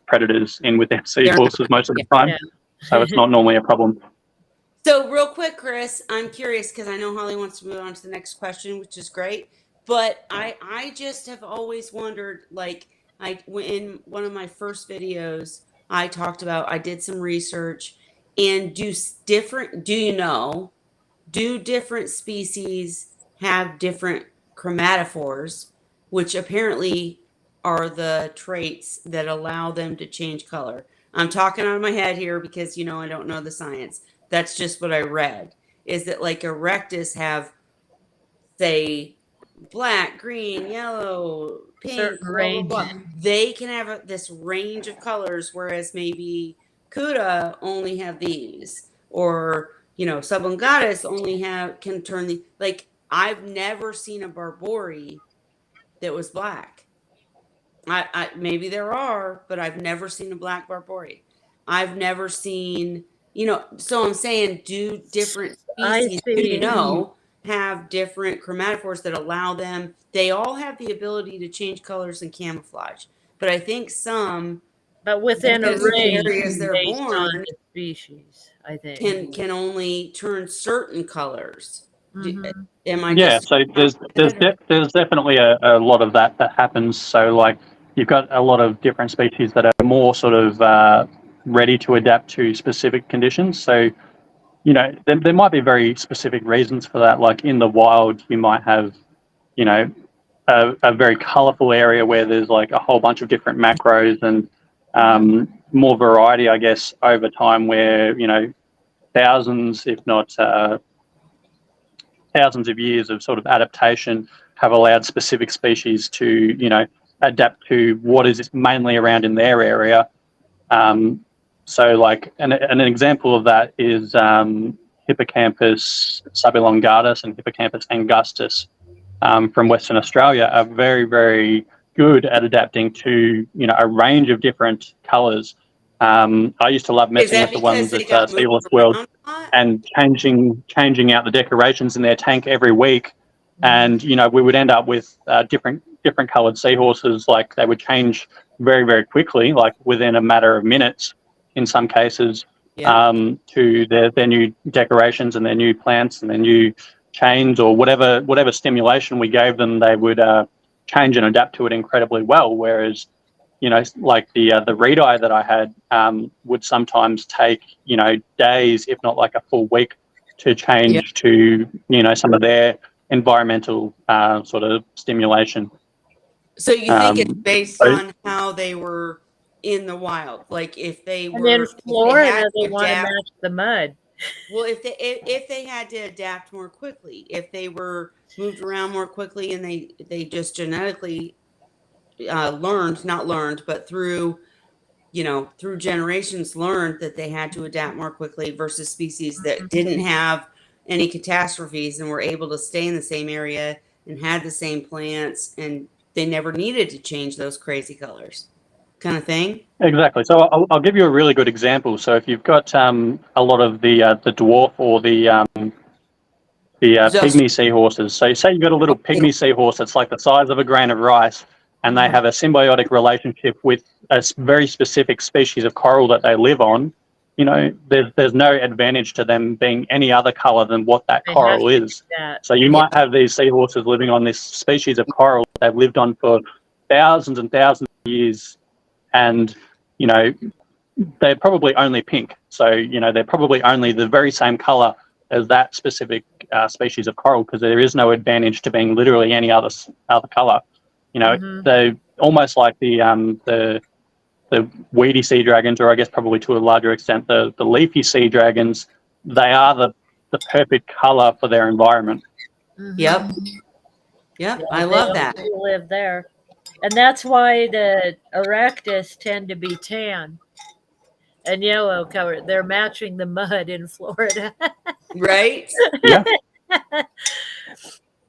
predators in with our seahorses most of the time, so it's not normally a problem. So real quick, Chris, I'm curious because I know Holly wants to move on to the next question, which is great. But I just have always wondered, like, in one of my first videos, I talked about, I did some research, and do different species have different chromatophores, which apparently are the traits that allow them to change color. I'm talking out of my head here because, I don't know the science. That's just what I read, is that like erectus have, say, black, green, yellow, pink, blah, blah, blah. They can have this range of colors, whereas maybe Cuda only have these, or Subungatus only can turn the, like, I've never seen a Barbori that was black. I maybe there are, but I've never seen a black Barbori. I've never seen, so I'm saying, do different species, have different chromatophores that allow them, they all have the ability to change colors and camouflage. But I think some, but within a range areas they're based born, on the species, I think can only turn certain colors. Am I so there's definitely a lot of that happens. So like you've got a lot of different species that are more sort of ready to adapt to specific conditions. So there might be very specific reasons for that. Like in the wild, you might have a very colorful area where there's like a whole bunch of different macros and more variety, I guess, over time, where thousands, if not thousands of years of sort of adaptation have allowed specific species to, adapt to what is mainly around in their area. So like an example of that is Hippocampus subelongatus and Hippocampus angustus from Western Australia are very, very good at adapting to, a range of different colours. I used to love messing with the ones at Seahorse World and changing out the decorations in their tank every week, and we would end up with different coloured seahorses. Like they would change very, very quickly, like within a matter of minutes in some cases, to their new decorations and their new plants and their new chains, or whatever stimulation we gave them, they would change and adapt to it incredibly well. Whereas like the reed-eye that I had would sometimes take, days, if not like a full week, to change to, some of their environmental sort of stimulation. So you think it's based on how they were in the wild? Like if they were... And in Florida, they want to match the mud. Well, if they had to adapt more quickly, if they were moved around more quickly, and they just genetically... through generations learned that they had to adapt more quickly, versus species that didn't have any catastrophes and were able to stay in the same area and had the same plants, and they never needed to change those crazy colors. kind of thing. Exactly. So I'll give you a really good example. So if you've got a lot of the dwarf or the pygmy seahorses. So say you've got a little pygmy seahorse that's like the size of a grain of rice, and they have a symbiotic relationship with a very specific species of coral that they live on. You know, there's no advantage to them being any other color than what that They coral have to is. do that. So you might have these seahorses living on this species of coral that they've lived on for thousands and thousands of years, and you know, they're probably only pink. So, you know, they're probably only the very same color as that specific species of coral, because there is no advantage to being literally any other color. You know, they're almost like the weedy sea dragons, or I guess probably to a larger extent the leafy sea dragons. They are the perfect color for their environment. Yep. Yep. I love that. They live there. And that's why the Erectus tend to be tan and yellow color. They're matching the mud in Florida. Right? Yeah.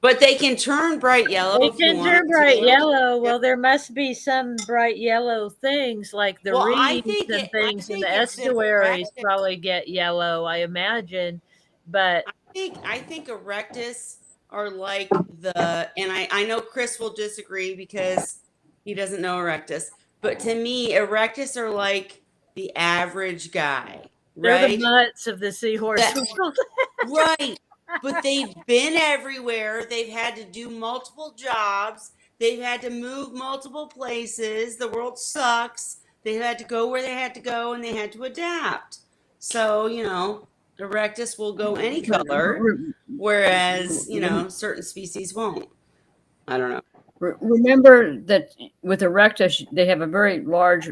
But they can turn bright yellow They if you can want turn bright to. yellow. Well, there must be some bright yellow things like the Well, I reeds think and things in think the it's estuaries Erectus. probably get yellow, I imagine. But I think Erectus are like and I know Chris will disagree because he doesn't know Erectus, but to me, Erectus are like the average guy, they're the right? mutts of the seahorse world. Right. But they've been everywhere. They've had to do multiple jobs. They've had to move multiple places. The world sucks. They had to go where they had to go and they had to adapt. So, you know, Erectus will go any color, whereas, you know, certain species won't. I don't know. Remember that with Erectus, they have a very large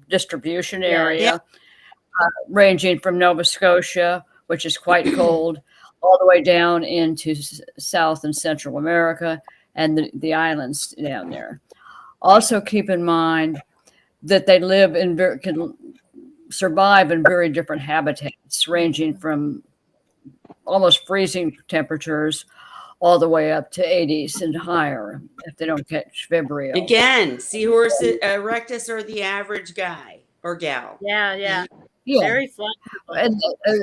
distribution area, ranging from Nova Scotia, which is quite cold, all the way down into South and Central America and the islands down there. Also, keep in mind that they live can survive in very different habitats, ranging from almost freezing temperatures all the way up to 80s and higher if they don't catch Vibrio. Again, Seahorse Erectus are the average guy or gal. Yeah. Yeah. Very flexible. And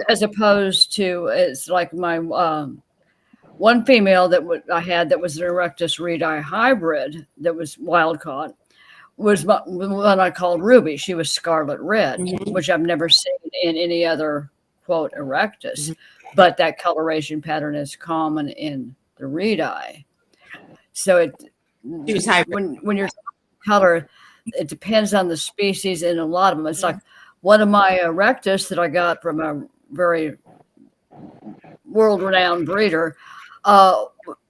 as opposed to, it's like my one female that I had that was an Erectus reedi hybrid that was wild caught was one I called Ruby. She was scarlet red, which I've never seen in any other quote Erectus, but that coloration pattern is common in the reedi. So when you're color, it depends on the species, and a lot of them. It's like one of my Erectus that I got from a very world-renowned breeder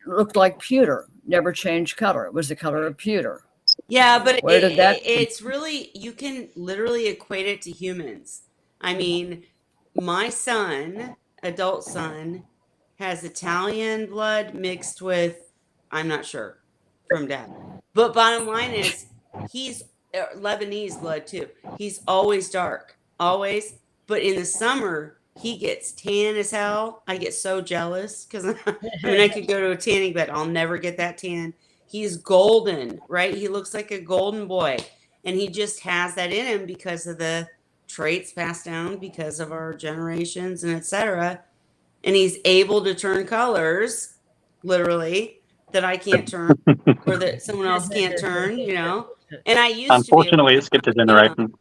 looked like pewter, never changed color. It was the color of pewter. Yeah, but it's really, you can literally equate it to humans. I mean, my son, adult son, has Italian blood mixed with, I'm not sure, from dad. But bottom line is, he's Lebanese blood too. He's always dark, always. But in the summer, he gets tan as hell. I get so jealous because I could go to a tanning bed. I'll never get that tan. He's golden, right? He looks like a golden boy. And he just has that in him because of the traits passed down because of our generations and etc. And he's able to turn colors, literally, that I can't turn or that someone else can't turn, you know? And I used Unfortunately, it skipped a generation.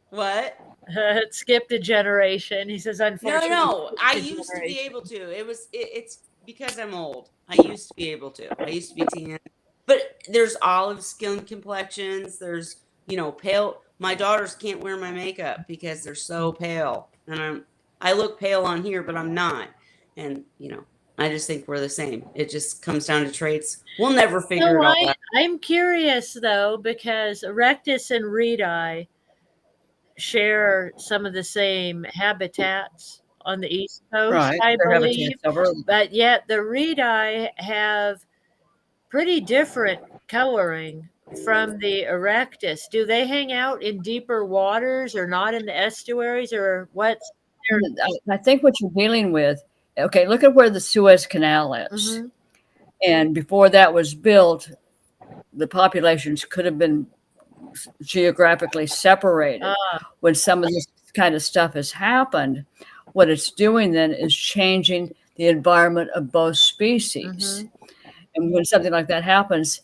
What? It skipped a generation. He says, unfortunately. No, I used to be able to. It's because I'm old. I used to be able to. I used to be tan. But there's olive skin complexions. There's, you know, pale. My daughters can't wear my makeup because they're so pale. And I look pale on here, but I'm not. And, you know, I just think we're the same. It just comes down to traits. We'll never figure it all out. I'm curious, though, because Erectus and reedi share some of the same habitats on the East Coast, I believe. But yet the reedi have pretty different coloring from the Erectus. Do they hang out in deeper waters or not in the estuaries, or what's I think what you're dealing with, okay, look at where the Suez Canal is. And before that was built, the populations could have been geographically separated. When some of this kind of stuff has happened, what it's doing then is changing the environment of both species. And when something like that happens,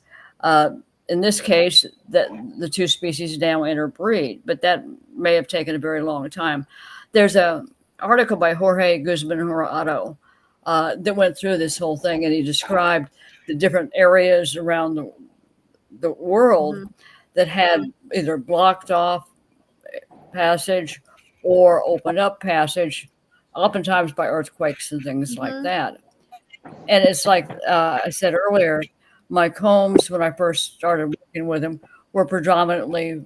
in this case, that the two species now interbreed, but that may have taken a very long time. There's an article by Jorge Guzman Jurado that went through this whole thing, and he described the different areas around the world that had either blocked off passage or opened up passage, oftentimes by earthquakes and things like that. And it's like I said earlier, my combs, when I first started working with them, were predominantly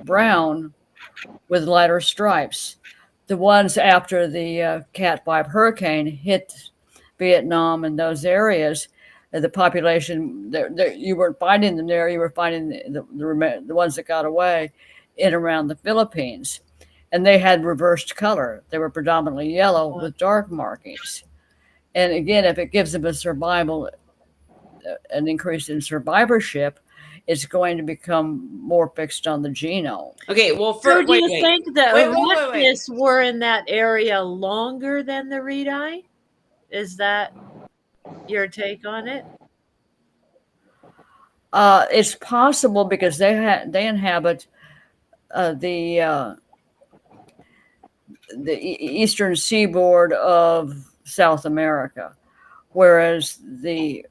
brown with lighter stripes. The ones after the Cat 5 hurricane hit Vietnam and those areas, the population, you weren't finding them there, you were finding the ones that got away in around the Philippines. And they had reversed color. They were predominantly yellow with dark markings. And again, if it gives them a survival, an increase in survivorship, it's going to become more fixed on the genome. Okay, well, so do you think the wait. Erectus were in that area longer than the reedi? Is that your take on it? It's possible because they inhabit the eastern seaboard of South America, whereas the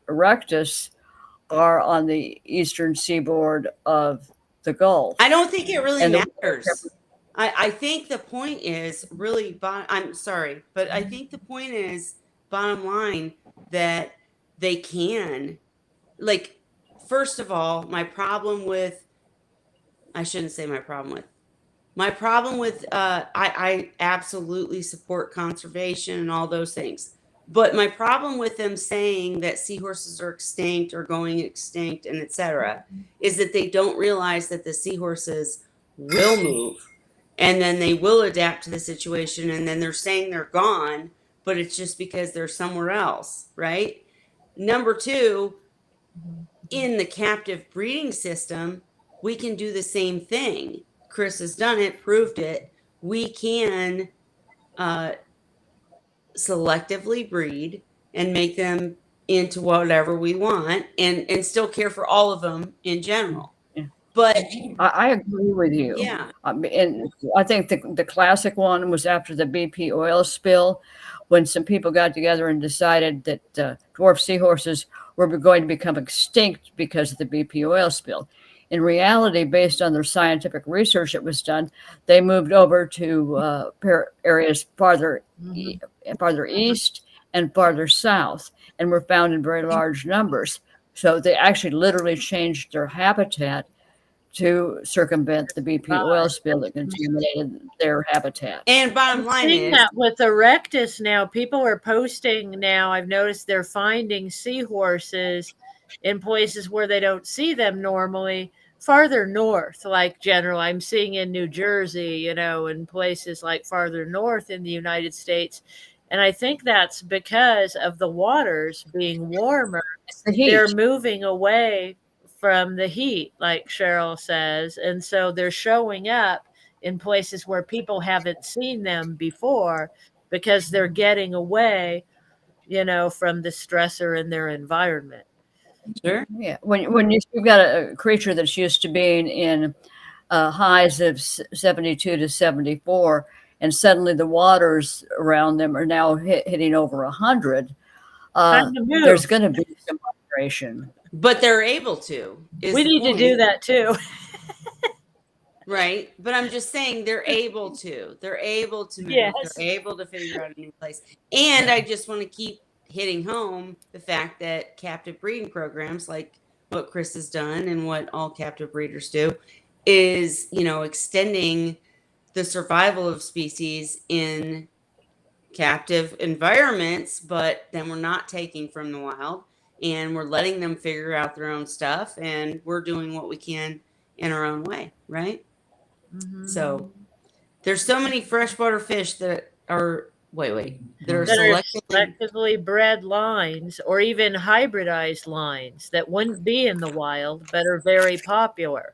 Erectus are on the eastern seaboard of the Gulf. I don't think it really matters. I think the point is really, I'm sorry, but I think the point is, bottom line, that they can, like, first of all, my problem with, I absolutely support conservation and all those things. But my problem with them saying that seahorses are extinct or going extinct and etc. is that they don't realize that the seahorses will move and then they will adapt to the situation, and then they're saying they're gone, but it's just because they're somewhere else, right? Number two, in the captive breeding system, we can do the same thing. Chris has done it, proved it. We can selectively breed and make them into whatever we want, and still care for all of them in general. But I agree with you. Yeah. And I think the classic one was after the BP oil spill, when some people got together and decided that dwarf seahorses were going to become extinct because of the BP oil spill. In reality, based on their scientific research that was done, they moved over to areas farther east and farther south, and were found in very large numbers. So they actually literally changed their habitat to circumvent the BP oil spill that contaminated their habitat. And bottom line is that with Erectus now, people are posting now. I've noticed they're finding seahorses in places where they don't see them normally, farther north, like general. I'm seeing in New Jersey, and places like farther north in the United States. And I think that's because of the waters being warmer. They're moving away from the heat, like Cheryl says. And so they're showing up in places where people haven't seen them before because they're getting away, from the stressor in their environment. Sure. Yeah. When you've got a creature that's used to being in highs of 72 to 74, and suddenly the waters around them are now hitting over 100, there's going to be some migration. But they're able to. We need to do that too. Right. But I'm just saying they're able to. They're able to move. Yes. They're able to figure out a new place. And I just want to keep hitting home the fact that captive breeding programs, like what Chris has done and what all captive breeders do, is, extending the survival of species in captive environments, but then we're not taking from the wild, and we're letting them figure out their own stuff, and we're doing what we can in our own way, right? Mm-hmm. So there's so many freshwater fish that are that are selectively bred lines, or even hybridized lines that wouldn't be in the wild but are very popular.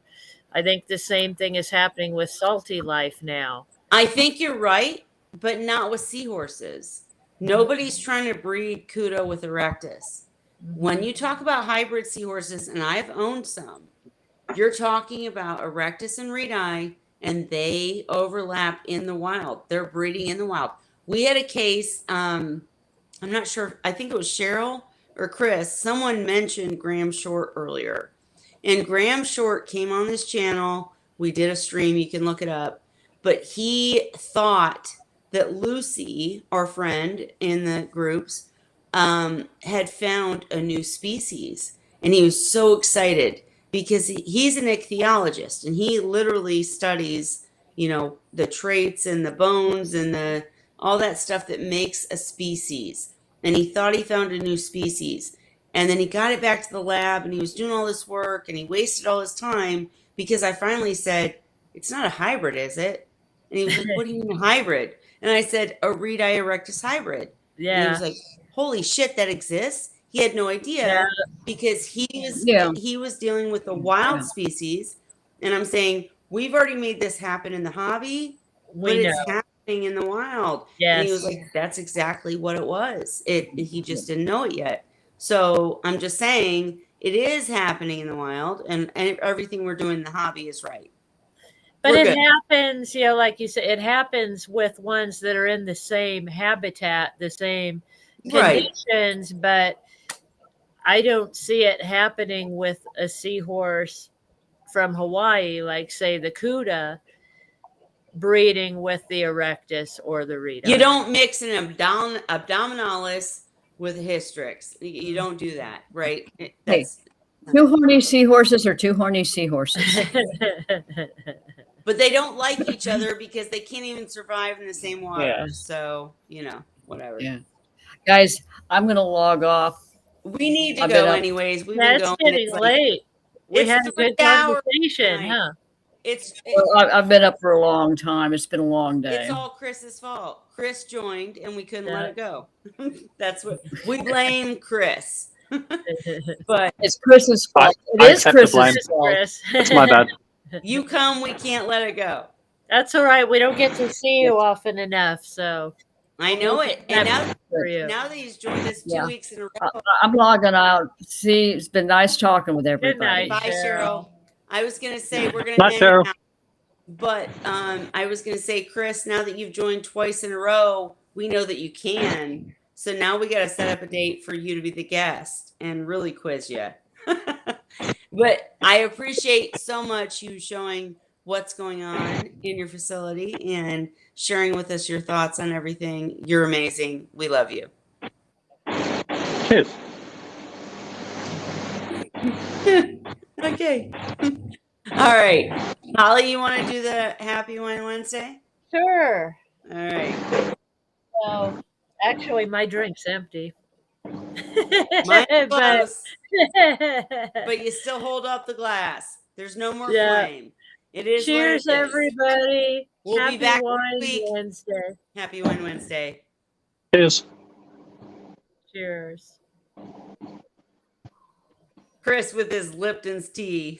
I think the same thing is happening with salty life now. I think you're right, but not with seahorses. Nobody's trying to breed Kudo with Erectus. When you talk about hybrid seahorses, and I've owned some, you're talking about Erectus and Reedi, and they overlap in the wild. They're breeding in the wild. We had a case, I'm not sure, I think it was Cheryl or Chris. Someone mentioned Graham Short earlier. And Graham Short came on this channel. We did a stream, you can look it up. But he thought that Lucy, our friend in the groups, had found a new species. And he was so excited because he's an ichthyologist and he literally studies, the traits and the bones and the all that stuff that makes a species. And he thought he found a new species. And then he got it back to the lab and he was doing all this work and he wasted all his time because I finally said, it's not a hybrid, is it? And he was like, what do you mean a hybrid? And I said, a Reedi erectus hybrid. And he Yeah. was like, holy shit, that exists? He had no idea Yeah. because he Yeah. was dealing with the wild Yeah. species. And I'm saying, we've already made this happen in the hobby, but We know. it's happening in the wild. And he was Yes. like, that's exactly what it was. He just didn't know it yet. So I'm just saying it is happening in the wild, and everything we're doing in the hobby is right. But We're it good. happens, like you said, it happens with ones that are in the same habitat, the same Right. conditions, but I don't see it happening with a seahorse from Hawaii, like say the Cuda, breeding with the Erectus or the Reedi. You don't mix an abdominalis with a hystrix. You don't do that, right? That's Two horny seahorses are two horny seahorses. but they don't like each other because they can't even survive in the same water. Yeah. So, whatever. Yeah. Guys, I'm going to log off. We need to I've go been up- anyways. We've That's been going. getting It's like, late. We it's had a good 3 hours conversation, tonight. huh? I've been up for a long time. It's been a long day. It's all Chris's fault. Chris joined and we couldn't let it go. That's what we blame Chris. But It's Chris's fault. I It is accept the blame. Chris's fault. Chris. That's my bad. you come, we can't let it go. That's all right. We don't get to see you often enough, so I know it. And now, for you. now that he's joined us 2 Yeah. weeks in a row. I'm logging out. See, it's been nice talking with everybody. night. Bye, Cheryl. Cheryl. I was gonna say we're gonna Bye, hang Cheryl. out. But I was gonna say, Chris, now that you've joined twice in a row, we know that you can. So now we gotta set up a date for you to be the guest and really quiz you. But I appreciate so much you showing what's going on in your facility and sharing with us your thoughts on everything. You're amazing. We love you. Cheers. Okay. All right. Holly, you want to do the Happy Wine Wednesday? Sure. All right. So, actually, my drink's empty. Mine's but, close, but you still hold up the glass. There's no more Yeah. flame. It is. cheers, what it is. everybody. We'll Happy be back Wine next week. Wednesday. Happy Wine Wednesday. Cheers. Cheers. Chris with his Lipton's tea.